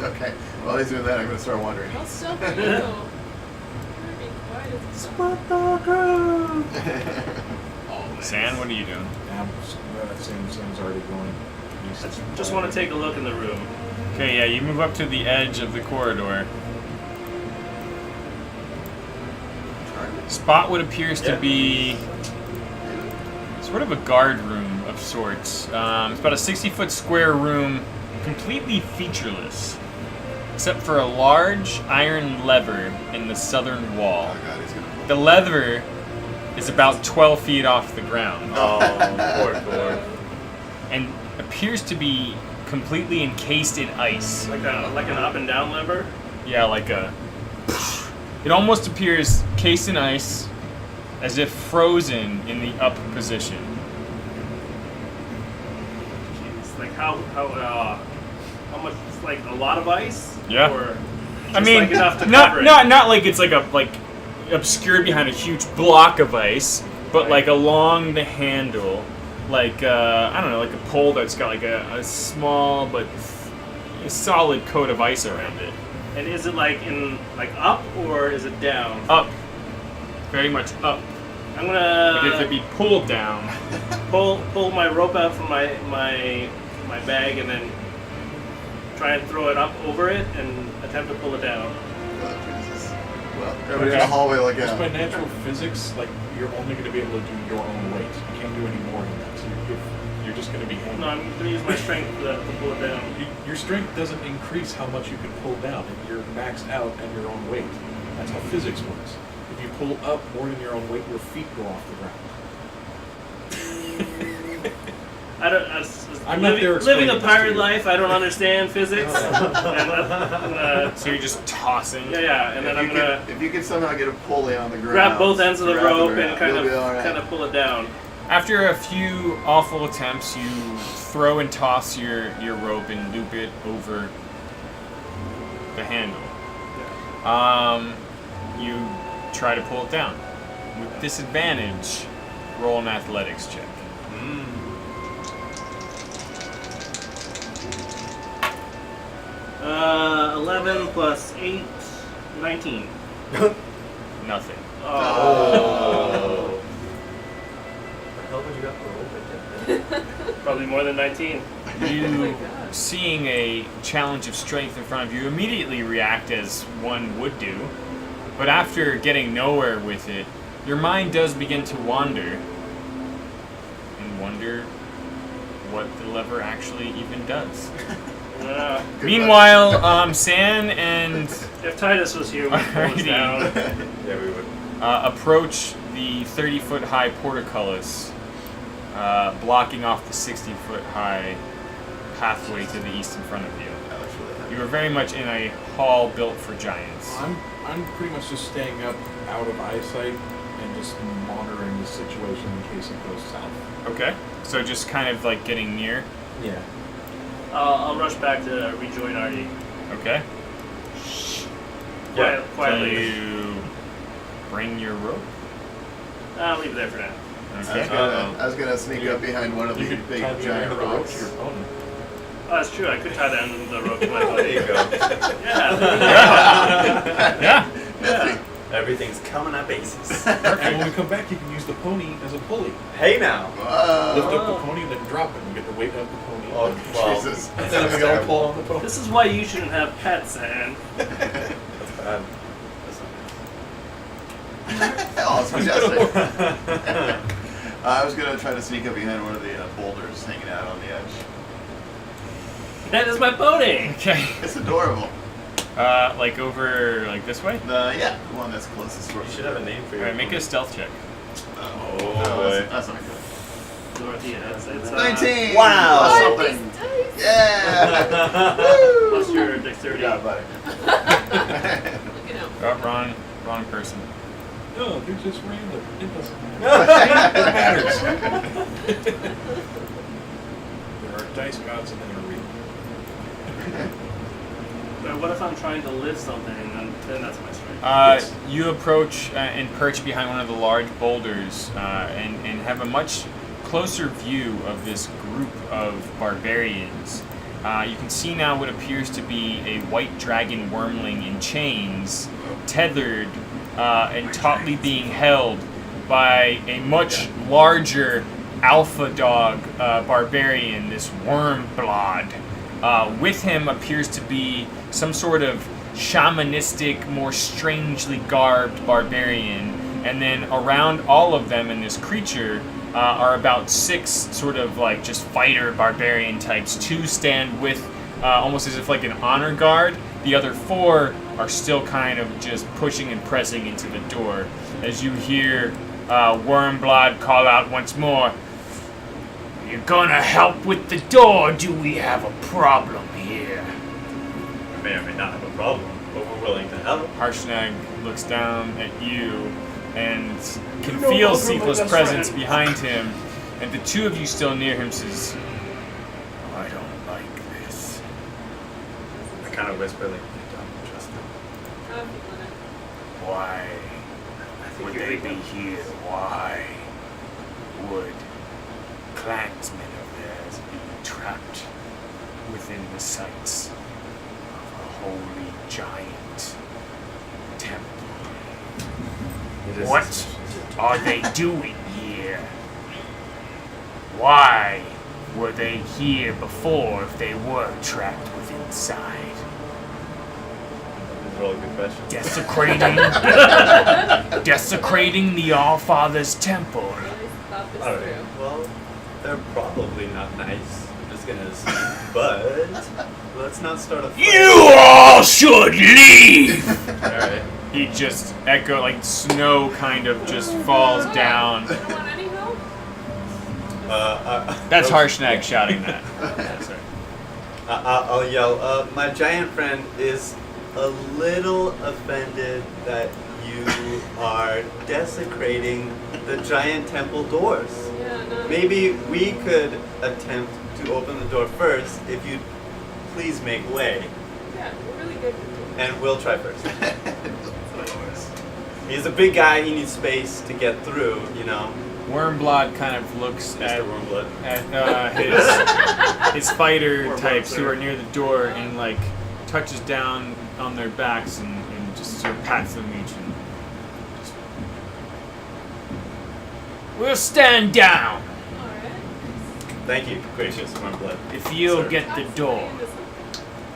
S2: Okay. While he's doing that, I'm gonna start wandering.
S4: How stealth are you? You're gonna be quiet as a
S6: Spot the ground.
S1: San, what are you doing?
S5: Sam's already going east.
S6: Just want to take a look in the room.
S1: Okay, yeah, you move up to the edge of the corridor. Spot what appears to be sort of a guard room of sorts. It's about a 60-foot square room, completely featureless, except for a large iron lever in the southern wall.
S2: Oh god, he's gonna pull.
S1: The lever is about 12 feet off the ground
S6: Oh, poor Thor.
S1: and appears to be completely encased in ice.
S6: Like an up and down lever.
S1: Yeah, like a... It almost appears cased in ice, as if frozen in the up position.
S6: Jeez, like how much? Like a lot of ice?
S1: Yeah.
S6: Or just
S1: I mean,
S6: like enough to
S1: not
S6: cover it?
S1: not like it's like obscured behind a huge block of ice, but
S6: Right.
S1: like along the handle, like I don't know, like a pole that's got like a small but a solid coat of ice around it.
S6: And is it like up or is it down?
S1: Up, very much up.
S6: I'm
S1: But if
S6: gonna
S1: it be pulled down,
S6: pull my rope out from my bag and then try and throw it up over it and attempt to pull it down.
S2: Oh, Jesus. Well, everybody in the hallway like
S5: Just by
S2: yeah.
S5: natural physics, like you're only going to be able to do your own weight. You can't do any more than that. So you're just going to be hanging.
S6: No, I'm gonna use my strength to pull it down.
S5: Your strength doesn't increase how much you can pull down. You're maxed out at your own weight. That's how physics works. If you pull up more than your own weight, your feet go off the ground. I'm not there
S6: living a
S5: explaining this to
S6: pirate
S5: you.
S6: life, I don't understand physics. And
S1: so you're just tossing.
S6: yeah, and then I'm gonna
S2: If you could somehow get a pulley on the ground.
S6: grab both ends of the
S2: grab
S6: rope
S2: ground,
S6: and kind
S2: you'll be all right.
S6: of pull it down.
S1: After a few awful attempts, you throw and toss your rope and loop it over the handle. You try to pull it down. With disadvantage, roll an athletics check.
S6: 11 plus 8, 19.
S1: Nothing.
S6: Oh.
S3: The hell would you got for rope?
S6: Probably more than 19.
S1: You, seeing a challenge of strength in front of you, immediately react as one would do. But after getting nowhere with it, your mind does begin to wander. And wonder what the lever actually even does.
S2: Good
S1: Meanwhile, San and
S6: If Titus was here, we'd pull us
S1: Alrighty.
S6: down.
S3: Yeah, we would.
S1: approach the 30-foot high portcullis, blocking off the 60-foot high pathway to the east in front of you.
S2: That looks really heavy.
S1: You are very much in a hall built for giants.
S5: I'm pretty much just staying up out of eyesight and just monitoring the situation in case it goes south.
S1: Okay. So just kind of like getting near.
S5: Yeah.
S6: I'll rush back to rejoin Artie.
S1: Okay.
S6: Quietly.
S1: Can you bring your rope?
S6: I'll leave it there for now.
S1: Okay.
S2: I was gonna sneak up behind one of
S5: You
S2: the
S5: could
S2: big
S5: tie the
S2: giant
S5: rope to
S2: rocks.
S5: your opponent.
S6: Oh, that's true. I could tie down the rope to my
S3: There
S6: buddy.
S3: you go.
S6: Yeah.
S1: Yeah.
S6: Yeah.
S3: I everything's coming up aces.
S5: And when we come back, you can use the pony as a pulley.
S3: Hey now.
S5: Lift up
S4: Oh.
S5: the pony and then drop it. You get to weight up the pony.
S3: Oh, well,
S2: Jesus.
S5: And then we gotta pull on the pony.
S6: This is why you shouldn't have pets, and
S3: that's bad. That's
S2: Oh, it's majestic. I was gonna try to sneak up behind one of the boulders hanging out on the edge.
S6: that is my pony.
S1: Okay.
S2: It's adorable.
S1: Like over, like this way?
S2: Yeah, the one that's closest to
S3: You should have a name for your.
S1: Alright, make a stealth check.
S2: Oh,
S3: boy.
S2: no, that's not good.
S6: Dorothy, it's
S2: 19!
S3: Wow.
S2: Plus
S4: Oh,
S2: something.
S4: these dice.
S2: Yeah!
S6: plus your
S2: Good
S6: dexterity.
S2: job, buddy.
S4: Looking out.
S1: Oh, wrong person.
S5: No, they're just random. It doesn't matter. It matters. There are dice gods and then are real.
S6: But what if I'm trying to lift something, and then that's my strength?
S5: Yes.
S1: You approach and perch behind one of the large boulders and have a much closer view of this group of barbarians. You can see now what appears to be a white dragon wormling in chains, tethered and tautly being held by a much larger alpha dog barbarian, this Wormblod. With him appears to be some sort of shamanistic, more strangely garbed barbarian. And then around all of them in this creature are about 6 sort of like just fighter barbarian types. 2 stand with almost as if like an honor guard. The other 4 are still kind of just pushing and pressing into the door. As you hear Wormblod call out once more, "You're gonna help with the door? Do we have a problem here?"
S3: We may or may not have a problem, but we're willing to help.
S1: Harshnag looks down at you and can
S5: No
S1: feel
S5: longer my
S1: Seathless'
S5: best
S1: presence
S5: friend.
S1: behind him, and the 2 of you still near him says, "I don't like this."
S3: I kind of whisper like, "You don't trust him."
S4: I'm feeling it.
S1: Why
S3: I think
S1: would
S3: you're
S1: they
S3: weak.
S1: be here? Why would clansmen of theirs be trapped within the sights of a holy giant temple?
S3: It is
S1: What
S3: suspicious.
S1: are they doing here? Why were they here before if they were trapped within inside?
S3: These are all good questions.
S1: Desecrating the All-Father's temple.
S4: Really thought this
S3: Alright,
S4: through.
S3: well, they're probably not nice. I'm just gonna assume. But let's not start a fight.
S1: You all should leave!
S3: Alright.
S1: He just echo like snow kind of just falls down.
S4: You don't want any help?
S1: That's
S3: no,
S1: Harshnag shouting that. Yeah, sorry.
S3: I'll yell. My giant friend is a little offended that you are desecrating the giant temple doors.
S4: Yeah, no.
S3: Maybe we could attempt to open the door first if you'd please make way,
S4: Yeah, we're really good.
S3: and we'll try first. He's a big guy, he needs space to get through, you know.
S1: Wormblod kind of looks
S3: Mr. Wormblood.
S1: at his fighter types who are near the door and like touches down on their backs and just sort of pats them each and just, "We'll stand down
S4: Alright.
S3: Thank you, gracious Wormblood.
S1: if you'll
S3: Sir.
S1: get the
S4: That's
S1: door."
S4: into something.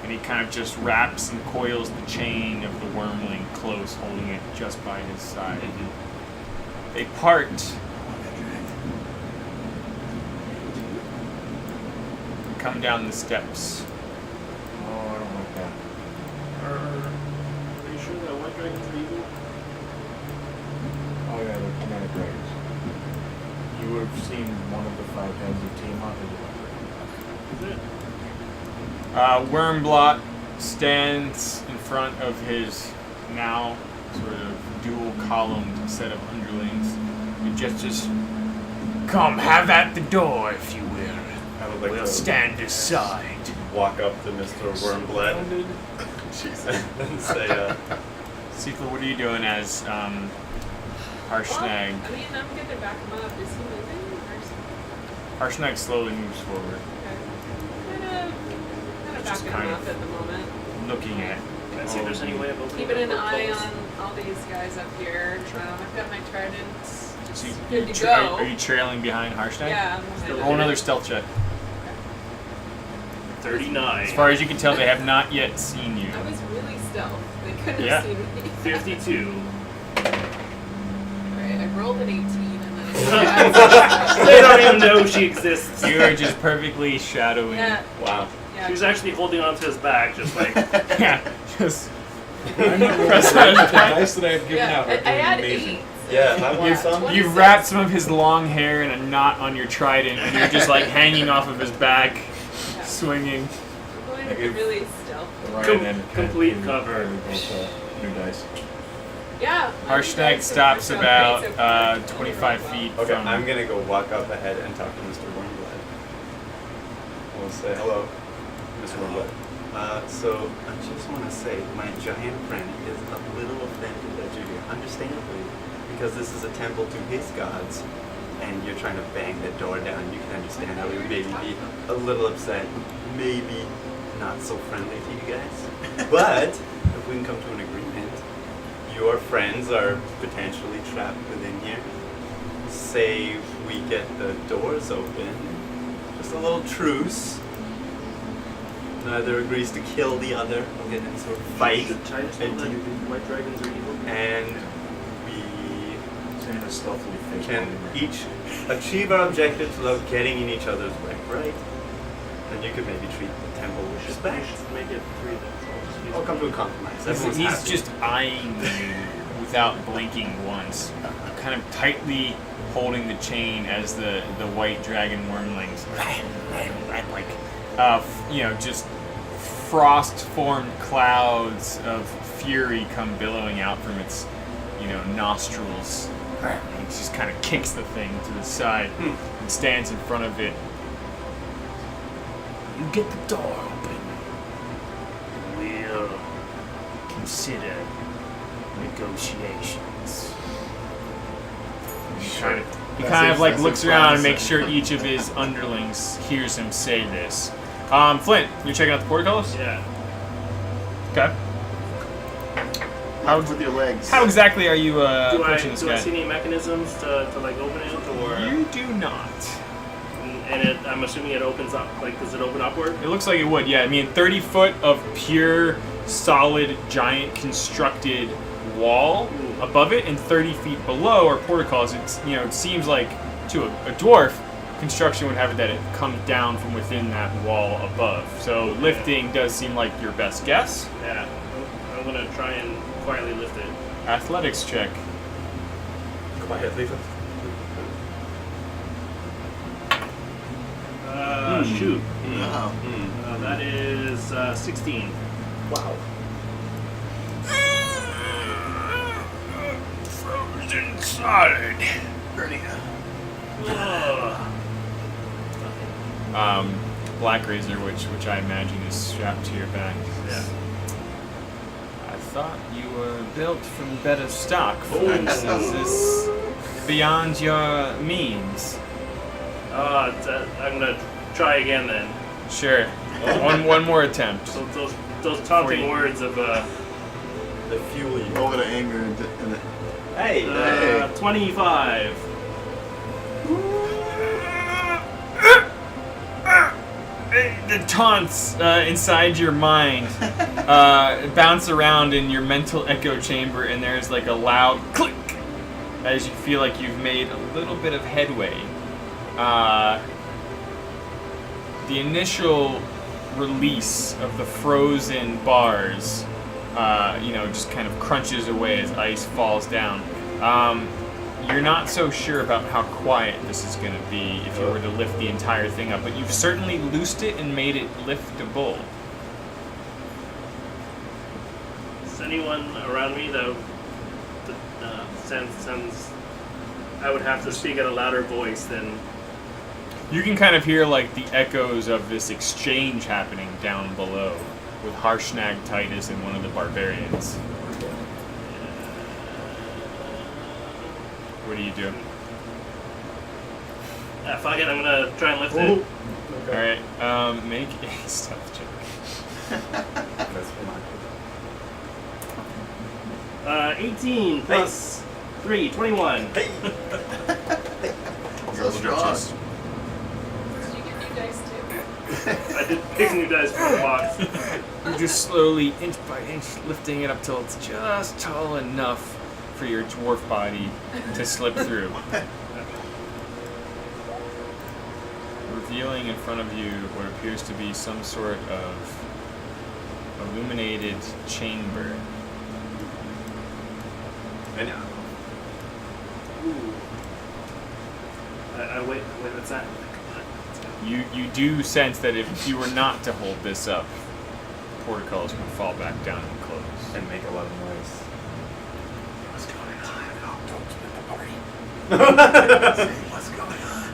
S1: And he kind of just wraps and coils the chain of the wormling close, holding it just by his side. They part. Come down the steps.
S5: Oh, I don't like that.
S6: Are you sure that white dragons are evil?
S5: Oh yeah, they're chromatic dragons. You would have seen one of the 5 heads of Tiamat.
S6: Is it?
S1: Wormblot stands in front of his now sort of dual columned set of underlings and just come, have at the door if you will.
S3: I would like
S1: We'll
S3: to
S1: stand aside.
S3: walk up to Mr. Wormblood
S2: Jesus.
S3: and say,
S1: Seathla, what are you doing as Harshnag?
S4: Well, I mean, I'm good to back him up. Is he moving? Or is
S1: Harshnag slowly moves forward,
S4: okay. Kind of
S1: Just
S4: backing
S1: kind
S4: him
S1: of
S4: up at the moment.
S1: looking at
S6: Let's see if there's any way of opening
S4: Keeping
S6: the
S4: an eye
S6: portals.
S4: on all these guys up here. I've got my trident.
S1: So
S4: Good to go.
S1: Are you trailing behind Harshnag?
S4: Yeah.
S1: Roll another stealth check.
S6: 39.
S1: As far as you can tell, they have not yet seen you.
S4: I was really stealth. They couldn't
S1: Yeah.
S4: have seen me.
S6: 52.
S4: Right, I rolled an 18 and then
S6: They don't even know she exists.
S1: You are just perfectly shadowing.
S4: Yeah.
S5: Wow.
S4: Yeah.
S6: She was actually holding onto his back, just like.
S1: Yeah, just
S5: I'm not really
S1: Press
S5: worried
S1: that.
S5: with the dice that I've given
S4: Yeah,
S5: out.
S4: I
S5: Are doing
S4: had
S5: amazing.
S4: 8.
S3: Yeah, if I want some.
S1: you wrapped some of his long hair in a knot on your trident, and you're just like hanging off of his back,
S4: Yeah.
S1: swinging.
S4: I'm going
S5: I
S4: to
S5: give-
S4: really stealth.
S5: Ryan and Ken
S6: complete
S5: gave me
S6: cover.
S5: both, new dice.
S4: Yeah.
S1: Harshnag stops about 25 feet
S3: Okay,
S1: from.
S3: I'm gonna go walk up ahead and talk to Mr. Wormblood. We'll say hello, Mr. Wormblood. So I just want to say my giant friend is a little offended that you're here, understandably, because this is a temple to his gods, and you're trying to bang the door down. You can understand how he would maybe be a little upset, maybe not so friendly to you guys. But if we can come to an agreement, your friends are potentially trapped within here. Say we get the doors open, just a little truce. Neither agrees to kill the other. We'll get into a fight,
S6: Should Titus know
S3: and
S6: that
S3: you-
S6: white dragons are evil?
S3: and we
S5: Santa stealthily face
S3: can
S5: bombing me.
S3: each achieve our objectives without getting in each other's way, right? And you could maybe treat the temple with
S6: We
S3: respect.
S6: should make it 3 then. So I'll just use
S3: I'll come to a compromise.
S1: He's,
S3: Everyone's
S1: he's
S3: happy.
S1: just eyeing you without blinking once, kind of tightly holding the chain as the white dragon wormlings, like, just frost-formed clouds of fury come billowing out from its, nostrils. He just kind of kicks the thing to the side and stands in front of it. You get the door open. We'll consider negotiations. He kind of like
S2: That
S1: looks
S2: seems
S1: around and
S2: promising.
S1: makes sure each of his underlings hears him say this. Flint, you're checking out the portcullis?
S6: Yeah.
S1: Okay.
S2: Out with your legs.
S1: How exactly are you
S6: Do I
S1: approaching this
S6: do I
S1: guy?
S6: see any mechanisms to like open it or?
S1: You do not.
S6: And I'm assuming it opens up. Like, does it open upward?
S1: It looks like it would, yeah. I mean, 30 foot of pure, solid, giant constructed wall above it, and 30 feet below are portcullis. It's, it seems like to a dwarf, construction would have it that it comes down from within that wall above. So lifting does seem like your best guess.
S6: Yeah. I'm gonna try and quietly lift it.
S1: Athletics check.
S3: quietly.
S6: Shoot.
S2: Wow.
S6: That is 16.
S3: Wow.
S1: Frozen solid.
S6: Ugh.
S1: Black Razor, which I imagine is strapped to your back.
S6: Yeah.
S1: I thought you were built from better stock,
S6: Oh.
S1: folks. Is this beyond your means?
S6: I'm gonna try again then.
S1: Sure. One more attempt.
S6: So those taunting
S1: you.
S6: words of
S3: The fuel you.
S2: Roll it of anger and
S3: Hey!
S2: Hey.
S6: 25.
S1: The taunts inside your mind bounce around in your mental echo chamber, and there's like a loud click as you feel like you've made a little bit of headway. The initial release of the frozen bars, just kind of crunches away as ice falls down. You're not so sure about how quiet this is going to be if you were to lift the entire thing up, but you've certainly loosed it and made it liftable.
S6: Is anyone around me that sends I would have to speak at a louder voice than
S1: You can kind of hear like the echoes of this exchange happening down below with Harshnag Titus and one of the barbarians. What do you do?
S6: fuck it, I'm gonna try and lift
S3: Ooh.
S6: it.
S1: Alright, make a stealth check.
S3: That's for my
S6: 18 plus 3, 21.
S3: Hey.
S2: So strong.
S4: Did you get new dice too?
S6: I did pick new dice for the box.
S1: You're just slowly, inch by inch, lifting it up till it's just tall enough for your dwarf body to slip through. Revealing in front of you what appears to be some sort of illuminated chamber.
S3: And
S6: Ooh. I wait, what's that?
S1: You do sense that if you were not to hold this up, portcullis would fall back down and close.
S3: and make a lot of noise.
S2: What's going on? Don't split the party. What's going on?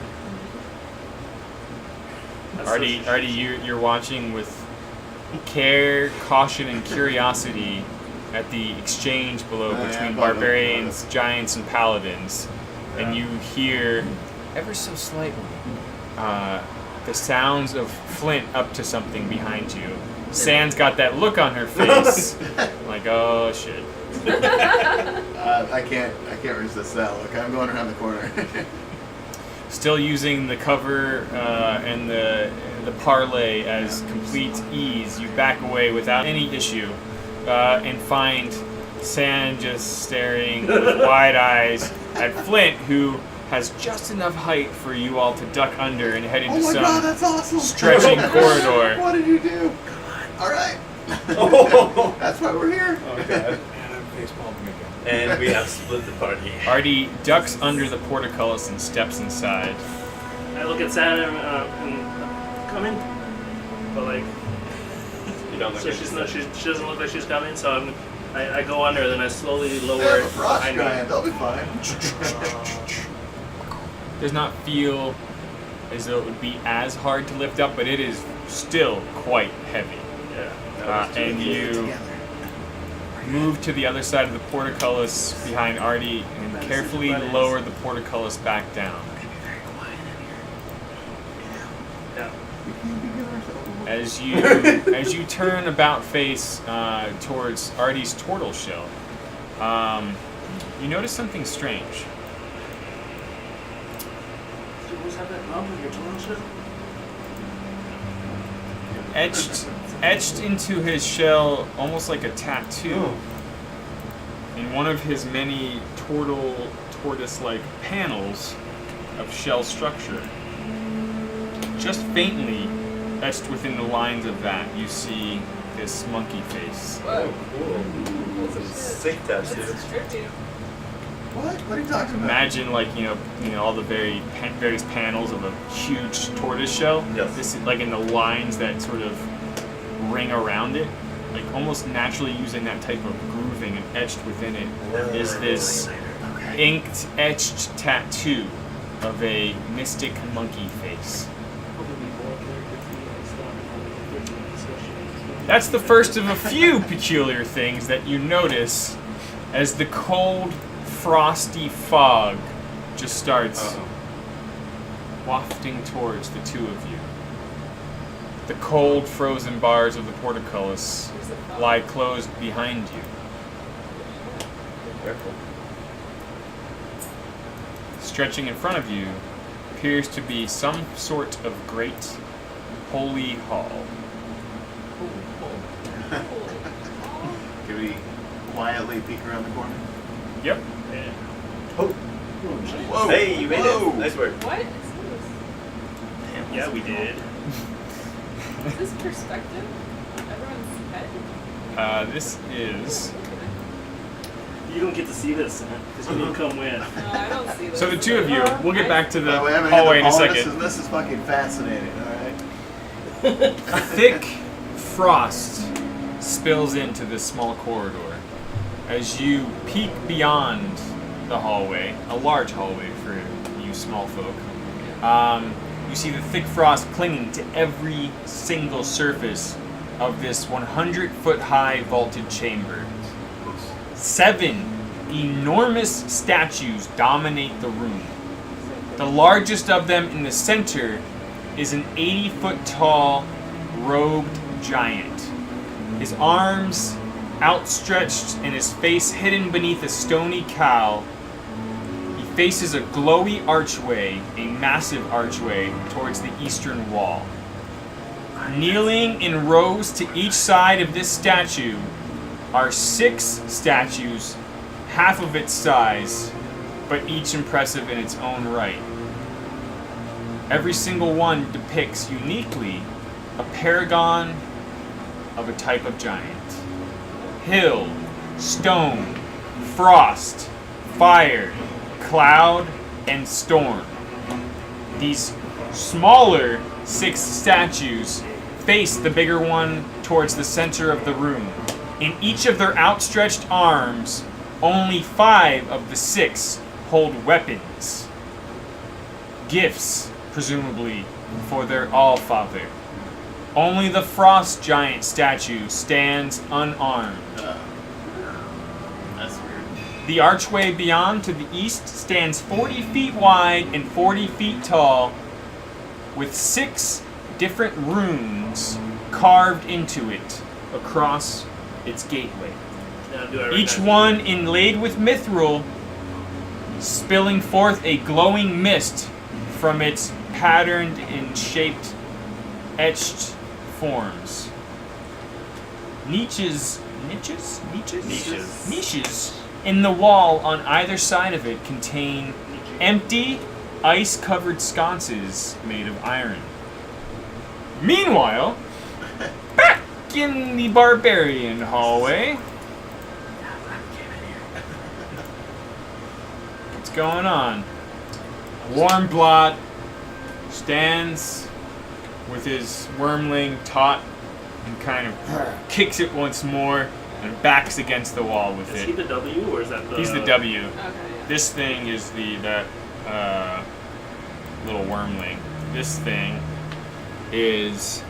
S6: That's
S1: Artie, you're watching with care, caution, and curiosity at the exchange below
S2: Yeah,
S1: between
S2: yeah,
S1: barbarians, giants, and paladins, and
S3: Yeah.
S1: you hear, ever so slightly, the sounds of Flint up to something behind you. Sand's got that look on her face, like, oh shit.
S2: I can't resist that look. I'm going around the corner.
S1: Still using the cover and the parlay as complete ease, you back away without any issue and find Sand just staring with wide eyes at Flint, who has just enough height for you all to duck under and head into
S2: Oh my
S1: some
S2: god, that's awesome!
S1: stretching corridor.
S2: What did you do? All right. That's why we're here.
S3: Oh god.
S5: And I'm face palming again.
S3: And we have split the party.
S1: Artie ducks under the portcullis and steps inside.
S6: I look at Santa and coming, but like,
S3: You don't look
S6: so
S3: interested.
S6: she doesn't look like she's coming. So I go under, then I slowly lower
S2: They have
S6: it
S2: a frost
S6: behind me.
S2: giant. They'll be fine.
S1: Does not feel as though it would be as hard to lift up, but it is still quite heavy.
S6: Yeah.
S1: And you move to the other side of the portcullis behind Artie and carefully lower the portcullis back down.
S6: Yeah.
S1: As you turn about face towards Artie's turtle shell, you notice something strange.
S6: You always have that knob with your tongue shit?
S1: Etched into his shell, almost like a tattoo, in one of his many tortoise-like panels of shell structure. Just faintly etched within the lines of that, you see this monkey face.
S4: Whoa.
S3: Cool.
S4: Holy
S3: Some
S4: shit.
S3: sick tattoos.
S4: That's trippy.
S2: What? What are you talking about?
S1: Imagine all the various panels of a huge tortoise shell.
S3: Yes.
S1: This is like in the lines that sort of ring around it, like almost naturally using that type of grooving and etched within it is this inked, etched tattoo of a mystic monkey face. That's the first of a few peculiar things that you notice as the cold, frosty fog just starts wafting towards the two of you. The cold, frozen bars of the portcullis
S4: There's a fog.
S1: lie closed behind you.
S3: Careful.
S1: Stretching in front of you appears to be some sort of great holy hall.
S2: Can we quietly peek around the corner?
S1: Yep.
S2: Oh. Whoa.
S3: Hey, you made
S2: Whoa.
S3: it. Nice work.
S4: What is
S6: Yeah, we did.
S4: this? Is this perspective? Everyone's head?
S1: This is.
S6: You don't get to see this because you didn't come win.
S4: No, I don't see this.
S1: So the two of you, we'll get back to the
S2: By the way, I'm
S1: hallway in a
S2: hall.
S1: second.
S2: This is fucking fascinating. All right.
S1: Thick frost spills into this small corridor. As you peek beyond the hallway, a large hallway for you small folk, you see the thick frost clinging to every single surface of this 100-foot high vaulted chamber. 7 enormous statues dominate the room. The largest of them in the center is an 80-foot tall robed giant. His arms outstretched and his face hidden beneath a stony cowl. He faces a glowy archway, a massive archway, towards the eastern wall. Kneeling in rows to each side of this statue are 6 statues, half of its size, but each impressive in its own right. Every single one depicts uniquely a paragon of a type of giant. Hill, stone, frost, fire, cloud, and storm. These smaller 6 statues face the bigger one towards the center of the room. In each of their outstretched arms, only 5 of the 6 hold weapons. Gifts, presumably, for their Allfather. Only the frost giant statue stands unarmed.
S2: That's weird.
S1: The archway beyond to the east stands 40 feet wide and 40 feet tall, with 6 different runes carved into it across its gateway.
S6: Yeah, do I
S1: Each
S6: recognize
S1: one inlaid with mithril, spilling forth a glowing mist from its patterned and shaped, etched forms. Niches in the wall on either side of it contain empty, ice-covered sconces made of iron. Meanwhile, back in the barbarian hallway, what's going on? Warmblot stands with his wormling taut and kind of kicks it once more and backs against the wall with
S6: Is he
S1: it.
S6: the W or is that the?
S1: He's the W.
S4: Okay, yeah.
S1: This thing is that little wormling. This thing is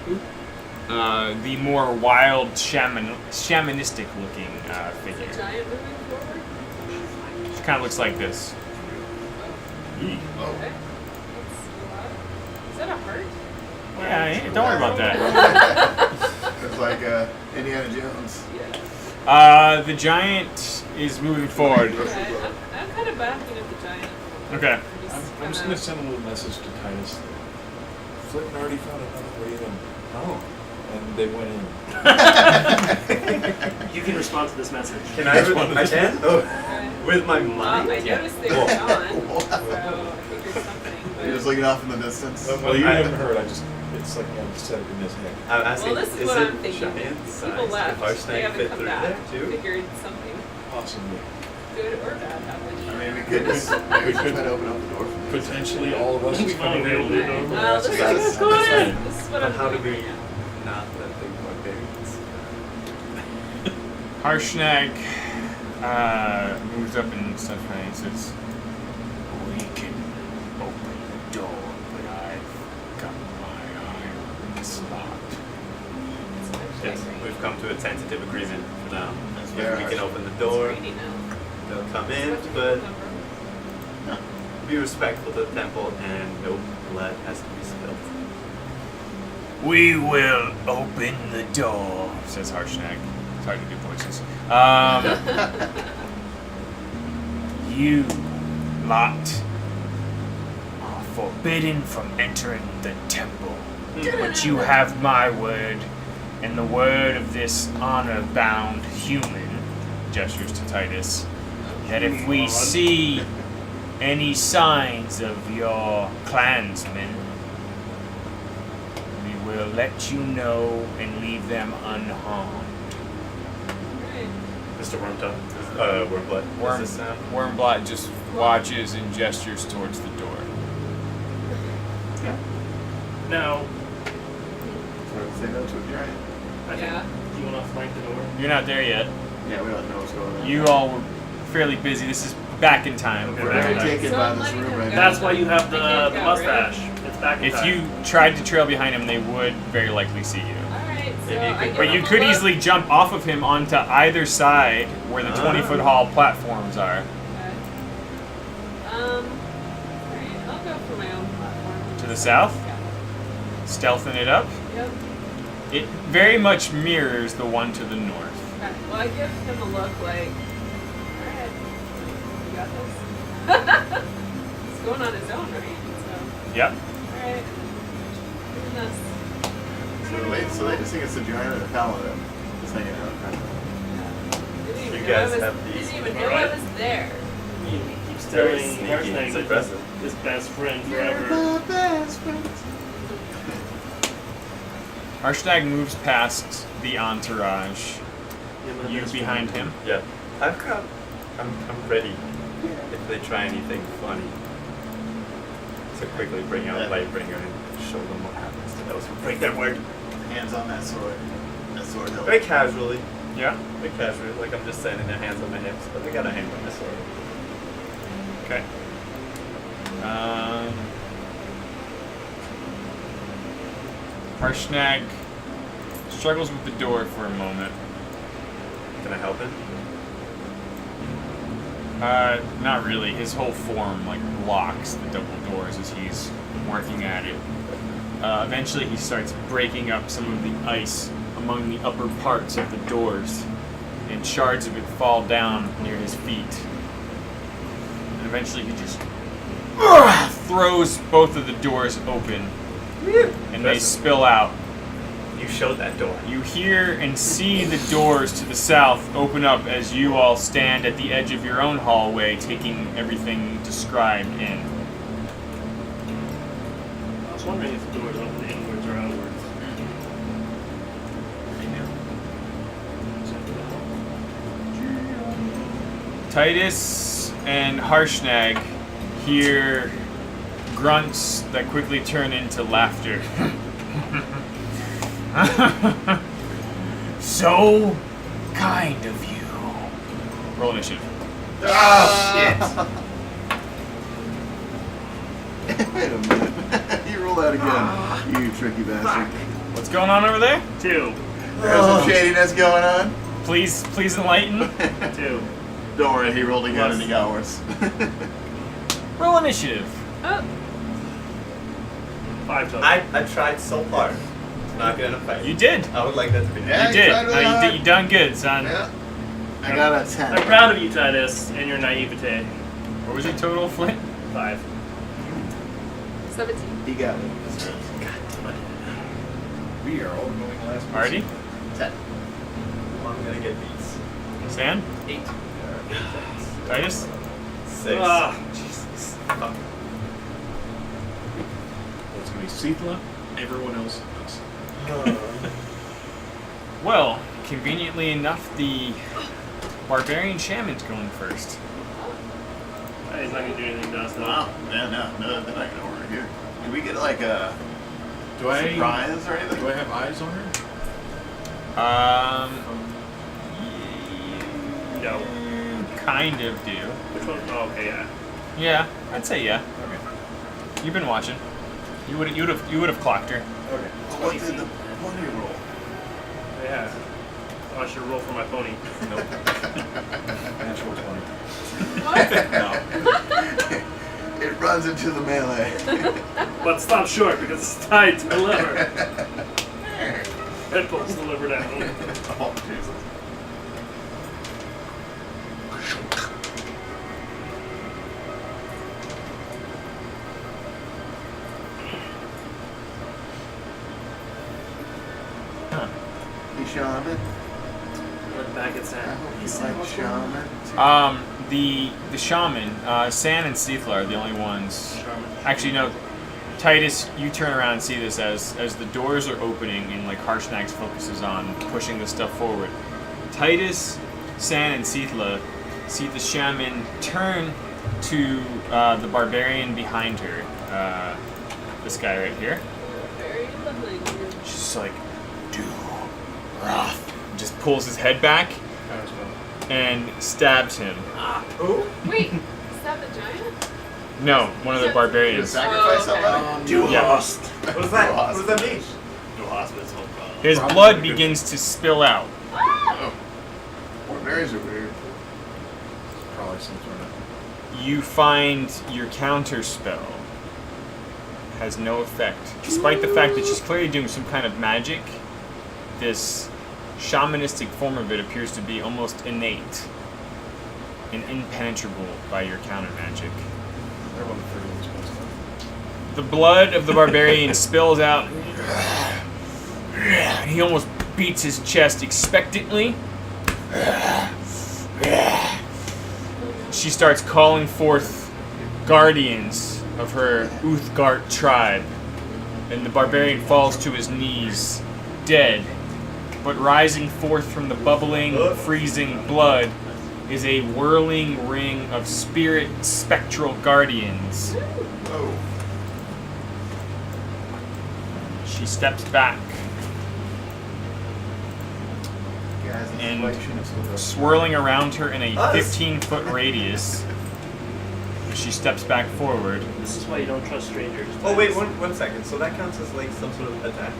S1: the more wild shamanistic looking
S4: Is the
S1: figure.
S4: giant moving forward?
S1: She kind of looks like this.
S4: Okay. That's a lot. Is that a heart?
S1: Yeah, don't worry about that.
S2: It's like Indiana Jones.
S4: Yeah.
S1: The giant is moving forward.
S4: Okay. I'm kind of backing up the giant.
S1: Okay.
S5: I'm just gonna send a little message to Titus. Flint already found another way in. Oh. And they went in.
S6: You can respond to this message.
S3: Can I? I
S5: Just
S3: can. Oh,
S4: Okay.
S3: with my
S4: I
S3: mind.
S4: noticed they were gone, so I figured something. But
S2: You're just looking off in the distance.
S5: Well, you haven't heard. It's like I just said it in his head.
S3: I'm asking,
S4: well, this is
S3: is
S4: what
S3: it
S4: I'm thinking.
S3: giant
S4: People
S3: size?
S4: left.
S3: If our
S4: They
S3: snake
S4: haven't
S3: fit
S4: come
S3: through
S4: back.
S3: there too?
S4: Figured something
S5: Possibly.
S4: good or bad happened.
S2: I mean, we could just maybe try to open up the door for me.
S5: Potentially all of us.
S6: We found
S5: could
S6: it.
S5: be able to-
S4: Well, this is
S2: That's-
S4: what's going
S2: that's
S4: on.
S2: fine.
S4: This is what
S3: But
S4: I'm
S3: how do
S4: doing.
S3: we
S4: Yeah.
S3: not let the barbarians?
S1: Harshnag moves up and stuff and he says, "We can open the door, but I've got my eye on this lot."
S4: It's actually
S3: Yes,
S4: great.
S3: we've come to a tentative agreement for now.
S2: That's
S3: If
S2: very
S3: we can
S2: harsh.
S3: open the
S4: It's
S3: door,
S4: rainy now.
S3: they'll come
S4: It's
S3: in,
S4: much
S3: but
S4: number.
S3: be respectful to the temple and no blood has to be spilled.
S1: "We will open the door," says Harshnag. It's hard to do voices. You lot are forbidden from entering the temple. But you have my word and the word of this honor-bound human, gestures to Titus, that if we see any signs of your clansmen, we will let you know and leave them unharmed.
S4: Right.
S3: Mr. Wormtongue, Wormblood,
S1: Worm,
S3: does this sound?
S1: Wormblot just watches and gestures towards the door.
S6: Now,
S2: Say no to a giant.
S6: I think,
S4: Yeah.
S6: do you want to flank the door?
S1: You're not there yet.
S2: Yeah, we don't know what's going on.
S1: You all were fairly busy. This is back in time.
S6: Okay,
S2: We're
S6: back
S2: very
S6: in time.
S2: taken
S4: So
S2: by
S4: I'm
S2: this
S4: letting
S2: room
S4: him
S2: right
S4: go.
S2: now.
S6: That's why you have
S4: I can't
S6: the
S4: go,
S6: mustache. It's back in
S1: If
S6: time.
S1: you tried to trail behind him, they would very likely see you.
S4: Alright, so
S3: Maybe you
S4: I
S3: could-
S4: give
S1: But
S4: him
S1: you
S4: a
S1: could
S4: look.
S1: easily jump off of him onto either side where the 20-foot tall platforms are.
S4: Okay. Alright, I'll go for my own platform.
S1: To the south?
S4: Yeah.
S1: Stealthing it up.
S4: Yep.
S1: It very much mirrors the one to the north.
S4: Okay. Well, I give him a look like, alright, you got this. He's going on his own, right? So,
S1: Yep.
S4: alright. Doing this.
S2: So they just think it's a giant and a paladin just hanging out.
S4: Didn't even
S3: You
S4: know
S3: guys
S4: I was,
S3: have these.
S4: didn't even know
S6: Alright.
S4: I was there.
S6: He keeps
S3: Very
S6: telling
S3: sneaky.
S6: Harshnag
S3: It's
S6: that
S3: aggressive.
S6: he's his best friend forever.
S1: Harshnag moves past the entourage. You behind him.
S3: Yeah. I'm ready if they try anything funny. So quickly bring out Lightbringer and show them what happens to those who break their word.
S2: Hands on that sword. That sword hilt.
S3: Very casually.
S1: Yeah.
S3: Very casually. Like I'm just standing there, hands on my hips, but I got a hand on my sword.
S1: Okay. Harshnag struggles with the door for a moment.
S3: Can I help him?
S1: Not really. His whole form like blocks the double doors as he's working at it. Eventually, he starts breaking up some of the ice among the upper parts of the doors, and shards of it fall down near his feet. And eventually, he just throws both of the doors open, and they spill out.
S3: You showed that door.
S1: You hear and see the doors to the south open up as you all stand at the edge of your own hallway, taking everything described in.
S6: I was wondering if the doors open inwards or outwards.
S1: Titus and Harshnag hear grunts that quickly turn into laughter. So kind of you. Roll initiative.
S2: Oh, shit! Wait a minute. You roll that again, you tricky bastard.
S1: What's going on over there?
S6: 2.
S2: There's some shadiness going on.
S1: Please enlighten.
S6: 2.
S2: Don't worry, he rolled again and
S6: Plus.
S2: he got worse.
S1: Roll initiative.
S4: Oh,
S6: 5 total.
S3: I tried so hard to not get in a fight.
S1: You did.
S3: I would like that to be
S2: Yeah.
S1: You did.
S2: tried really hard.
S1: You done good, son.
S2: Yeah. I got a
S6: I'm
S2: 10.
S6: proud of you, Titus, and your naivete.
S1: What was your total, Flint?
S6: 5.
S4: 17.
S2: He got it.
S5: We are all going last.
S1: Artie?
S2: 10.
S3: I'm gonna get beats.
S1: Stan?
S3: 8.
S1: Titus?
S3: 6.
S6: Ah.
S3: Jesus.
S5: It's gonna be Seethla. Everyone else us.
S1: Well, conveniently enough, the barbarian shaman's going first.
S6: He's not gonna do anything to us, though.
S2: Wow. Yeah, no, they're not gonna order here. Do we get like a
S5: Do I?
S2: surprise or anything?
S5: Do I have eyes on her?
S6: No.
S1: Kind of do.
S6: Which one? Oh, okay, yeah.
S1: Yeah, I'd say yeah.
S5: Okay.
S1: You've been watching. You would have clocked her.
S5: Okay.
S2: What did the pony roll?
S6: Yeah. Oh, I should roll for my pony.
S5: Nope. Natural 20.
S4: What?
S5: No.
S2: It runs into the melee.
S6: But stop short because it's tied to the lever. It pulls the lever down.
S2: Oh, Jesus.
S1: Huh.
S2: Hey, shaman.
S6: Look back at
S2: I
S6: Sam.
S2: hope you like shaman.
S1: The shaman, San and Seethla are the only ones.
S6: Charmin.
S1: Actually, no. Titus, you turn around and see this as the doors are opening and like Harshnag's focuses on pushing the stuff forward. Titus, San, and Seethla see the shaman turn to the barbarian behind her. This guy right here.
S4: Very lovely.
S1: She's just like, do Roth. Just pulls his head back
S5: Might as well.
S1: and stabs him.
S3: Who?
S4: Wait, is that the giant?
S1: No, one of the
S2: You
S1: barbarians.
S2: sacrifice
S4: Oh, okay.
S2: somebody?
S5: You
S1: Yeah.
S5: lost.
S3: What does that? What does that mean?
S5: No hospital.
S1: His blood begins to spill out.
S2: Oh. Barbarians are weird.
S5: Probably some sort of.
S1: You find your counter spell has no effect, despite the fact that she's clearly doing some kind of magic. this shamanistic form of it appears to be almost innate and impenetrable by your counter magic.
S5: They're one of the 30 ones supposed to.
S1: The blood of the barbarian spills out. He almost beats his chest expectantly. She starts calling forth guardians of her Uthgard tribe, and the barbarian falls to his knees, dead. But rising forth from the bubbling, freezing blood is a whirling ring of spirit spectral guardians.
S2: Oh.
S1: She steps back,
S2: Guys, this
S1: And
S2: is why you shouldn't have sold those.
S1: swirling around her in a
S3: Us.
S1: 15-foot radius. She steps back forward.
S6: This is why you don't trust strangers.
S3: Oh wait, one second. So that counts as like some sort of attack.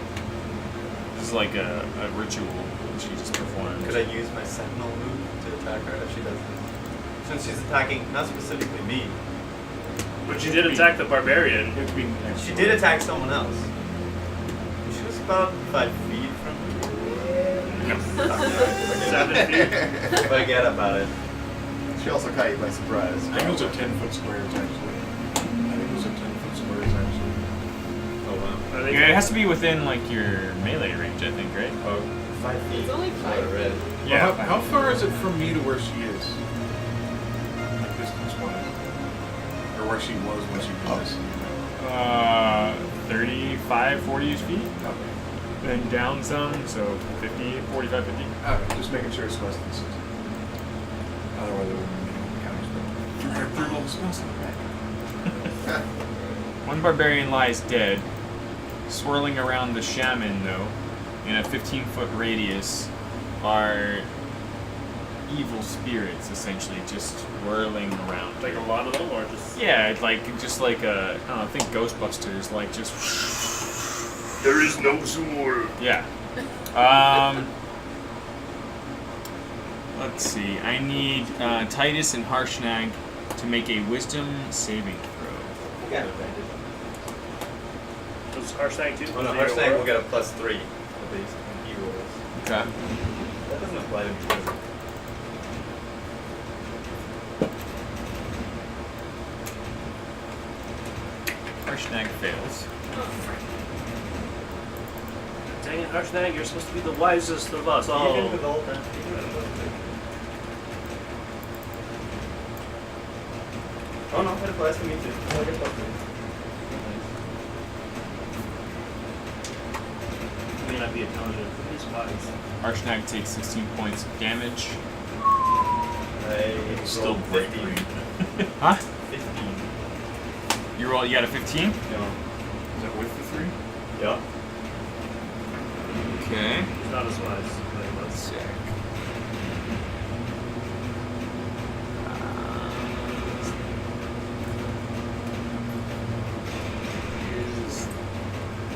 S1: This is like a ritual she just performed.
S3: Could I use my sentinel move to attack her if she does this? Since she's attacking not specifically me,
S6: But you did attack the barbarian.
S5: You have to be next
S3: she
S5: to
S3: did
S5: her.
S3: attack someone else. She was about 5 feet from me.
S6: 7 feet.
S3: Forget about it.
S2: She also caught you by surprise.
S5: I think it was a 10-foot squares, actually. I think it was a 10-foot squares, actually.
S3: Oh wow.
S6: I think
S1: Yeah, it has to be within like your melee range, I think, right?
S3: Oh, 5 feet.
S4: It's only 5
S3: Red.
S1: Yeah.
S5: Well, how far is it from me to where she is? Like distance-wise? Or where she was when she did this?
S1: 35, 40 feet.
S5: Okay.
S1: Then down some, so 50, 45, 50.
S5: Okay, just making sure it's less than 60. Otherwise, it wouldn't be any counter spell. Third level spells like
S1: One barbarian lies dead. Swirling around the shaman, though, in a 15-foot radius, are evil spirits, essentially, just whirling around.
S6: like a lot of them, or just
S1: Yeah, it's like just like a, I don't know, I think Ghostbusters, like just.
S6: there is no sword.
S1: Yeah. Let's see. I need Titus and Harshnag to make a Wisdom saving throw.
S3: You got advantage.
S6: Was Harshnag too?
S3: Oh no,
S6: Was he
S3: Harshnag
S6: a
S3: will get a +3 of these when he rolls.
S1: Okay.
S3: That doesn't apply to me, does it?
S1: Harshnag fails.
S6: Dang it, Harshnag, you're supposed to be the wisest of us all.
S3: Even with all that, even with all that. Oh no, it applies to me too. I'll get +3.
S6: You may not be intelligent, but he's wise.
S1: Harshnag takes 16 points of damage.
S3: I
S1: Still
S3: rolled
S1: break
S3: 15.
S1: Huh?
S3: 15.
S1: You roll. You got a 15.
S3: Yeah.
S5: Is that with the 3?
S3: Yeah.
S1: Okay.
S6: He's not as wise, but he was.
S1: Sick.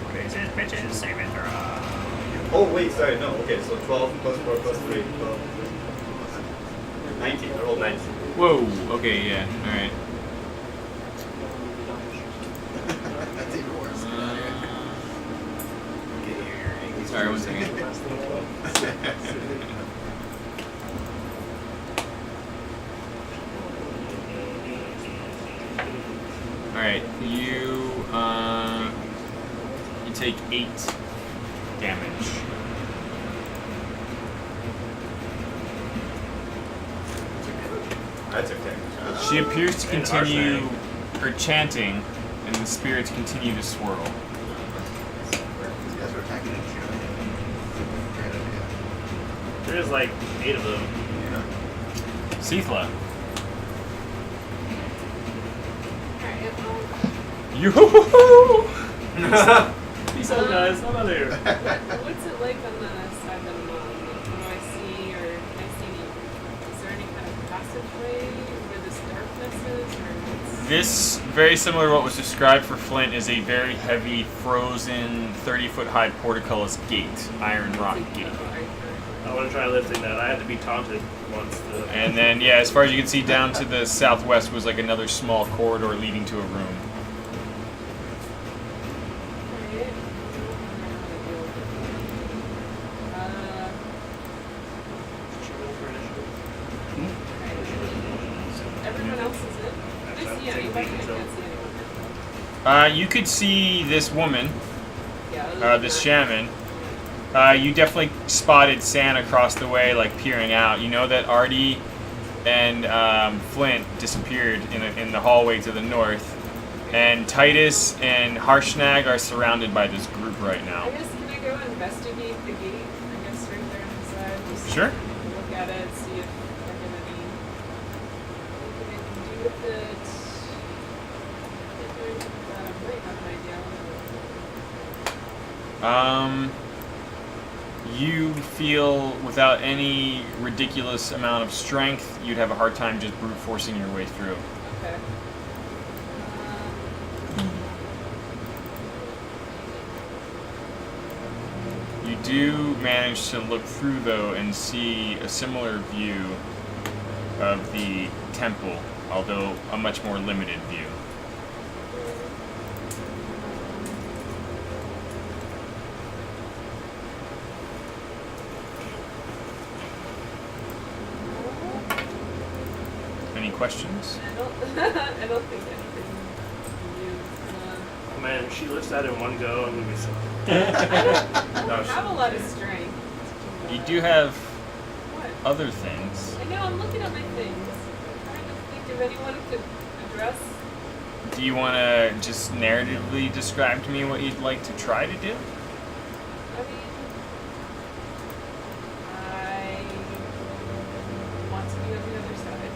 S1: What is it, bitches? Save it,
S3: Oh wait, sorry, no. Okay, so 12 +4 +3. 12. 19. I rolled 19.
S1: Whoa. Okay. Yeah. All right.
S2: That's even worse.
S1: Sorry, one second. All right. You take 8 damage.
S3: That's okay.
S1: She appears to
S6: And
S1: continue
S6: Harshnag.
S1: her chanting, and the spirits continue to swirl.
S2: These guys are attacking each other. Great idea.
S6: There's like 8 of them.
S2: Yeah.
S1: Seathla.
S4: Alright,
S1: Yoo-hoo-hoo-hoo!
S6: Peace out, guys. I'm out of here.
S4: what's it like on the 7 What do I see, or can I see any, is there any kind of passageway where this darkness is, or what's...
S1: This, very similar to what was described for Flint, is a very heavy, frozen, 30-foot high portcullis gate, iron rock gate.
S6: I want to try lifting that. I had to be taunted once.
S1: And then, yeah, as far as you can see, down to the southwest was like another small corridor leading to a room.
S6: a week or so.
S4: can't see anyone.
S1: You could see this woman,
S4: Yeah,
S1: this shaman. You definitely spotted San across the way, like peering out. You know that Artie and Flint disappeared in the hallway to the north, and Titus and Harshnag are surrounded by this group right now.
S4: I guess can I go investigate the gate? I guess right there inside. Just
S1: Sure.
S4: look at it, see if I can anything I can do with it. Can't do anything with that. I might have an idea.
S1: You feel without any ridiculous amount of strength, you'd have a hard time just brute forcing your way through.
S4: Okay.
S1: You do manage to look through though and see a similar view of the temple, although a much more limited view. Any questions?
S4: I don't I don't think anything new.
S6: Man, she lifts that in one go, I'm gonna be so.
S4: I
S3: No,
S4: don't have a lot of strength.
S1: You do have
S4: What?
S1: other things.
S4: I know, I'm looking at my things. I'm trying to think if anyone could address.
S1: Do you want to just narratively describe to me what you'd like to try to do?
S4: I mean, I want to be on the other side.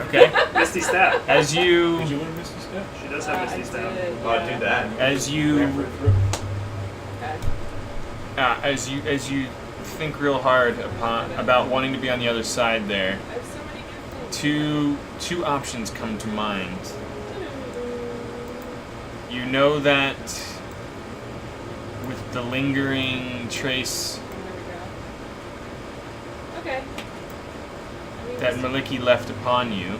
S1: Okay.
S6: Misty Staff.
S1: As you
S5: Did you want to miss this step?
S6: She does have
S4: I
S6: Misty Staff.
S4: did,
S3: Oh,
S4: yeah.
S3: do that.
S1: as you
S4: Okay.
S1: as you think real hard about wanting to be on the other side there,
S4: I have so many good things.
S1: two options come to mind. You know that with the lingering trace
S4: There we go. Okay. I mean,
S1: that
S4: this-
S1: Maliki left upon you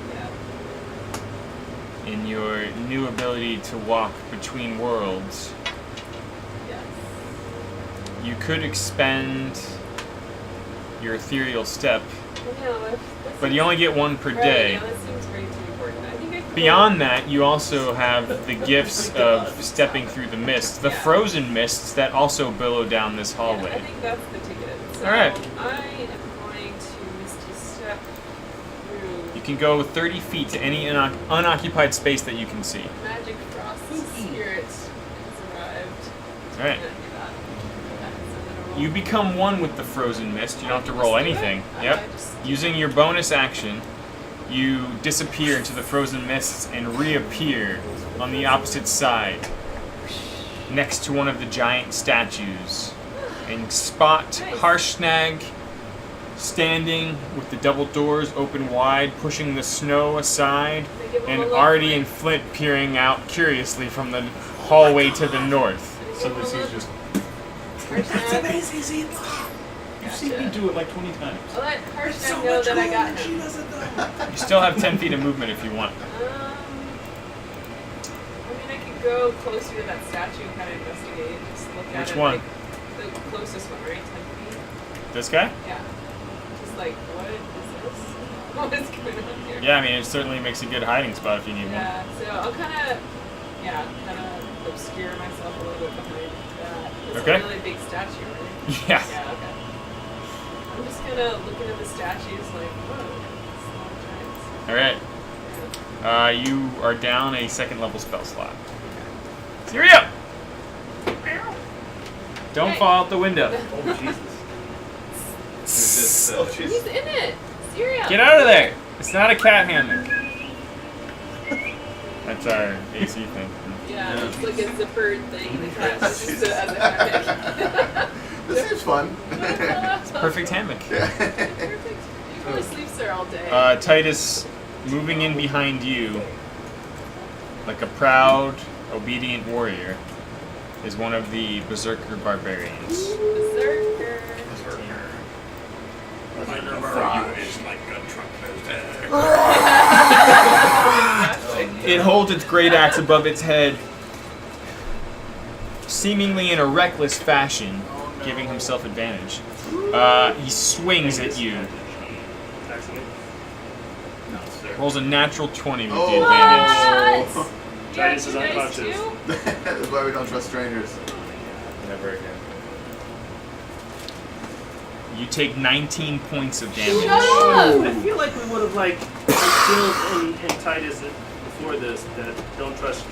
S4: Yeah.
S1: in your new ability to walk between worlds,
S4: Yes.
S1: you could expend your ethereal step, but you only get one per day.
S4: Yeah, that seems way too important. I think I could
S1: Beyond that, you also have the gifts of stepping through the mists, the
S4: Yeah.
S1: frozen mists that also billow down this
S4: Yeah, I
S1: hallway.
S4: think that's the ticket. So
S1: Alright.
S4: I am going to Misty Step through
S1: You can go 30 feet to any unoccupied space that you can see.
S4: Magic Frost Spirit has arrived.
S1: Alright.
S4: I'm gonna do that. Okay, so I'm gonna roll.
S1: You become one with the frozen mist. You don't have to roll
S4: Just do it?
S1: anything.
S4: Okay,
S1: Yep.
S4: just-
S1: Using your bonus action, you disappear into the frozen mists and reappear on the opposite side, next to one of the giant statues, and spot
S4: Nice.
S1: Harshnag standing with the double doors open wide, pushing the snow aside,
S4: I give him
S1: and
S4: a look.
S1: Artie and Flint peering out curiously from the hallway to the north.
S4: I give
S5: So
S4: him a
S5: this is
S4: look.
S5: just.
S4: Harshnag.
S5: amazing, see? You've seen me do it like 20 times.
S4: I'll let Harshnag know that I got him.
S5: doesn't know.
S1: You still have 10 feet of movement if you want.
S4: I mean, I could go closer to that statue and kind of investigate, just look at
S1: Which
S4: it.
S1: one?
S4: Like, the closest one, right? 10 feet?
S1: This guy?
S4: Yeah. Just like, what is this? What is going on here?
S1: Yeah, I mean, it certainly makes a good hiding spot if you need one.
S4: Yeah, so I'll kind of obscure myself a little bit behind that. It's
S1: Okay.
S4: a really big statue, right?
S1: Yeah.
S4: Yeah, okay. I'm just kind of looking at the statues like, whoa, it's not giants.
S1: Alright.
S4: Yeah.
S1: You are down a second level spell slot. Syria! Don't
S4: Hey.
S1: fall out the window.
S3: Oh, Jesus. Is this,
S2: Oh, jeez.
S4: He's in it! Syria!
S1: Get out of there! It's not a cat hammock. That's our AC thing.
S4: Yeah, it's like a zippered thing that kind of just as a hammock.
S2: This seems fun.
S1: Perfect hammock.
S4: Perfect. He probably sleeps there all day.
S1: Titus, moving in behind you, like a proud, obedient warrior, is one of the Berserker barbarians.
S4: Berserker.
S1: It holds its great axe above its head, seemingly in a reckless fashion, giving himself advantage. He swings at you.
S6: Excellent. there.
S1: Rolls a natural 20 with the
S2: Oh.
S1: advantage.
S4: What?
S6: Titus is
S4: You guys
S6: unconscious.
S4: too?
S2: That's why we don't trust strangers.
S1: Never again. You take 19 points of damage.
S4: Shut up!
S6: I feel like we would have like instilled in Titus before this that don't trust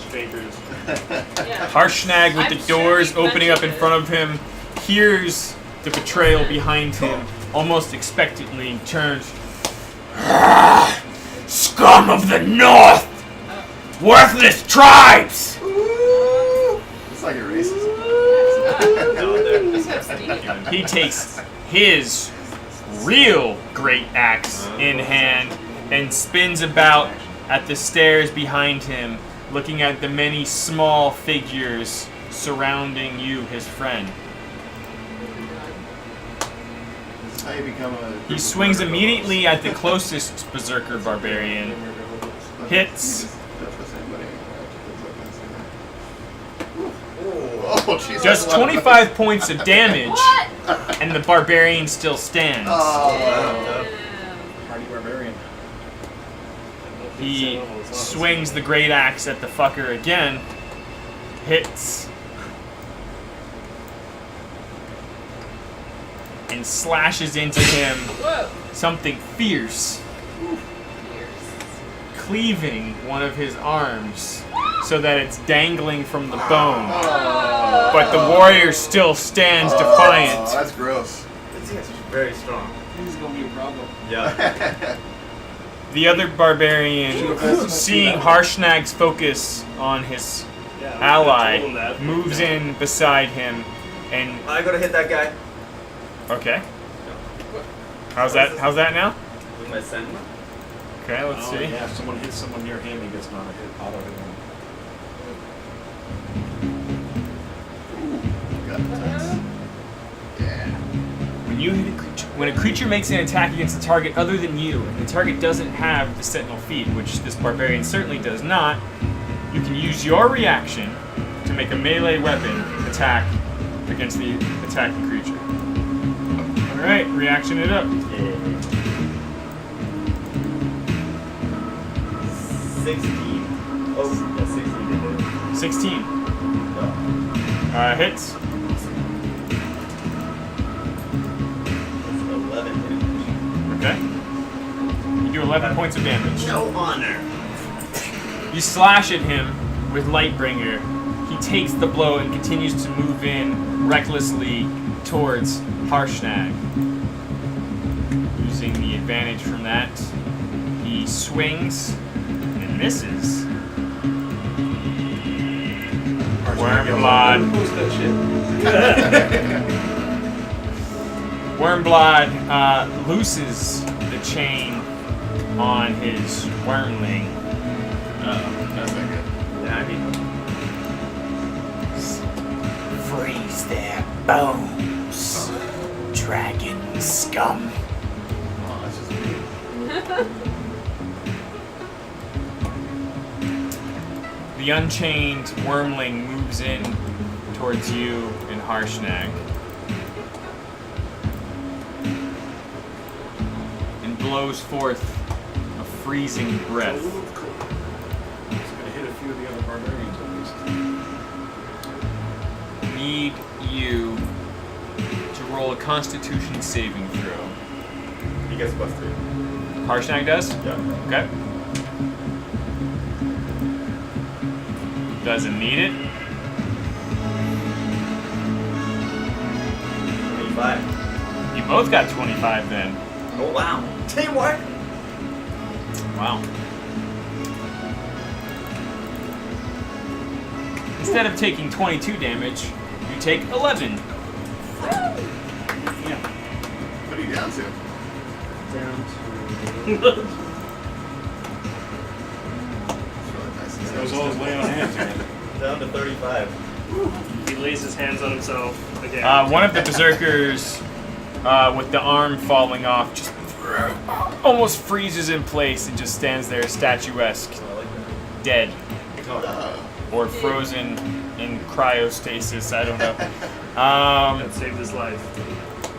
S6: strangers.
S4: Yeah.
S1: Harshnag with
S4: I'm
S1: the
S4: sure
S1: doors
S4: we've
S1: opening up in
S4: mentioned
S1: front of him, hears the betrayal behind him, almost expectantly turns. "Ah, scum of the North! Worthless tribes!
S2: It's like a racist.
S4: Just have sneak.
S1: He takes his real great axe in hand and spins about at the stairs behind him, looking at the many small figures surrounding you, his friend.
S2: This is how you become a.
S1: He swings immediately at the closest berserker barbarian, hits,
S2: Don't trust anybody. Oh, Jesus.
S1: does 25 points of damage,
S4: What?
S1: and the barbarian still stands.
S2: Oh,
S4: Damn.
S5: Hardy barbarian.
S1: He swings the great axe at the fucker again, hits, and slashes into him
S4: Whoa.
S1: something fierce, cleaving one of his arms so that it's dangling from the bone. But the warrior still stands
S2: Oh,
S1: defiant.
S2: that's gross.
S3: This guy's very strong.
S5: This is gonna be a problem.
S3: Yeah.
S1: The other barbarian, seeing Harshnag's focus on his ally, moves in beside him and
S3: I gotta hit that guy
S1: okay. How's that now?
S3: with my Senma.
S1: Okay, let's
S5: Oh,
S1: see.
S5: yeah, if someone hits someone near him, he gets not a hit auto hit.
S2: Got intense. Yeah.
S1: When a creature makes an attack against a target other than you, and the target doesn't have the Sentinel feat, which this barbarian certainly does not, you can use your reaction to make a melee weapon attack against the attacking creature. Alright, reaction it up.
S3: 16. Oh, yeah, 16 did it.
S1: 16. Hits.
S3: That's 11 damage.
S1: Okay. You do 11 points of damage.
S3: No honor.
S1: You slash at him with Lightbringer. He takes the blow and continues to move in recklessly towards Harshnag. Using the advantage from that, he swings and misses. Wormblood.
S5: Post that shit.
S1: Wormblood looses the chain on his wormling.
S2: Oh, that's not good.
S3: Yeah, I mean,
S1: Freeze their bones, dragon scum.
S2: Oh, that's just weird.
S1: The unchained wormling moves in towards you and Harshnag. And blows forth a freezing breath.
S5: It's gonna hit a few of the other barbarians at least.
S1: Need you to roll a Constitution saving throw.
S3: he gets +3.
S1: Harshnag does?
S3: Yeah.
S1: Okay. Doesn't need it.
S3: 25.
S1: You both got 25 then.
S3: Oh, wow. Teamwork!
S1: Wow. Instead of taking 22 damage, you take 11.
S2: What are you down to?
S3: Down
S5: That was all his lay on hands again.
S3: down to 35.
S6: He lays his hands on himself again.
S1: One of the berserkers, with the arm falling off, just almost freezes in place and just stands there statuesque,
S3: So I like that.
S1: dead.
S3: Oh,
S1: Or frozen in cryostasis, I don't know.
S6: That saved his life.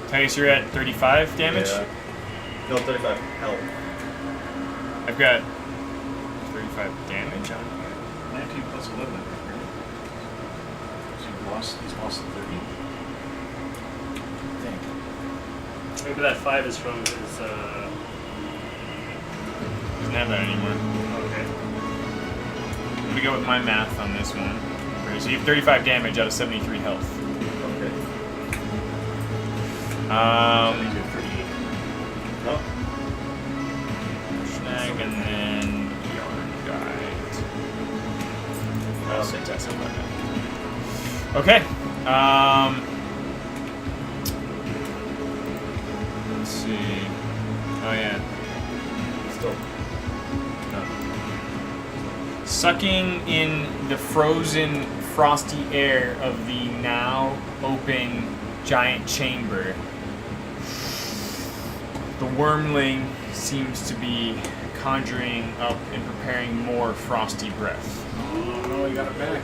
S1: Titus, you're at 35 damage?
S3: yeah. No, 35 health.
S1: I've got 35 damage on here.
S5: 19 plus 11. Right? So he's lost 30. I think.
S6: Maybe that 5 is from his.
S1: Doesn't have that anymore.
S6: Okay.
S1: I'm gonna go with my math on this one. Okay, so you have 35 damage out of 73 health.
S5: Okay.
S1: Oh. Snag and then yarn guide. I'll say that's a weapon. Okay. Let's see. Oh yeah.
S3: Still.
S1: No. Sucking in the frozen, frosty air of the now open giant chamber, the wormling seems to be conjuring up and preparing more frosty breath.
S5: Oh no, he got it back.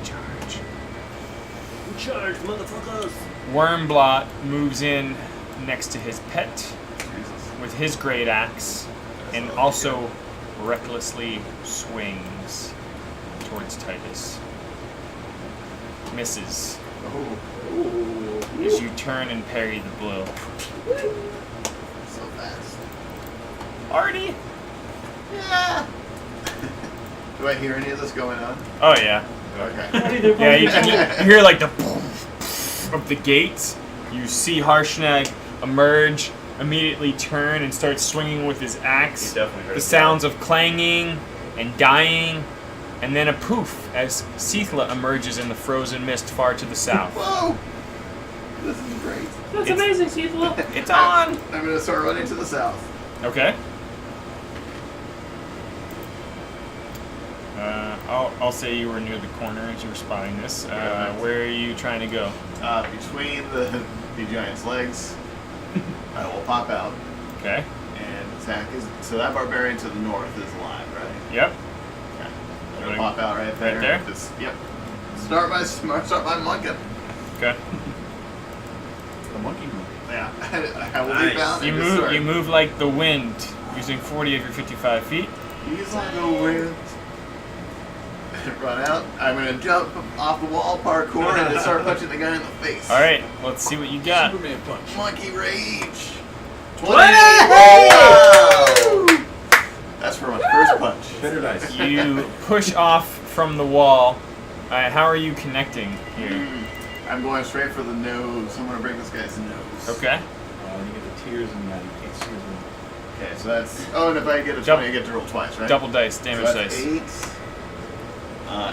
S1: Charge.
S6: Charge, motherfuckers!
S1: Wormblot moves in next to his pet with his great axe and also recklessly swings towards Titus. Misses as you turn and parry the blow.
S2: So fast.
S1: Artie?
S2: Yeah. Do I hear any of this going on?
S1: Oh yeah.
S2: Okay.
S1: Yeah, you hear like the of the gates. You see Harshnag emerge, immediately turn and start swinging with his axe.
S3: He definitely heard
S1: The
S3: that.
S1: sounds of clanging and dying, and then a poof as Seathla emerges in the frozen mist far to the south.
S2: Whoa! This is great.
S6: That's
S1: It's-
S6: amazing, Seathla!
S1: It's on!
S2: I'm gonna start running to the south.
S1: Okay. I'll say you were near the corner as you were spotting this.
S2: Yeah.
S1: Where are you trying to go?
S2: Between the giant's legs, I will pop out
S1: Okay.
S2: and attack. So that barbarian to the north is alive, right?
S1: Yep.
S2: Okay. I'm
S1: Right-
S2: gonna pop out right there.
S1: there?
S2: Just, yep. Start by monking.
S1: Okay.
S5: The monkey move.
S2: Yeah. I will
S3: Nice.
S2: be bound.
S1: You
S2: and
S1: move.
S2: start.
S1: You move like the wind, using 40 of your 55 feet.
S2: He's like a wind. Run out. I'm gonna jump off the wall, parkour, and just start punching the guy in the face.
S1: All right. Let's see what you got.
S5: Superman punch.
S2: Monkey rage.
S1: 20!
S2: Wow! That's for my first punch.
S5: Better dice.
S1: You push off from the wall. How are you connecting here?
S2: I'm going straight for the nose. I'm gonna break this guy's nose.
S1: Okay.
S5: You get the tears and that. You can't see his name.
S2: Okay, so that's. Oh, and if I get a 20, I get to roll twice, right?
S1: Double dice,
S2: So
S1: damage
S2: that's
S1: dice.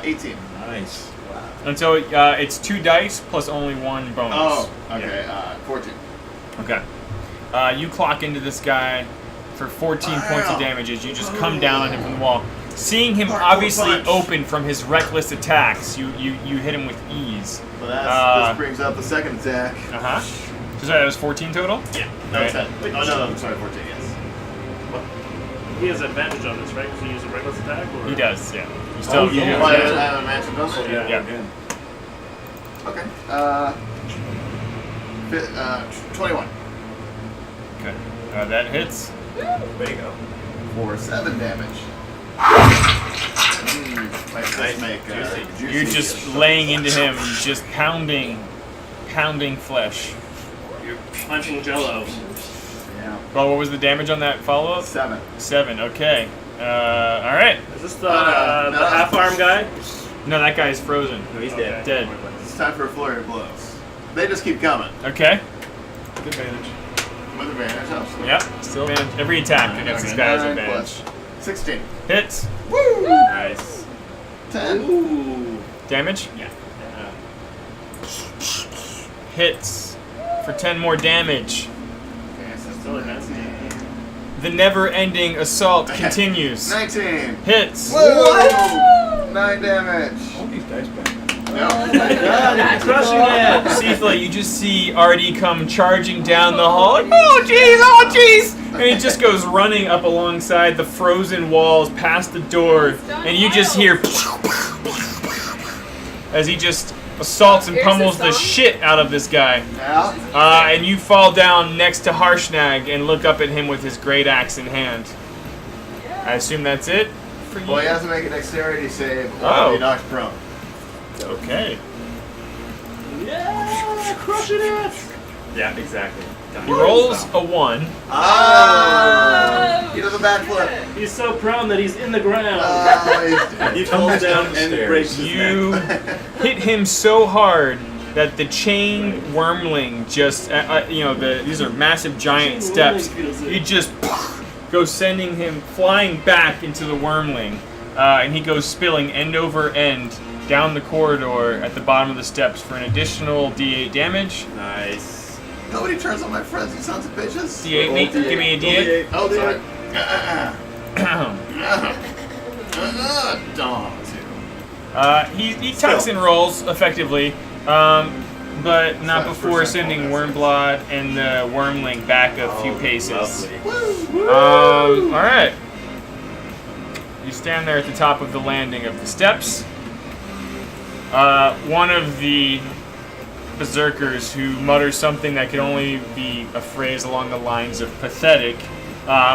S2: 18.
S5: Nice.
S2: Wow.
S1: And so it's 2 dice plus only 1 bonus.
S2: Oh, okay.
S1: Yeah.
S2: 14.
S1: Okay. You clock into this guy for 14 points of damage as you just come down on him from the wall. Seeing him
S2: Parkour
S1: obviously
S2: punch.
S1: open from his reckless attacks, you hit him with ease.
S2: So that's, this brings up the second attack.
S1: Uh-huh. So sorry, that was 14 total?
S2: Yeah.
S1: All right.
S2: 10. Oh, no, I'm sorry, 14, yes.
S6: He has advantage on this, right? Because he used a reckless attack? Or?
S1: He does, yeah. You still,
S5: Oh,
S1: you
S5: yeah.
S1: do.
S2: Well, I haven't mentioned those.
S5: Yeah.
S1: Yeah.
S5: Again.
S2: Okay. 21
S1: Okay. That hits.
S3: Way to go.
S2: for 7 damage. My fists make
S3: Juicy.
S2: juicy.
S1: You're just laying into him, just pounding flesh.
S6: You're punching Jello.
S2: Yeah.
S1: Well, what was the damage on that follow-up?
S2: 7.
S1: 7, okay. All right.
S6: Is this the,
S2: No.
S6: the half-arm guy?
S1: No, that guy's frozen.
S3: No, he's
S6: Okay.
S3: dead.
S1: Dead.
S2: It's time for a flurry of blows. They just keep coming.
S1: Okay.
S5: With advantage.
S2: With advantage, absolutely.
S1: Yep. Still advantage. Every attack against this guy has
S2: 9
S1: advantage.
S2: plus 16.
S1: Hits.
S2: Woo!
S3: Nice.
S2: 10.
S3: Ooh.
S1: Damage.
S3: Yeah.
S1: Hits. For 10 more damage.
S2: Okay, so
S6: Still advanced.
S1: The never-ending assault continues.
S2: 19.
S1: Hits.
S2: Whoa! 9 damage.
S5: All these dice back.
S2: No.
S6: Crushing it!
S1: Seathla, you just see Artie come charging down the hall. Like, oh jeez, oh jeez! And he just goes running up alongside the frozen walls past the door, and you just hear as he just assaults and
S4: Here's
S1: pummels
S4: the
S1: the
S4: song.
S1: shit out of this guy.
S2: Yeah.
S1: And you fall down next to Harshnag and look up at him with his great axe in hand. I assume that's it for you.
S2: Well, he has to make a dexterity save or
S1: Oh.
S2: be knocked prone.
S1: Okay.
S6: Yeah, crushing it.
S3: Yeah, exactly.
S1: He rolls a 1.
S2: Oh! He does a backflip.
S6: He's so prone that he's in the ground.
S2: Oh, he's dead.
S3: He falls down and
S5: Stairs.
S3: breaks his
S1: You
S3: neck.
S1: hit him so hard that the chain wormling just, these are massive giant
S6: Chain
S1: steps.
S6: wormling feels it.
S1: He just goes sending him flying back into the wormling, and he goes spilling end over end down the corridor at the bottom of the steps for an additional D8 damage.
S3: Nice.
S2: Nobody turns on my friends, you sons of bitches.
S1: D8, Nate, give me a D8.
S2: Oh,
S3: Sorry.
S2: Dogs.
S1: He tucks and rolls effectively, but not before sending Wormblood and the Wormling back a few paces.
S3: Lovely.
S1: Alright. You stand there at the top of the landing of the steps. One of the berserkers who mutters something that can only be a phrase along the lines of pathetic,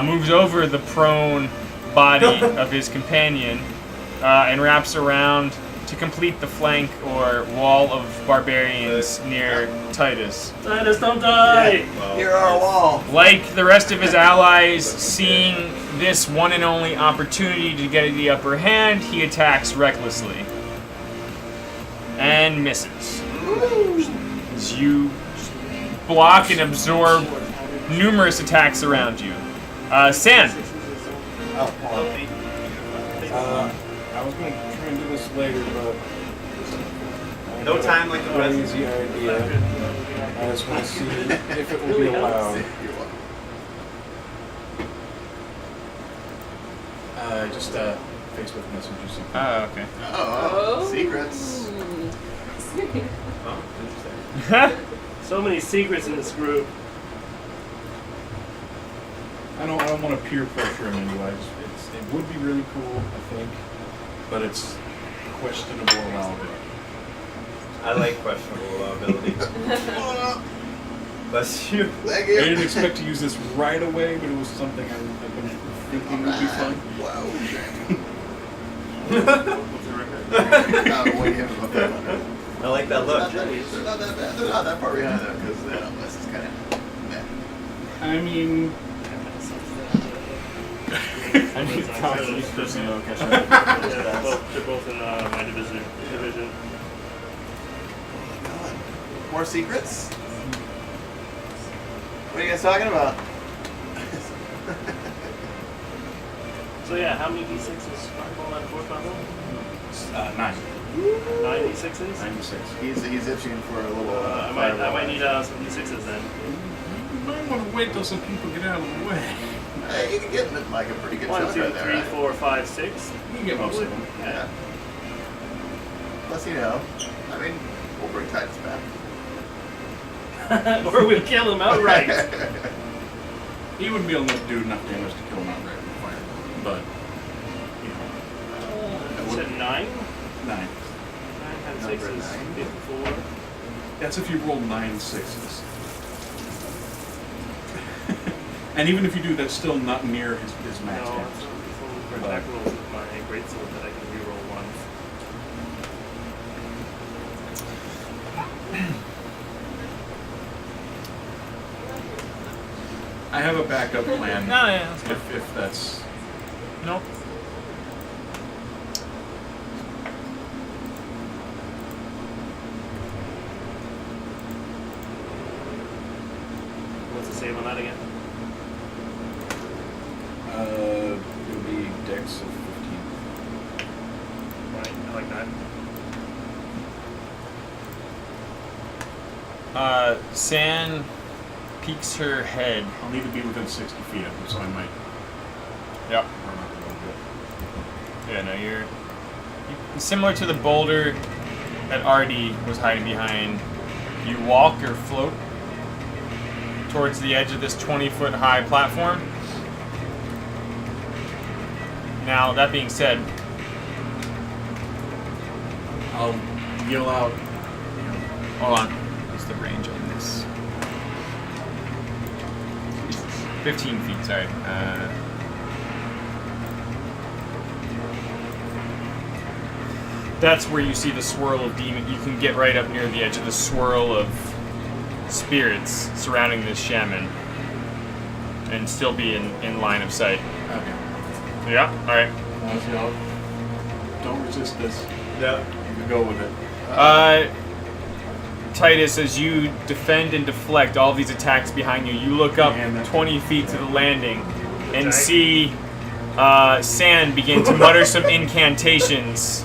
S1: moves over the prone body of his companion and wraps around to complete the flank or wall of barbarians near Titus.
S6: Titus, don't die.
S2: Here our wall.
S1: Like the rest of his allies, seeing this one and only opportunity to get the upper hand, he attacks recklessly. And misses. As you block and absorb numerous attacks around you. San.
S2: Oh, hold on.
S5: I was going to try and do this later, but
S3: No time like the present.
S5: easy idea. I just want to see if it will be allowed. Just Facebook message or something.
S1: Oh, okay.
S2: Oh, secrets.
S3: Oh, interesting.
S6: So many secrets in this group.
S5: I don't want to peer pressure him anyway. It would be really cool, I think, but it's questionable allowability.
S3: I like questionable ability. Bless you.
S2: Thank
S5: I
S2: you.
S5: didn't expect to use this right away, but it was something I've been thinking would be fun.
S2: Wow.
S3: I
S2: Way ahead of the
S3: like that look.
S2: They're not that bad. They're not that far behind though, because this is kind of meh.
S5: I mean,
S1: I need to talk to this person though,
S6: Yeah, they're both in my division.
S2: More secrets? What are you guys talking about?
S6: So yeah, how many d6s fireball at 4th level?
S5: 9.
S6: 9 d6s?
S5: 96.
S2: He's itching for a little.
S6: I might need some d6s then.
S5: You might want to wait till some people get out of the way.
S2: Hey, you can get like a pretty good
S6: 1,
S2: chunk
S6: 2,
S2: right there.
S6: 3,
S2: Right?
S6: 4, 5, 6.
S5: You can get most of them.
S2: Yeah. Plus, I mean, we'll bring Titus back.
S6: Or we'll kill him outright.
S5: He wouldn't be able to do enough damage to kill him outright with fire, but
S6: You said 9? 9
S5: 9.
S6: times
S2: Number
S6: 6 is
S2: 9.
S6: 54.
S5: That's if you roll 9 6s. And even if you do, that's still not near his max
S6: No,
S5: damage.
S6: it's only for attack rolls with my greatsword that I can reroll once.
S5: I have a backup plan
S1: No, yeah, that's fine.
S5: if that's.
S1: Nope.
S6: What's the save on that again?
S5: It would be dex of 15.
S6: Right, I like that.
S1: San peeks her head.
S5: I'll need to be within 60 feet of him, so I might
S1: Yep.
S5: run up a little bit.
S1: Yeah, no, you're similar to the boulder that Artie was hiding behind. You walk or float towards the edge of this 20-foot high platform. Now, that being said,
S5: I'll yell out.
S1: hold on. What's the range on this? 15 feet, sorry. That's where you see the swirl of demon. You can get right up near the edge of the swirl of spirits surrounding this shaman, and still be in line of sight.
S5: Okay.
S1: Yeah. All right.
S5: Don't resist this.
S3: Yeah.
S5: You can go with it.
S1: Titus, as you defend and deflect all these attacks behind you, you look up
S5: Man, that-
S1: 20 feet to the landing and see Sand begin to mutter some incantations.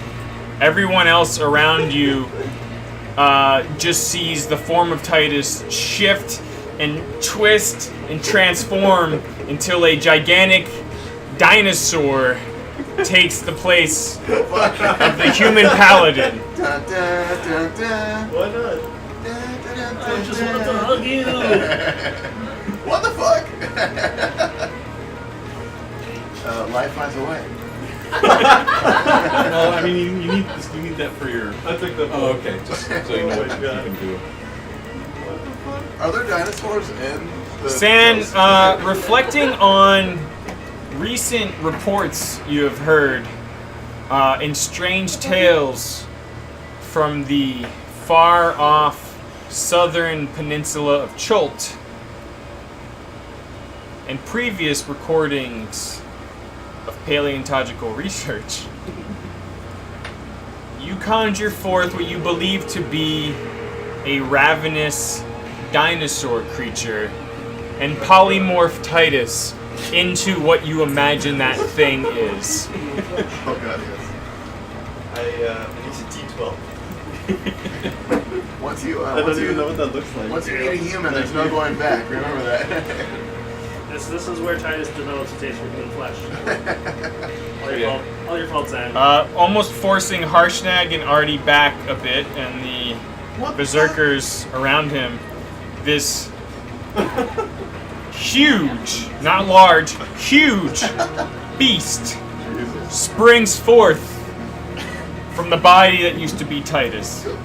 S1: Everyone else around you just sees the form of Titus shift and twist and transform until a gigantic dinosaur takes the place of the human paladin.
S2: Dun, dun, dun, dun.
S3: Why not?
S2: Dun, dun, dun,
S6: I
S2: dun,
S6: just
S2: dun.
S6: wanted to hug you.
S2: What the fuck? Life finds a way.
S5: Well, I mean, you need that for your.
S3: I took the.
S5: Oh, okay. Just so you know
S3: Oh
S5: what
S3: my
S5: you
S3: God.
S5: can do.
S2: Are there dinosaurs in the
S1: Sand, reflecting on recent reports you have heard in strange tales from the far off southern peninsula of Cholt, and previous recordings of paleontological research, you conjure forth what you believe to be a ravenous dinosaur creature and polymorph Titus into what you imagine that thing is.
S2: Oh god, yes.
S3: I need a D12.
S2: Once you,
S3: I don't
S2: once
S3: even know
S2: you,
S3: what that looks like.
S2: once you eat a human, there's no going back. Remember that.
S6: This is where Titus develops a taste for human flesh. All your fault, Sam.
S1: Almost forcing Harshnag and Artie back a bit, and the
S2: What
S1: berserkers around him. This huge, not large, huge beast springs forth from the body that used to be Titus.
S3: So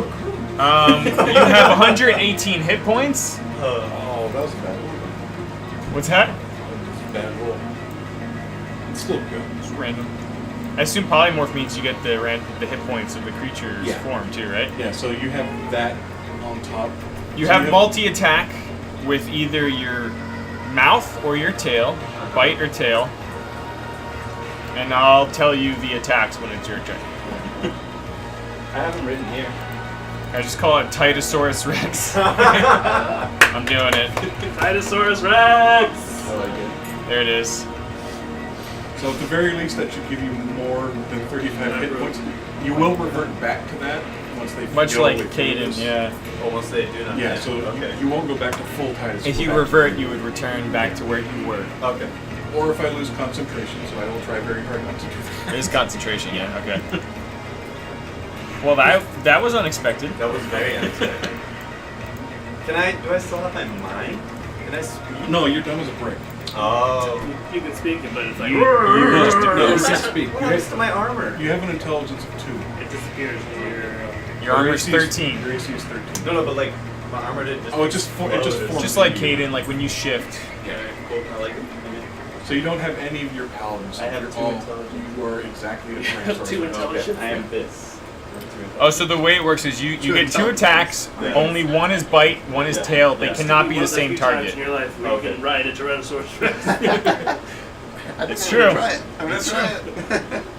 S3: cool.
S1: You have 118 hit points.
S5: Oh, that was a bad roll.
S1: What's that?
S5: That was a bad roll. It's still good.
S1: It's random. I assume polymorph means you get the hit points of the creature's
S5: Yeah.
S1: form too, right?
S5: Yeah, so you have that on top.
S1: You
S5: So
S1: have multi-attack with either your mouth or your tail, bite or tail, and I'll tell you the attacks when it's your turn.
S3: I haven't written here.
S1: I just call it Titosaurus Rex. I'm doing it.
S6: Titosaurus Rex!
S5: I like it.
S1: There it is.
S5: So at the very least, that should give you more than 35 hit points. You will revert back to that once they
S1: Much
S5: fill
S1: like
S5: with
S1: Caden,
S5: heroes.
S1: yeah.
S3: Almost they do not.
S5: Yeah, so
S3: okay.
S5: you won't go back to full Titus.
S1: If
S5: Go
S1: you
S5: back
S1: revert, you would return back to where you were.
S3: Okay.
S5: Or if I lose concentration, so I will try very hard not to do
S1: It
S5: that.
S1: is concentration, yeah, okay. Well, that was unexpected.
S3: That was very unexpected. Do I still have my mind? Can I speak?
S5: No, you're dumb as a brick.
S3: Oh.
S6: You can speak it, but it's like...
S5: No, you can't speak.
S3: What happens to my armor?
S5: You have an intelligence of 2.
S6: It disappears when you're...
S1: Your armor's
S5: AC is
S1: 13.
S5: Your AC is 13.
S3: No, but like, my armor didn't just...
S5: Oh, it just forms.
S1: Just like Caden, like when you shift.
S3: Yeah, cool. I like it.
S5: So you don't have any of your paladins.
S3: I have
S5: You're
S3: 2
S5: all-
S3: intelligence.
S5: You are exactly a
S6: have
S5: Tyrannosaurus
S6: 2
S5: Rex.
S6: intelligence.
S3: I am this.
S1: Oh, so the way it works is you get 2 attacks,
S3: Yeah.
S1: only one is bite, one is
S3: Yeah.
S1: tail. They
S3: Yes.
S1: cannot be the
S6: One of the
S1: same
S6: few times
S1: target.
S6: in your life where
S3: Okay.
S6: you can ride a Tyrannosaurus Rex.
S1: It's
S2: I'm gonna
S1: true.
S2: try it. I'm gonna try it.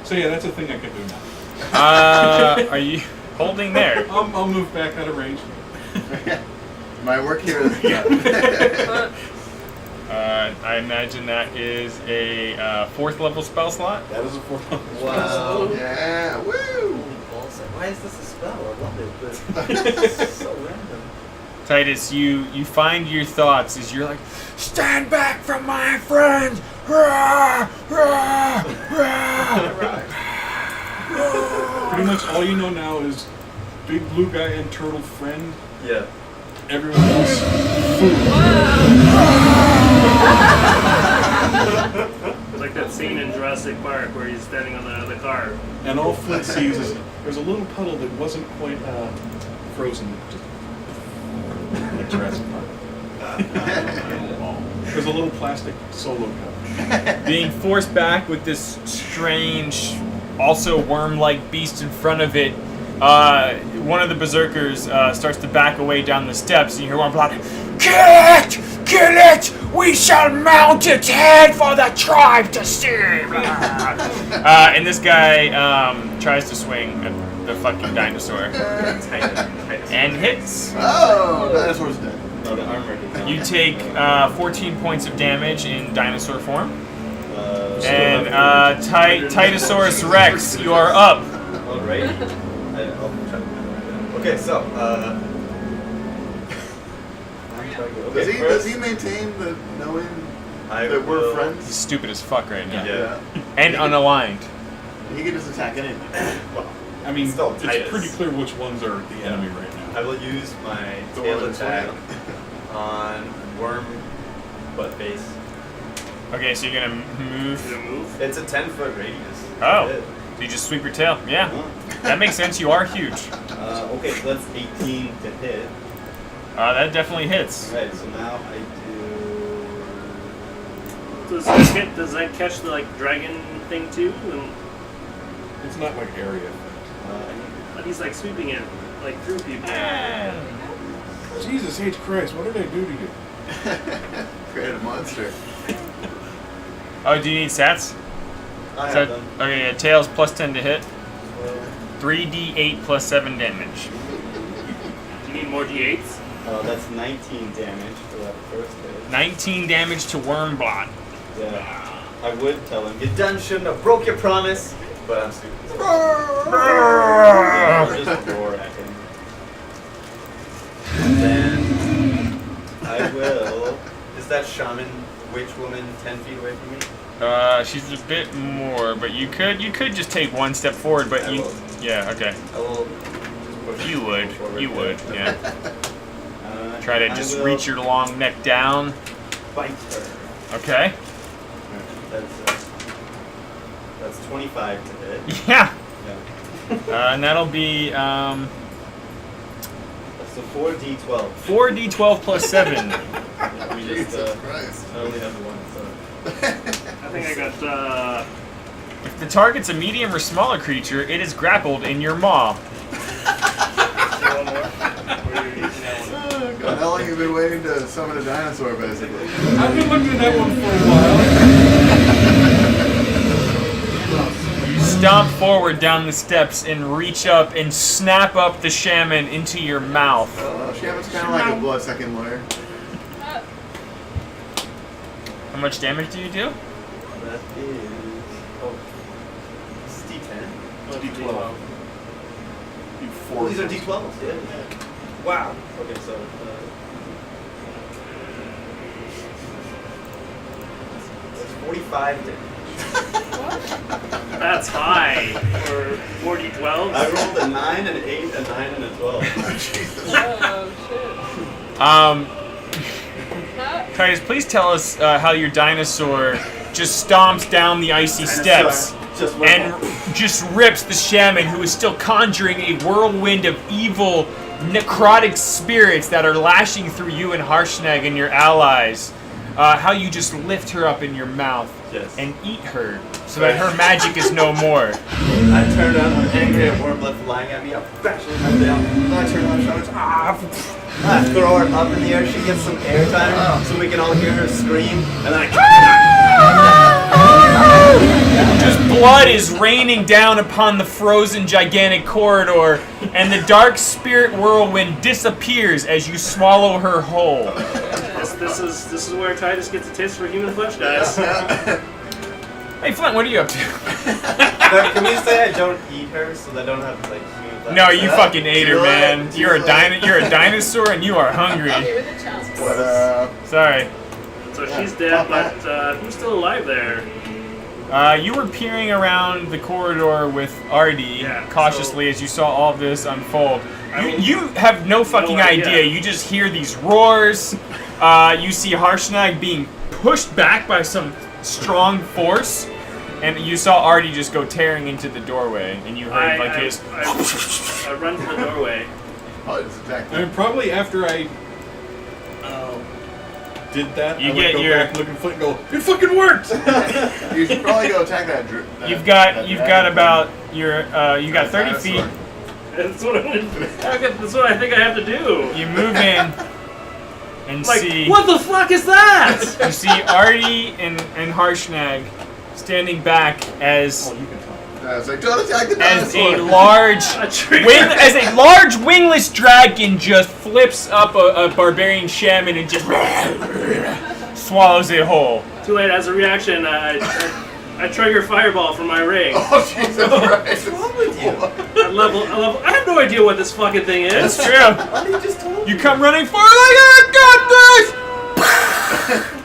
S5: So yeah, that's a thing I can do now.
S1: Are you holding there?
S5: I'll move back out of range.
S2: My work here is done.
S1: I imagine that is a 4th level spell slot.
S5: That is a 4.
S3: Wow.
S2: Yeah, woo!
S3: Why is this a spell? I love it, but it's so random.
S1: Titus, you find your thoughts as you're like, stand back from my friends! Rah, rah, rah.
S5: Pretty much all you know now is big blue guy and turtle friend.
S3: Yeah.
S5: Everyone else, food.
S6: It's like that scene in Jurassic Park where he's standing on the car.
S5: And all Flint sees is there's a little puddle that wasn't quite frozen. Just like Jurassic Park. There's a little plastic solo cup.
S1: Being forced back with this strange also worm-like beast in front of it, one of the berserkers starts to back away down the steps, and you hear one block, "Kill it! Kill it! We shall mount its head for the tribe to see!" And this guy tries to swing at the fucking dinosaur. And hits.
S2: Oh, dinosaur's dead.
S3: No, the armor did not.
S1: You take 14 points of damage in dinosaur form. And Titosaurus Rex, you are up.
S3: Alright. I'll try to memorize that. Okay, so,
S2: Does he maintain the knowing
S3: I
S2: that we're
S3: will-
S2: friends?
S1: He's stupid as fuck right now.
S3: Yeah.
S1: And unaligned.
S2: He can just attack anything.
S3: Well,
S5: I mean,
S3: Still
S5: it's
S3: Titus.
S5: pretty clear which ones are the enemy right now.
S3: I will use my
S2: The
S3: tail
S2: one that's
S3: attack
S2: swinging.
S3: on worm butt base.
S1: Okay, so you're gonna move.
S3: It's a 10-foot radius.
S1: Oh.
S3: That's it.
S1: So you just sweep your tail. Yeah. That makes sense. You are huge.
S3: Okay, so that's 18 to hit.
S1: That definitely hits.
S3: Right, so now I do.
S6: Does that catch the like dragon thing too? And,
S5: It's not like area.
S6: but he's like sweeping it like through people.
S5: Jesus H. Christ, what did I do to you?
S2: Create a monster.
S1: Oh, do you need stats?
S3: I
S1: So,
S3: have them.
S1: okay, yeah, tails plus 10 to hit.
S3: Well,
S1: 3d8 plus 7 damage.
S6: Do you need more d8s?
S3: that's 19 damage for that first hit.
S1: 19 damage to Wormblot.
S3: Yeah. I would tell him, you done shouldn't have broke your promise, but I'm stupid. So I'll just roar at him. And then I will. Is that shaman witch woman 10 feet away from me?
S1: She's a bit more, but you could just take one step forward, but
S3: I
S1: you,
S3: will.
S1: yeah, okay.
S3: I will just push
S1: You would,
S3: forward
S1: you
S3: there.
S1: would, yeah.
S3: I
S1: Try to just
S3: will
S1: reach your long neck down.
S3: bite her.
S1: Okay.
S3: That's 25 to hit.
S1: Yeah.
S3: Yeah.
S1: And that'll be
S3: So 4d12.
S1: 4d12 plus 7.
S3: Yeah, we just,
S2: Jesus Christ.
S3: I only have one, so.
S6: I think I got
S1: If the target's a medium or smaller creature, it is grappled in your maw.
S6: one more. Or you're using that one.
S2: Oh, God. How long have you been waiting to summon a dinosaur, basically?
S5: I've been looking at that one for a while.
S1: You stomp forward down the steps and reach up and snap up the shaman into your mouth.
S2: Shaman's kind of like a blood-sucking lawyer.
S1: How much damage do you do?
S3: That is. Oh. This is d10.
S5: D12. You
S3: Oh, these are
S5: force.
S3: d12s, yeah. Wow. Okay, so. That's 45 damage.
S6: That's high for 4d12s.
S3: I rolled a 9, an 8, a 9, and a 12.
S4: Oh shit.
S1: Titus, please tell us how your dinosaur just stomps down the icy steps
S3: Just went
S1: and just rips the shaman, who is still conjuring a whirlwind of evil, necrotic spirits that are lashing through you and Harshnag and your allies. How you just lift her up in your mouth
S3: Yes.
S1: and eat her so that her magic is no more.
S3: I turned around, I'm angry at Warmblood flying at me. I bash her head down. Then I turn around, shout, I throw her up in the air. She gets some airtime so we can all hear her scream. And then I.
S1: Just blood is raining down upon the frozen gigantic corridor, and the dark spirit whirlwind disappears as you swallow her whole.
S6: This is where Titus gets a taste for human flesh, guys.
S1: Hey Flint, what are you up to?
S3: Can we say I don't eat her so that I don't have like human
S1: No, you
S3: flesh?
S1: fucking ate her, man. You're a dinosaur and you are hungry.
S4: Here with the chomps.
S1: Sorry.
S6: So she's dead, but who's still alive there?
S1: You were peering around the corridor with Artie
S6: Yeah,
S1: cautiously as you saw all this unfold.
S6: I will-
S1: You have no fucking idea.
S6: idea.
S1: You just hear these roars. You see Harshnag being pushed back by some strong force, and you saw Artie just go tearing into the doorway, and you heard
S6: I run to the doorway.
S2: Oh, it's attacked.
S5: I mean, probably after I did that,
S1: You
S5: I
S1: get
S5: would go
S1: your-
S5: back, look at Flint, and go, it fucking worked.
S2: You should probably go attack that.
S1: You've got about your you got 30 feet.
S6: That's what that's what I think I have to do.
S1: You move in and
S6: Like,
S1: see
S6: what the fuck is that?
S1: you see Artie and Harshnag standing back as
S5: Oh, you can talk.
S2: I was like, don't attack the
S1: as
S2: dinosaur.
S1: a large
S6: A tree.
S1: as a large wingless dragon just flips up a barbarian shaman and just swallows it whole.
S6: Too late. As a reaction, I trigger fireball from my ring.
S2: Oh, Jesus Christ.
S3: What's wrong with you?
S6: I have no idea what this fucking thing is.
S1: It's true.
S3: Why you just told
S1: You
S3: me?
S1: come running forward like, I got this!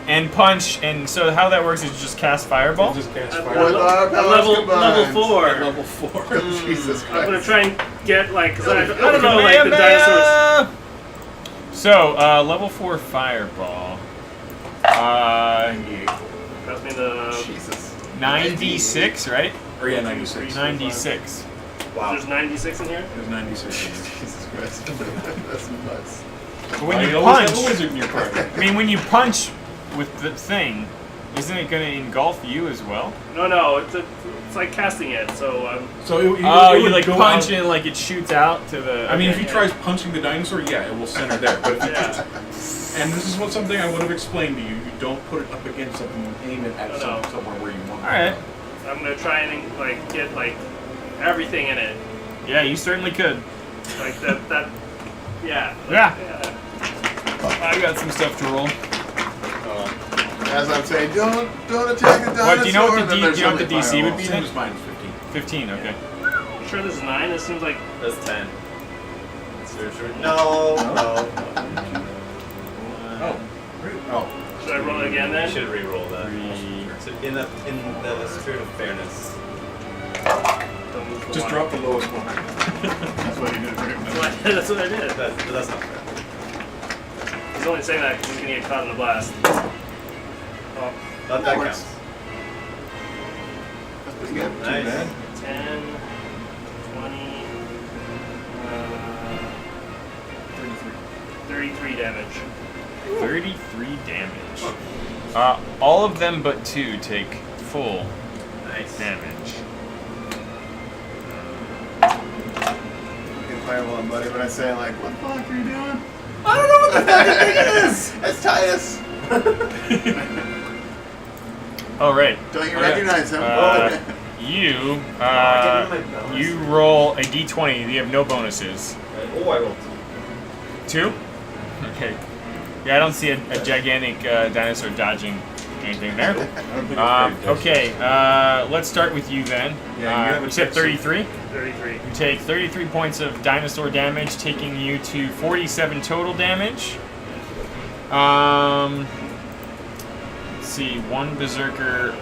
S1: And punch, and so how that works is you just cast fireball.
S5: Just cast
S6: At
S5: fire.
S2: With our powers
S6: level
S2: combined.
S6: 4.
S5: At level 4.
S2: Jesus
S6: I'm gonna
S2: Christ.
S6: try and get like, cause I don't know, like the dinosaurs.
S1: So, level 4 fireball.
S6: Pass me the.
S2: Jesus.
S1: 96, right?
S5: Or yeah, 96.
S1: 96.
S3: Wow.
S6: There's 96 in here.
S5: It was 96.
S2: Jesus Christ. That's nuts.
S1: But when
S5: Why
S1: you
S5: always have a
S1: punch,
S5: wizard in your party.
S1: I mean, when you punch with the thing, isn't it going to engulf you as well?
S6: No, it's like casting it. So
S5: So it
S1: You
S5: would
S1: like
S5: go
S1: punch
S5: out-
S1: and like it shoots out to the.
S5: I mean, if
S1: okay,
S5: he tries punching the dinosaur, yeah, it will center there. But if you
S6: yeah.
S5: and this is something I would have explained to you. You don't put it up against something. You aim it at
S6: No.
S5: somewhere where you want.
S1: All right.
S6: I'm gonna try and like get like everything in it.
S1: Yeah, you certainly could.
S6: Like that. Yeah.
S1: Yeah. I got some stuff to roll.
S2: As I'm saying, don't attack the dinosaur.
S1: What, do you know what the
S2: and then
S1: D-
S2: there's
S1: do you know what the
S2: only
S1: DC would
S2: fireballs.
S1: be?
S5: Same as mine is 15.
S1: 15, okay.
S6: You sure this is 9? This seems like.
S3: That's 10. Sure. No.
S5: Oh.
S6: Should I roll it again
S3: I
S6: then?
S3: should re-roll that.
S1: 3.
S3: So in the spirit of fairness.
S6: Don't move the
S5: Just
S6: one.
S5: drop the lowest one.
S2: That's what he did.
S6: That's what I did.
S3: But that's not fair.
S6: He's only saying that because he's gonna get caught in the blast. Oh,
S3: That
S2: That works.
S3: counts.
S2: That's pretty good.
S3: Nice.
S2: bad.
S6: 10, 20, 33 damage.
S1: 33 damage. All of them but 2 take full
S3: Nice.
S1: damage.
S2: Good fireball, buddy. But I say, like, what the fuck are you doing?
S3: I don't know what the fucking thing is!
S2: That's Titus.
S1: Oh, right.
S2: Don't you
S1: Okay.
S2: recognize him?
S1: You,
S3: I didn't know my bonus.
S1: you roll a d20. You have no bonuses.
S3: Oh, I rolled
S1: 2? Okay. Yeah, I don't see a gigantic dinosaur dodging anything there.
S5: I don't think it's very
S1: Okay, let's start with you then.
S5: Yeah, you have a
S1: you said
S5: check
S1: 33?
S6: 33.
S1: You take 33 points of dinosaur damage, taking you to 47 total damage. Let's see, one berserker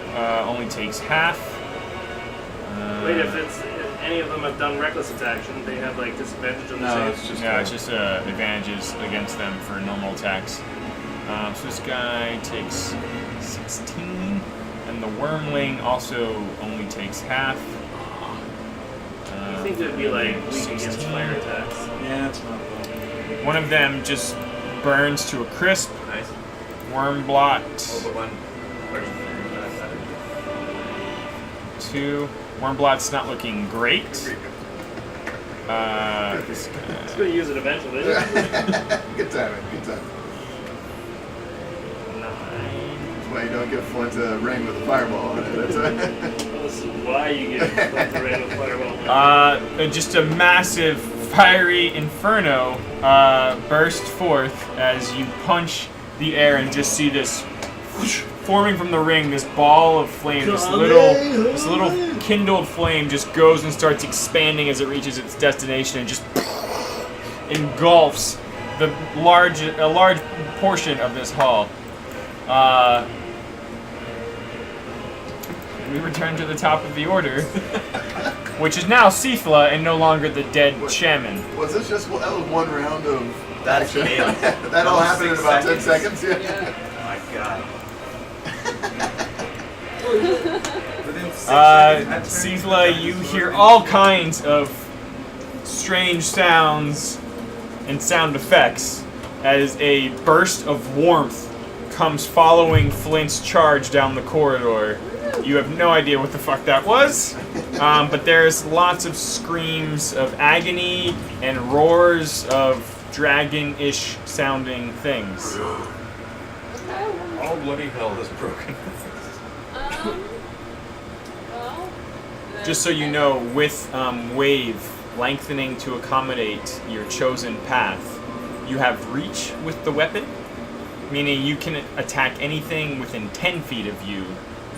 S1: only takes half.
S6: Wait, if any of them have done reckless attack, shouldn't they have like disadvantage on the
S5: No,
S6: save?
S5: it's just
S1: yeah, it's just advantages against them for normal attacks. So this guy takes 16, and the wormling also only takes half.
S6: I think they'd be like weak against
S1: 16.
S6: fire attacks.
S5: Yeah, it's not bad.
S1: One of them just burns to a crisp.
S3: Nice.
S1: Wormblot
S3: Oh, but one.
S1: 2. Wormblot's not looking great. This
S6: He's
S1: guy.
S6: gonna use it eventually.
S2: Good timing. Good timing.
S1: 9.
S2: That's why you don't give Flint a ring with a fireball on it. That's
S6: Well, this is why you get the rain with fireball.
S1: Just a massive fiery inferno bursts forth as you punch the air and just see this whoosh, forming from the ring, this ball of flame, this little kindled flame just goes and starts expanding as it reaches its destination and just engulfs a large portion of this hall. We return to the top of the order, which is now Sifla and no longer the dead shaman.
S2: Was this just that was one round of
S3: That's
S2: action?
S3: chaos.
S2: That all happened in
S3: 6
S2: about 10
S3: seconds.
S2: seconds. Yeah.
S3: Oh my god. Within 6 seconds, that turned
S1: Sifla, you hear all kinds of strange sounds and sound effects as a burst of warmth comes following Flint's charge down the corridor. You have no idea what the fuck that was, but there's lots of screams of agony and roars of dragon-ish sounding things.
S5: All bloody hell is broken.
S4: Well,
S1: Just so you know, with wave lengthening to accommodate your chosen path, you have reach with the weapon, meaning you can attack anything within 10 feet of you,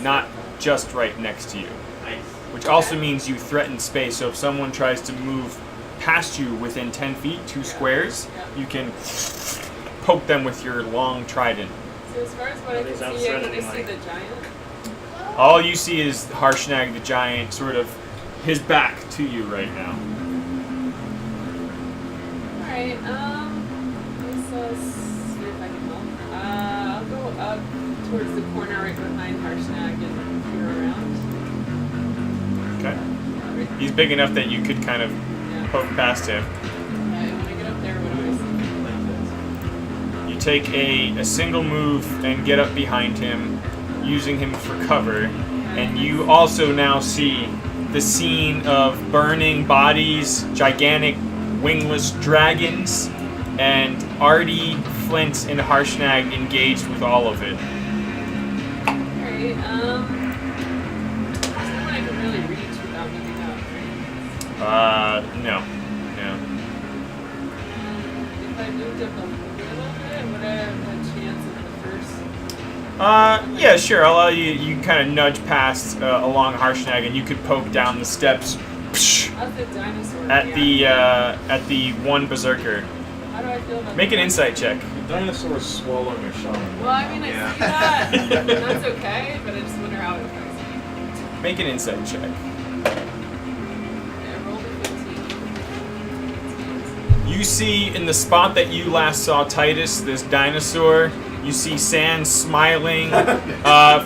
S1: not just right next to you.
S6: Nice.
S1: Which also means you threaten space, so if someone tries to move past you within 10 feet, 2 squares, you can poke them with your long trident.
S4: So as far as what I can
S6: These sound
S4: see, I can
S6: threatening,
S4: just see the giant.
S1: All you see is Harshnag the giant, sort of his back to you right now.
S4: Alright, let's see if I can help. I'll go up towards the corner right behind Harshnag and peer around.
S1: Okay. He's big enough that you could kind of
S4: Yeah.
S1: poke past him.
S4: Alright, when I get up there, what do I see?
S1: You take a single move and get up behind him, using him for cover, and you also now see the scene of burning bodies, gigantic wingless dragons, and Artie, Flint, and Harshnag engaged with all of it.
S4: Alright, there's no one I can really reach without moving up, right?
S1: No.
S4: If I moved up a little bit, would I have a chance of the first?
S1: Yeah, sure. I'll allow you. You kind of nudge past along Harshnag, and you could poke down the steps
S4: How's the dinosaur?
S1: at the one berserker.
S4: How do I feel about
S1: Make
S4: the
S1: an insight check.
S5: The dinosaur swallowing a shaman.
S4: Well, I mean, I
S2: Yeah.
S4: see that. That's okay, but I just wonder how it affects me.
S1: Make an insight check.
S4: Yeah, roll the 15.
S1: You see in the spot that you last saw Titus, this dinosaur. You see Sand smiling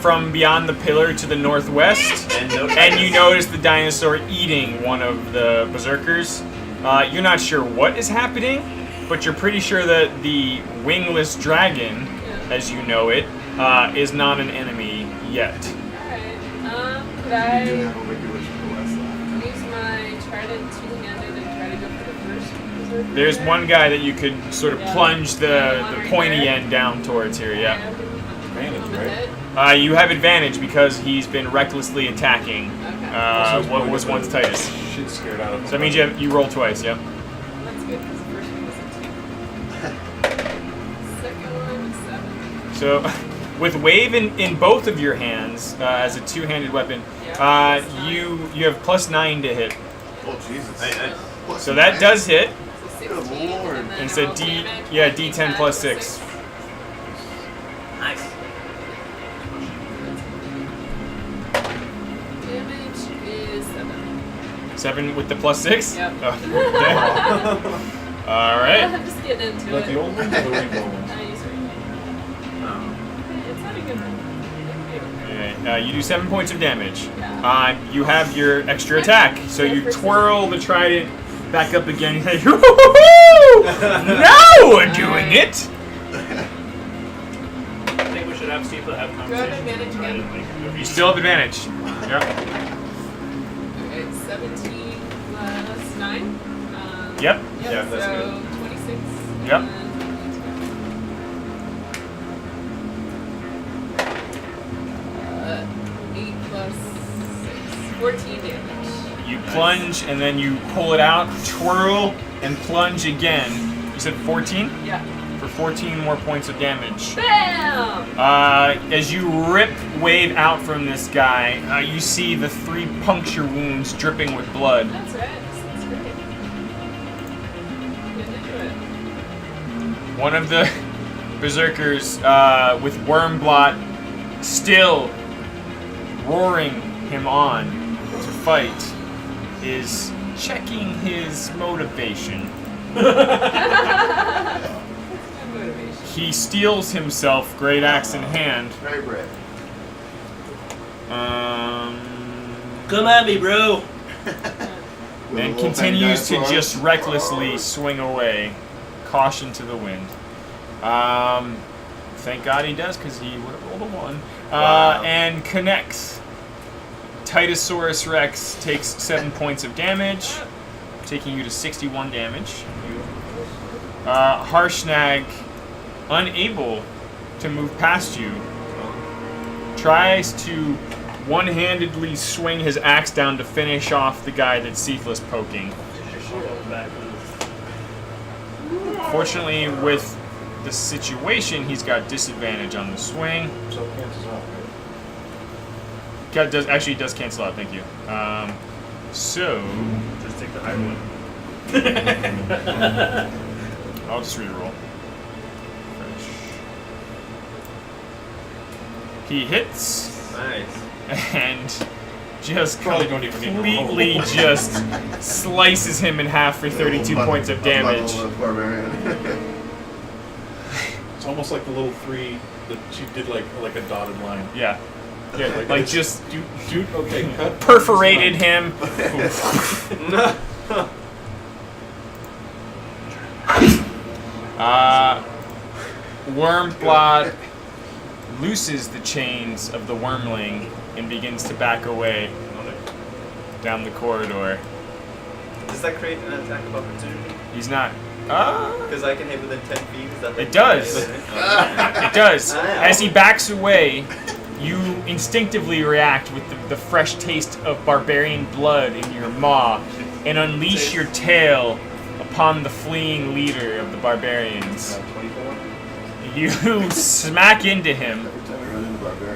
S1: from beyond the pillar to the northwest, and you notice the dinosaur eating one of the berserkers. You're not sure what is happening, but you're pretty sure that the wingless dragon, as you know it, is not an enemy yet.
S4: Alright, could
S2: You do
S4: I
S2: have a wicked witch for the west left.
S4: use my trident two-handed and try to go for the first berserker?
S1: There's one guy that you could sort of
S4: Yeah.
S1: plunge the
S4: Right
S1: pointy
S4: there.
S1: end down towards here, yeah.
S5: Advantage, right?
S1: You have advantage because he's been recklessly attacking
S4: Okay.
S1: what was once Titus.
S5: Shit scared out of him.
S1: So that means you roll twice, yeah?
S4: That's good, because the first one was a 2. Second one was 7.
S1: So with wave in both of your hands as a two-handed weapon, you have +9 to hit.
S2: Oh Jesus!
S1: So that does hit.
S4: So 16,
S2: Lord.
S4: and then
S1: And
S4: I
S1: so
S4: roll
S1: D
S4: damage,
S1: yeah,
S4: D10
S1: D10 plus 6.
S6: Nice.
S4: Damage is 7.
S1: 7 with the +6?
S4: Yep.
S1: Oh, okay. Alright.
S4: I'm just getting into
S5: Like
S4: it.
S5: the old ones or the rainbow ones?
S4: I use rainbow. It's not a good one.
S1: Okay, you do 7 points of damage.
S4: Yeah.
S1: You have your extra attack, so
S4: Yeah,
S1: you
S4: first
S1: twirl the trident back up again. You say, "Woo-hoo-hoo! Now we're doing it!"
S6: I think we should have people have
S4: Do I have
S6: conversations.
S4: advantage again?
S1: You still have advantage. Yep.
S4: Okay, 17 plus 9.
S1: Yep.
S5: Yeah, that's
S4: so
S5: good.
S4: 26.
S1: Yep.
S4: And 8 plus 6. 14 damage.
S1: You plunge and then you pull it out, twirl, and plunge again. You said 14?
S4: Yeah.
S1: For 14 more points of damage.
S4: Bam!
S1: As you rip wave out from this guy, you see the 3 puncture wounds dripping with blood.
S4: That's right. That's great. Getting into it.
S1: One of the berserkers with Wormblot still roaring him on to fight is checking his motivation.
S4: That's my motivation.
S1: He steels himself, great axe in hand.
S2: Very brave.
S6: Come at me, bro.
S2: With a
S1: And
S2: little tiny
S1: continues to
S2: dinosaur.
S1: just recklessly swing away. Caution to the wind. Thank God he does, because he would have rolled a 1.
S2: Wow.
S1: And connects. Titosaurus Rex takes 7 points of damage, taking you to 61 damage. Harshnag, unable to move past you, tries to one-handedly swing his axe down to finish off the guy that Cephala's poking. Fortunately, with the situation, he's got disadvantage on the swing.
S5: So it cancels out, right?
S1: Actually, it does cancel out, thank you. So,
S6: Just take the high one.
S1: I'll just reroll. He hits
S3: Nice.
S1: and just
S5: Probably don't even need to roll.
S1: completely just slices him in half for 32 points of damage.
S2: Barbarian.
S5: It's almost like the little 3 that she did like a dotted line.
S1: Yeah. Yeah, like just
S5: Dude, okay, cut.
S1: perforated him. Wormblot looses the chains of the wormling and begins to back away down the corridor.
S3: Does that create an attack of opportunity?
S1: He's not.
S3: Because I can hit within 10 feet. Is that
S1: It does. It does. As he backs away, you instinctively react with the fresh taste of barbarian blood in your maw and unleash your tail upon the fleeing leader of the barbarians.
S5: 24.
S1: You smack into him,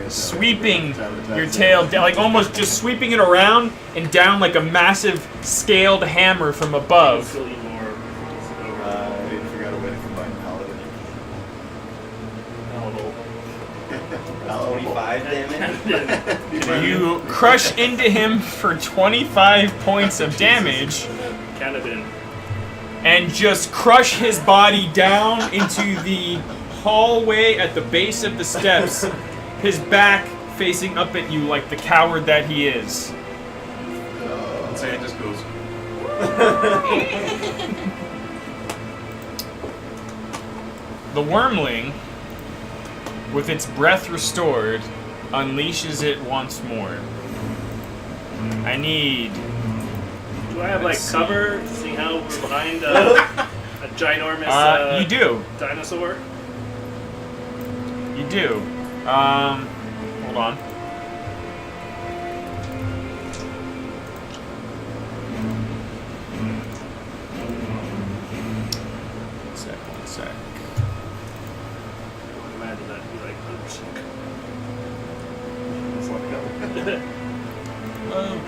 S1: sweeping your tail down, like almost just sweeping it around and down like a massive scaled hammer from above.
S6: Still eat more.
S2: I need to figure out a way to combine paladin. Paladin.
S3: 25 damage.
S1: You crush into him for 25 points of damage
S6: Canada.
S1: and just crush his body down into the hallway at the base of the steps, his back facing up at you like the coward that he is.
S5: And say it just goes.
S1: The wormling, with its breath restored, unleashes it once more. I need...
S6: Do I have like
S1: Let's see.
S6: cover? Seeing how we're behind a ginormous
S1: you do.
S6: dinosaur?
S1: You do. Hold on. One sec.
S6: I would imagine that'd be like 100%.
S5: Let's let it go.
S1: Load.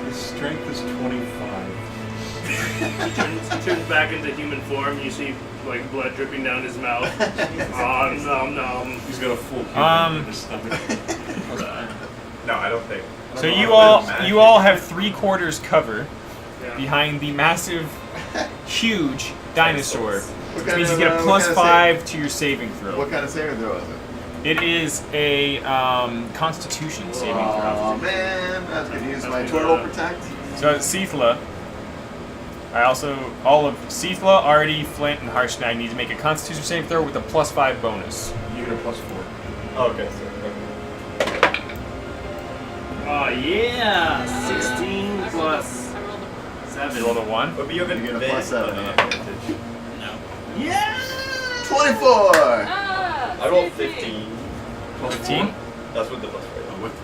S5: His strength is 25.
S6: He turns back into human form. You see like blood dripping down his mouth. Oh, nom nom.
S5: He's got a full human in his stomach.
S3: No, I don't think.
S1: So you all have 3/4 cover
S6: Yeah.
S1: behind the massive, huge dinosaur.
S2: What
S1: Which
S2: kind
S1: means you
S2: of,
S1: get a
S2: what
S1: plus
S2: kind of
S1: 5 to your saving throw.
S2: What kind of saving throw is it?
S1: It is a Constitution saving
S2: Oh
S1: throw.
S2: man, I was gonna use
S6: That's
S2: my
S6: good.
S2: turtle protect.
S1: So Cephla, all of Cephla, Artie, Flint, and Harshnag need to make a Constitution saving throw with a plus 5 bonus.
S5: You get a +4.
S3: Oh, okay, so.
S6: Oh yeah! 16 plus
S4: I rolled a
S6: 7.
S1: You rolled a 1.
S3: But you have
S2: You get a
S3: advantage.
S2: +7,
S3: on the
S2: huh?
S3: advantage.
S6: Yeah!
S2: 24!
S4: Ah!
S3: I rolled
S4: 13.
S3: 15.
S1: 15?
S3: That's with the plus
S5: Oh,
S3: 5.
S5: with the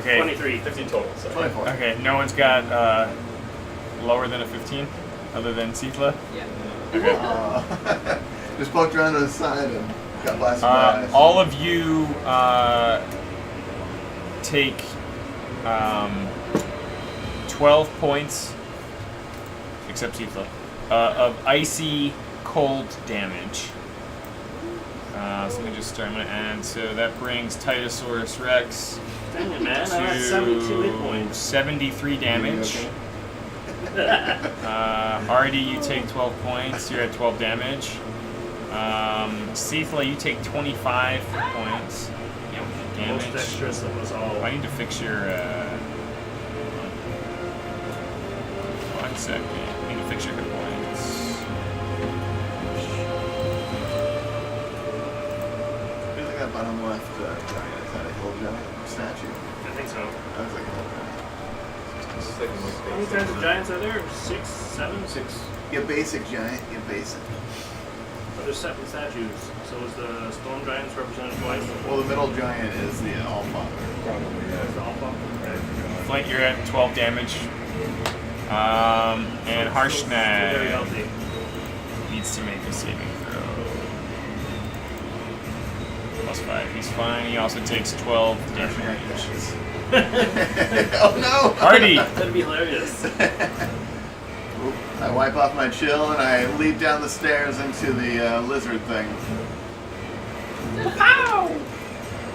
S5: +4.
S4: Okay.
S1: Okay.
S6: 23.
S3: 15 total, sorry.
S2: 24.
S1: Okay, no one's got lower than a 15 other than Cephla?
S4: Yeah.
S1: Okay.
S2: Just poked around to the side and got blasted by.
S1: All of you take 12 points, except Cephla, of icy cold damage. So let me just start. I'm going to add. So that brings Titosaurus Rex
S6: Dang it, man. I'm at 72 hit
S1: to
S6: points.
S1: 73 damage. Artie, you take 12 points. You're at 12 damage. Cephla, you take 25 points.
S6: Most
S1: Damage.
S6: dexterous of us all.
S1: I need to fix your. 1 second. Need to fix your hit points.
S2: Who do you think that bottom left giant is? That a hill giant statue?
S6: I think so.
S2: I was like, hill giant.
S3: It's just like the most
S6: How many
S3: basic.
S6: kinds of giants are there? 6, 7?
S5: 6.
S2: You basic giant, you basic.
S6: But there's 7 statues. So is the stone giants represented twice?
S2: Well, the middle giant is the Allfather.
S5: Probably,
S6: There's the alpha.
S1: Flint, you're at 12 damage. And
S6: Still very
S1: Harshnag
S6: healthy.
S1: needs to make a saving throw. +5. He's fine. He also takes 12 damage.
S2: Oh no!
S1: Hardy!
S6: That'd be hilarious.
S2: I wipe off my chill and I leap down the stairs into the lizard thing.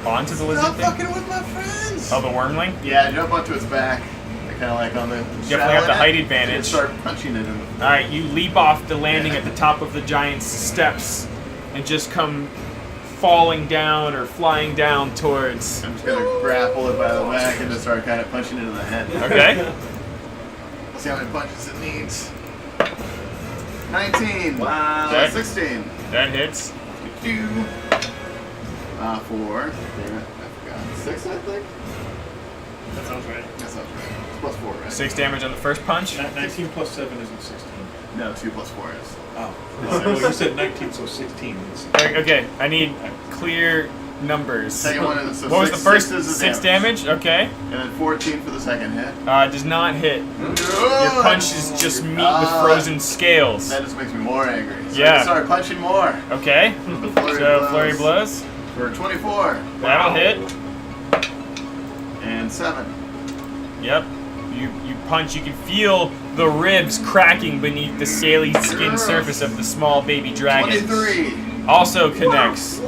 S1: Onto the lizard
S2: Stop
S1: thing?
S2: fucking with my friends!
S1: Oh, the wormling?
S2: Yeah, I jump onto its back. I kind of like on the.
S1: Definitely have the height advantage.
S2: And start punching it in the.
S1: Alright, you leap off the landing at the top of the giant's steps and just come falling down or flying down towards.
S2: I'm just gonna grapple it by the back and just start kind of punching it in the head.
S1: Okay?
S2: See how many punches it needs. 19.
S3: Wow.
S1: Okay.
S2: 16.
S1: That hits.
S2: 2. 4. I forgot. 6, I think.
S6: That sounds right.
S2: That sounds right. It's plus 4, right?
S1: 6 damage on the first punch.
S5: 19 plus 7 isn't 16.
S2: No, 2 plus 4 is.
S5: Oh. Well, you said 19, so 16 is.
S1: Okay, I need clear numbers.
S2: Second one is. So
S1: What was the first?
S2: 6 is the
S1: 6 damage? Okay.
S2: And then 14 for the second hit.
S1: Does not hit. Your punches just meet with frozen scales.
S2: That just makes me more angry. So
S1: Yeah.
S2: I start punching more.
S1: Okay. So flurry blows.
S2: For 24.
S1: That'll hit.
S2: And 7.
S1: Yep. You punch. You can feel the ribs cracking beneath the scaly skin surface of the small baby dragon.
S2: 23.
S1: Also connects.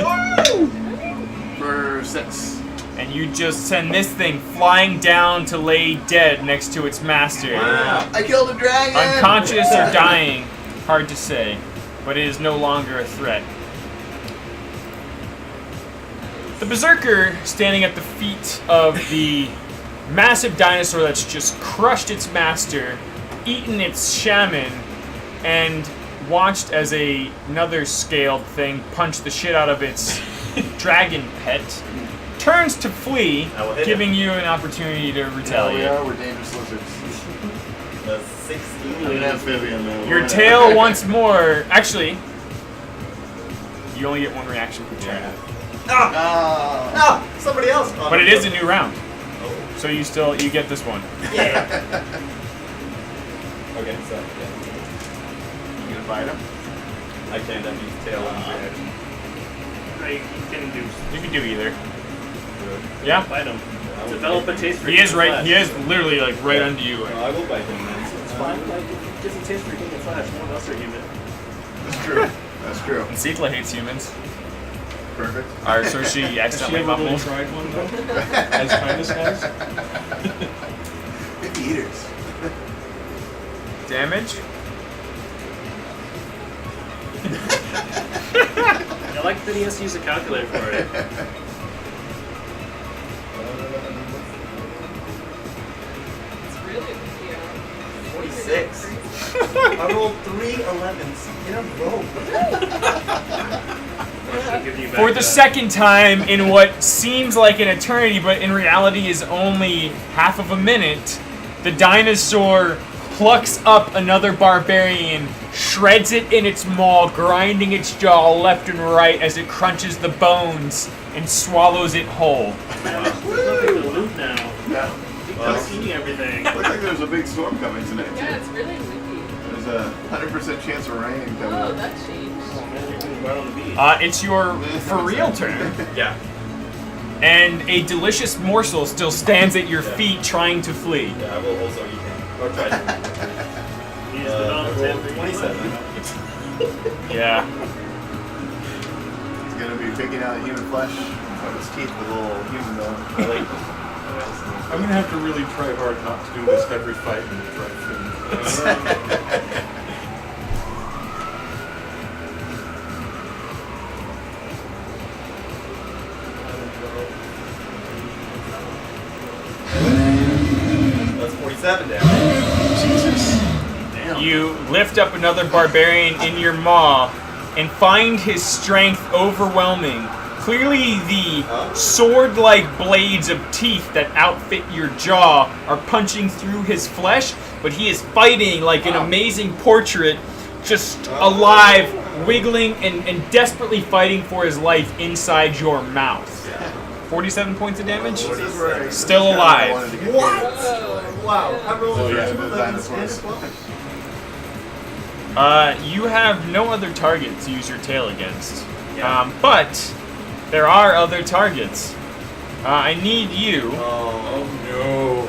S2: For 6.
S1: And you just send this thing flying down to lay dead next to its master.
S3: Wow.
S2: I killed a dragon!
S1: Unconscious or dying, hard to say, but it is no longer a threat. The berserker standing at the feet of the massive dinosaur that's just crushed its master, eaten its shaman, and watched as another scaled thing punch the shit out of its dragon pet, turns to flee,
S3: I will hit
S1: giving you an opportunity to
S2: Yeah, we
S1: retaliate.
S2: are. We're dangerous lizards.
S3: 16.
S2: I'm an amphibian, though.
S1: Your tail once more. Actually, you only get one reaction per turn.
S3: Ah!
S2: Ah!
S3: No! Somebody else! Oh,
S1: But it is a new round,
S3: Oh.
S1: so you get this one.
S3: Yeah. Okay, so
S2: You gonna bite him?
S3: I can't have use tail on the reaction.
S1: You can do either. Yeah.
S6: Bite him. Develop a taste for
S1: He is
S6: human
S1: right.
S6: flesh.
S1: He is literally like right under you.
S3: I will bite him then.
S6: It's fine. Like, if he doesn't taste for human flesh, none of us are human.
S2: That's true. That's true.
S1: And Seatla hates humans.
S2: Perfect.
S1: Or so she
S5: Has she
S1: accidentally
S5: ever really
S1: mumbled.
S5: tried one, though? As kindness has?
S2: Picky eaters.
S1: Damage.
S6: I like that he has to use a calculator for it.
S4: It's really wicked.
S3: 46. I rolled 3 11s in a row.
S6: I'll give you back
S1: For the
S6: that.
S1: second time in what seems like an eternity, but in reality is only half of a minute, the dinosaur plucks up another barbarian, shreds it in its maw, grinding its jaw left and right as it crunches the bones and swallows it whole.
S6: There's nothing to loot now.
S2: Yeah.
S6: He's eating everything.
S2: Looks like there's a big storm coming tonight,
S4: Yeah,
S2: too.
S4: it's really wicked.
S2: There's a 100% chance of rain coming
S4: Oh,
S2: up.
S4: that changed.
S6: Oh man, you're going right on the beach.
S1: It's your for real turn,
S3: Yeah.
S1: and a delicious morsel still stands at your feet trying to flee.
S3: Yeah, I will also eat him. Or try to.
S6: He's
S3: I
S6: developed
S3: rolled 27.
S1: Yeah.
S2: He's gonna be picking out human flesh from his teeth with a little human bone.
S3: I like
S5: I'm gonna have to really try hard not to do this every fight and try food.
S3: That's 47 damage.
S2: Jesus.
S1: lift up another barbarian in your maw and find his strength overwhelming. Clearly the sword-like blades of teeth that outfit your jaw are punching through his flesh, but he is fighting like an amazing portrait, just alive, wiggling and desperately fighting for his life inside your mouth. 47 points of damage? Still alive.
S3: Wow. I rolled
S5: Oh, yeah.
S3: two
S2: The
S3: 11s and
S2: dinosaurs.
S3: 12.
S1: You have no other target to use your tail against. But there are other targets. I need you.
S5: Oh no.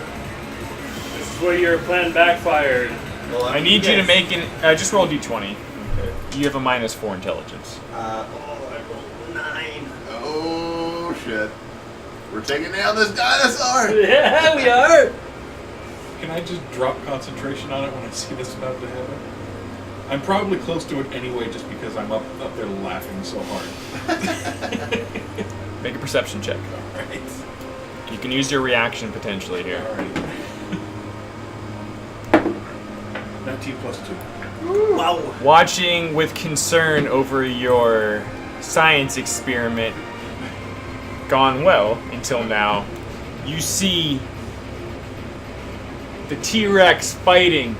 S6: This is where your plan backfired.
S3: Well,
S1: I need you to
S3: guess.
S1: make an. Just roll d20. You have a -4 intelligence.
S3: I rolled 9.
S2: Oh shit. We're taking down this dinosaur!
S6: Yeah, we are.
S5: Can I just drop concentration on it when I see this about to happen? I'm probably close to it anyway, just because I'm up there laughing so hard.
S1: Make a perception check.
S5: Alright.
S1: You can use your reaction potentially here.
S5: Alright. 19 plus 2.
S3: Wow.
S1: Watching with concern over your science experiment gone well until now, you see the T-Rex fighting,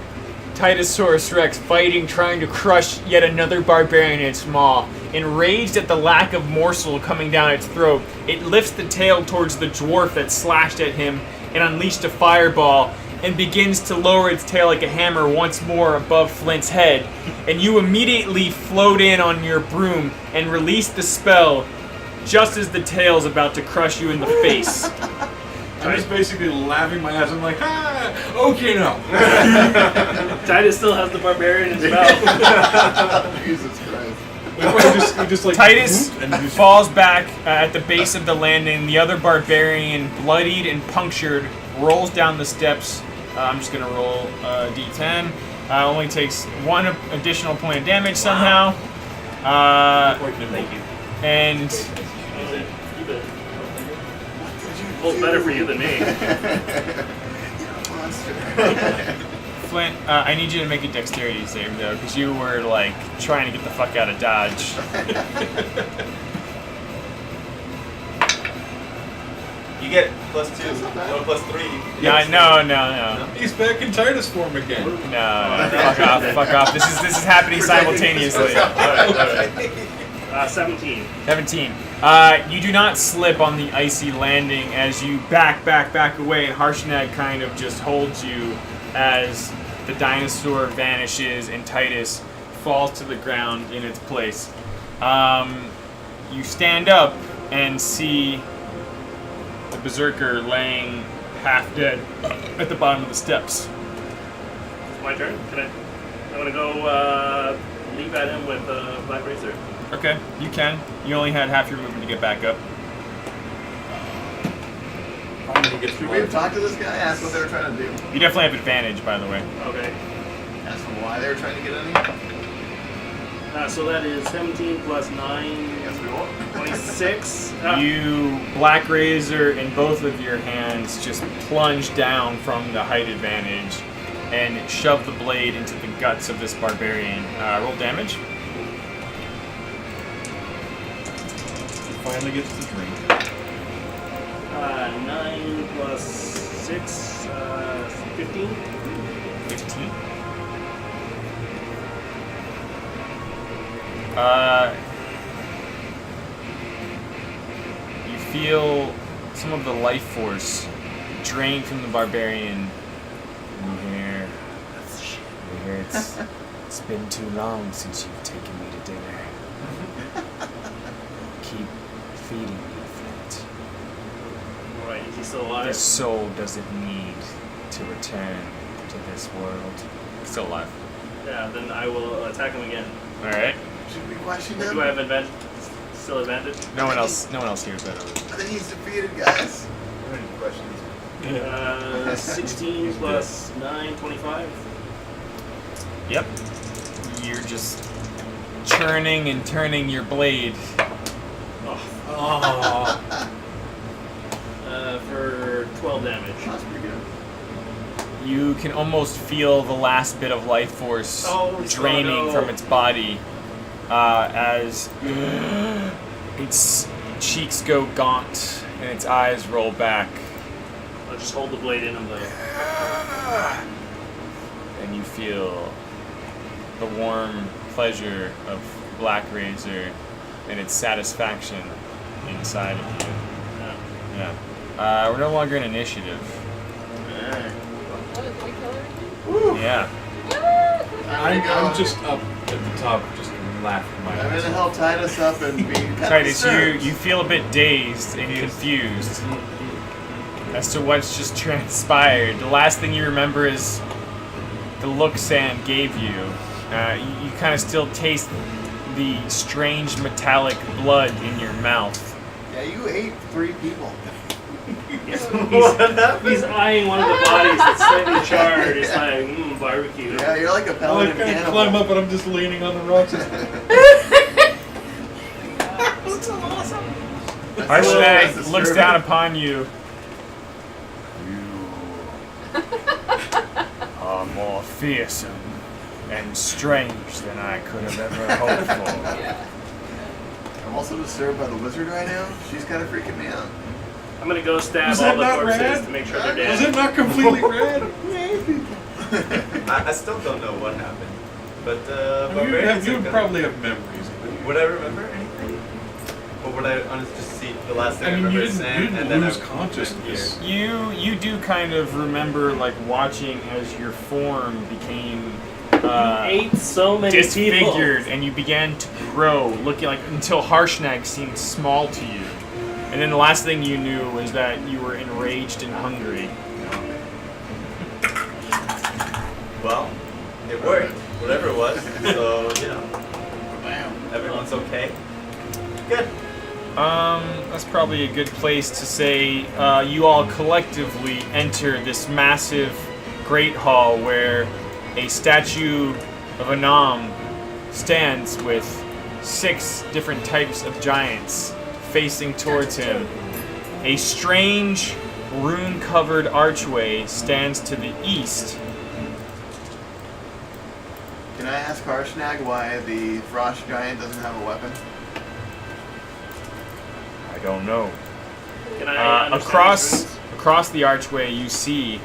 S1: Titosaurus Rex fighting, trying to crush yet another barbarian in its maw. Enraged at the lack of morsel coming down its throat, it lifts the tail towards the dwarf that slashed at him and unleashed a fireball, and begins to lower its tail like a hammer once more above Flint's head. And you immediately float in on your broom and release the spell just as the tail's about to crush you in the face.
S5: I'm just basically laughing my ass. I'm like, ah, okay now.
S6: Titus still has the barbarian in his mouth.
S2: Jesus Christ.
S5: we just like
S1: Titus
S5: whoop, and just
S1: falls back at the base of the landing. The other barbarian, bloodied and punctured, rolls down the steps. I'm just going to roll d10. Only takes 1 additional point of damage somehow.
S5: quite nimble.
S6: Thank you.
S1: And
S6: You bet. Well, better for you than me.
S2: Monster.
S1: Flint, I need you to make a dexterity save though, because you were like trying to get the fuck out of Dodge.
S3: You get +2. No, +3.
S1: No.
S5: He's back in Titus form again.
S1: No, fuck off. This is happening simultaneously.
S6: 17.
S1: 17. You do not slip on the icy landing as you back away, and Harshnag kind of just holds you as the dinosaur vanishes and Titus falls to the ground in its place. You stand up and see the berserker laying half dead at the bottom of the steps.
S6: It's my turn. I'm gonna go leap at him with Black Razor.
S1: Okay, you can. You only had half your movement to get back up.
S2: Should we have talked to this guy? Ask what they were trying to do.
S1: You definitely have advantage, by the way.
S6: Okay.
S2: Ask them why they were trying to get in.
S6: So that is 17 plus 9,
S2: Yes, we will.
S6: 26.
S1: You, Black Razor, in both of your hands, just plunge down from the height advantage and shove the blade into the guts of this barbarian. Roll damage.
S5: Finally gets to drink.
S6: 9 plus 6, 15.
S1: 15. You feel some of the life force drain from the barbarian. You hear it's been too long since you've taken me to dinner. Keep feeding me, Flint.
S6: Alright, is he still alive?
S1: This soul doesn't need to return to this world. Still alive.
S6: Yeah, then I will attack him again.
S1: All right.
S2: Should we question him?
S6: Do I have advantage? Still advantage?
S1: No one else hears that.
S2: I think he's defeated, guys. We don't need questions.
S6: 16 plus 9, 25.
S1: Yep. You're just churning and turning your blade.
S6: For 12 damage.
S2: That's pretty good.
S1: You can almost feel the last bit of life force draining from its body as its cheeks go gaunt and its eyes roll back.
S6: I'll just hold the blade in and like,
S1: And you feel the warm pleasure of Black Razor and its satisfaction inside of you.
S6: yeah.
S1: Yeah. We're no longer in initiative.
S4: Oh, did we kill everything?
S1: Yeah.
S5: I'm just up at the top, just laughing my
S2: Why
S5: eyes
S2: the
S5: off.
S2: hell tied us up and being kind of
S1: Titus, you feel a bit dazed and confused as to what's just transpired. The last thing you remember is the look Sam gave you. You kind of still taste the strange metallic blood in your mouth.
S2: Yeah, you ate 3 people.
S6: He's eyeing one of the bodies that's slightly charred. It's like, barbecue.
S2: Yeah, you're like a
S5: I
S2: paladin
S5: kind of
S2: cannibal.
S5: climb up and I'm just leaning on the rocks.
S1: Harshnag looks down upon you. You are more fearsome and strange than I could have ever hoped for.
S4: Yeah.
S2: I'm also disturbed by the wizard right now. She's kind of freaking me out.
S6: I'm gonna go stab
S5: Was
S6: all
S5: that
S6: the
S5: not
S6: corpses
S5: rad?
S6: to make sure they're
S5: Was
S6: dead.
S5: it not completely red?
S3: I still don't know what happened. But,
S5: You would probably have memories of it.
S3: Would I remember anything? Or would I honestly just see the last thing
S5: I
S3: I
S5: mean, you
S3: remember is
S5: didn't,
S3: Sam,
S5: you didn't
S3: and then
S5: lose
S3: I
S5: consciousness.
S1: You do kind of remember like watching as your form became
S6: You ate so many
S1: disfigured
S6: people.
S1: and you began to grow, looking like until Harshnag seemed small to you. And then the last thing you knew was that you were enraged and hungry.
S3: Well, it worked. Whatever it was. So, everyone's okay. Good.
S1: That's probably a good place to say you all collectively enter this massive great hall where a statue of Anam stands with 6 different types of giants facing towards him. A strange rune-covered archway stands to the east.
S2: Can I ask Harshnag why the frost giant doesn't have a weapon?
S1: I don't know.
S6: Can I understand these
S1: Across the archway, you see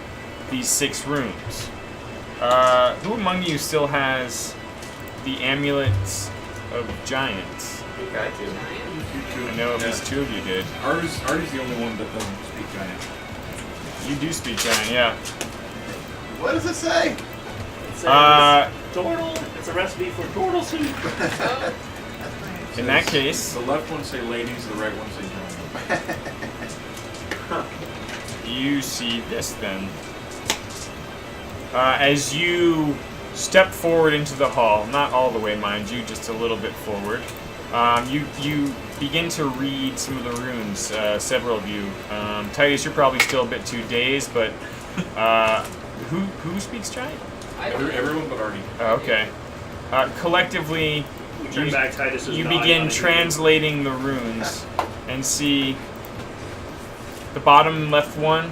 S1: these 6 rooms. Who among you still has the amulets of giants?
S3: I think I do.
S1: I know at least 2 of you did.
S5: Artie's the only one that doesn't speak giant.
S1: You do speak giant, yeah.
S2: What does it say?
S6: It says
S1: Uh,
S6: turtle. It's a recipe for turtle soup.
S1: In that case,
S5: The left one say ladies, the right one say giant.
S1: you see this then. As you step forward into the hall, not all the way, mind you, just a little bit forward, you begin to read some of the runes, several of you. Titus, you're probably still a bit too dazed, but who speaks giant?
S5: Everyone but Artie.
S1: Okay. Collectively,
S6: We turn back Titus's
S1: you
S6: nodding
S1: begin
S6: on it.
S1: translating the runes and see the bottom left one.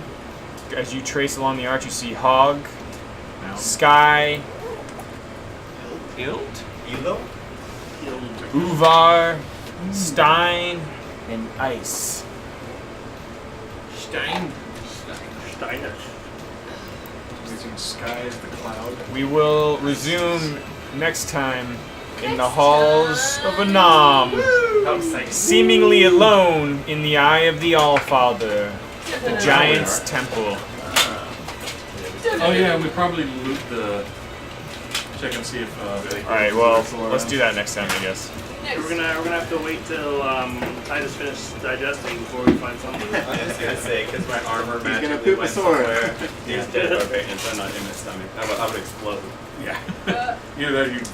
S1: As you trace along the arch, you see Hog, Sky,
S3: Elo?
S1: Uvar, Stein, and Ice.
S5: Stein.
S6: Steiner.
S5: Using sky as the cloud.
S1: We will resume next time in the halls of Anam,
S3: How exciting.
S1: seemingly alone in the eye of the Allfather, the Giant's Temple.
S5: Oh yeah, we probably loot the. Check and see if.
S1: Alright, well, let's do that next time, I guess.
S6: We're gonna have to wait till Titus finishes digesting before we find something.
S3: I was gonna say, because my armor
S2: gonna
S3: magically
S2: poop a
S3: went
S2: sword.
S3: somewhere. These dead barbarians are not in my stomach. I would explode.
S5: Yeah. Either that or you vomit.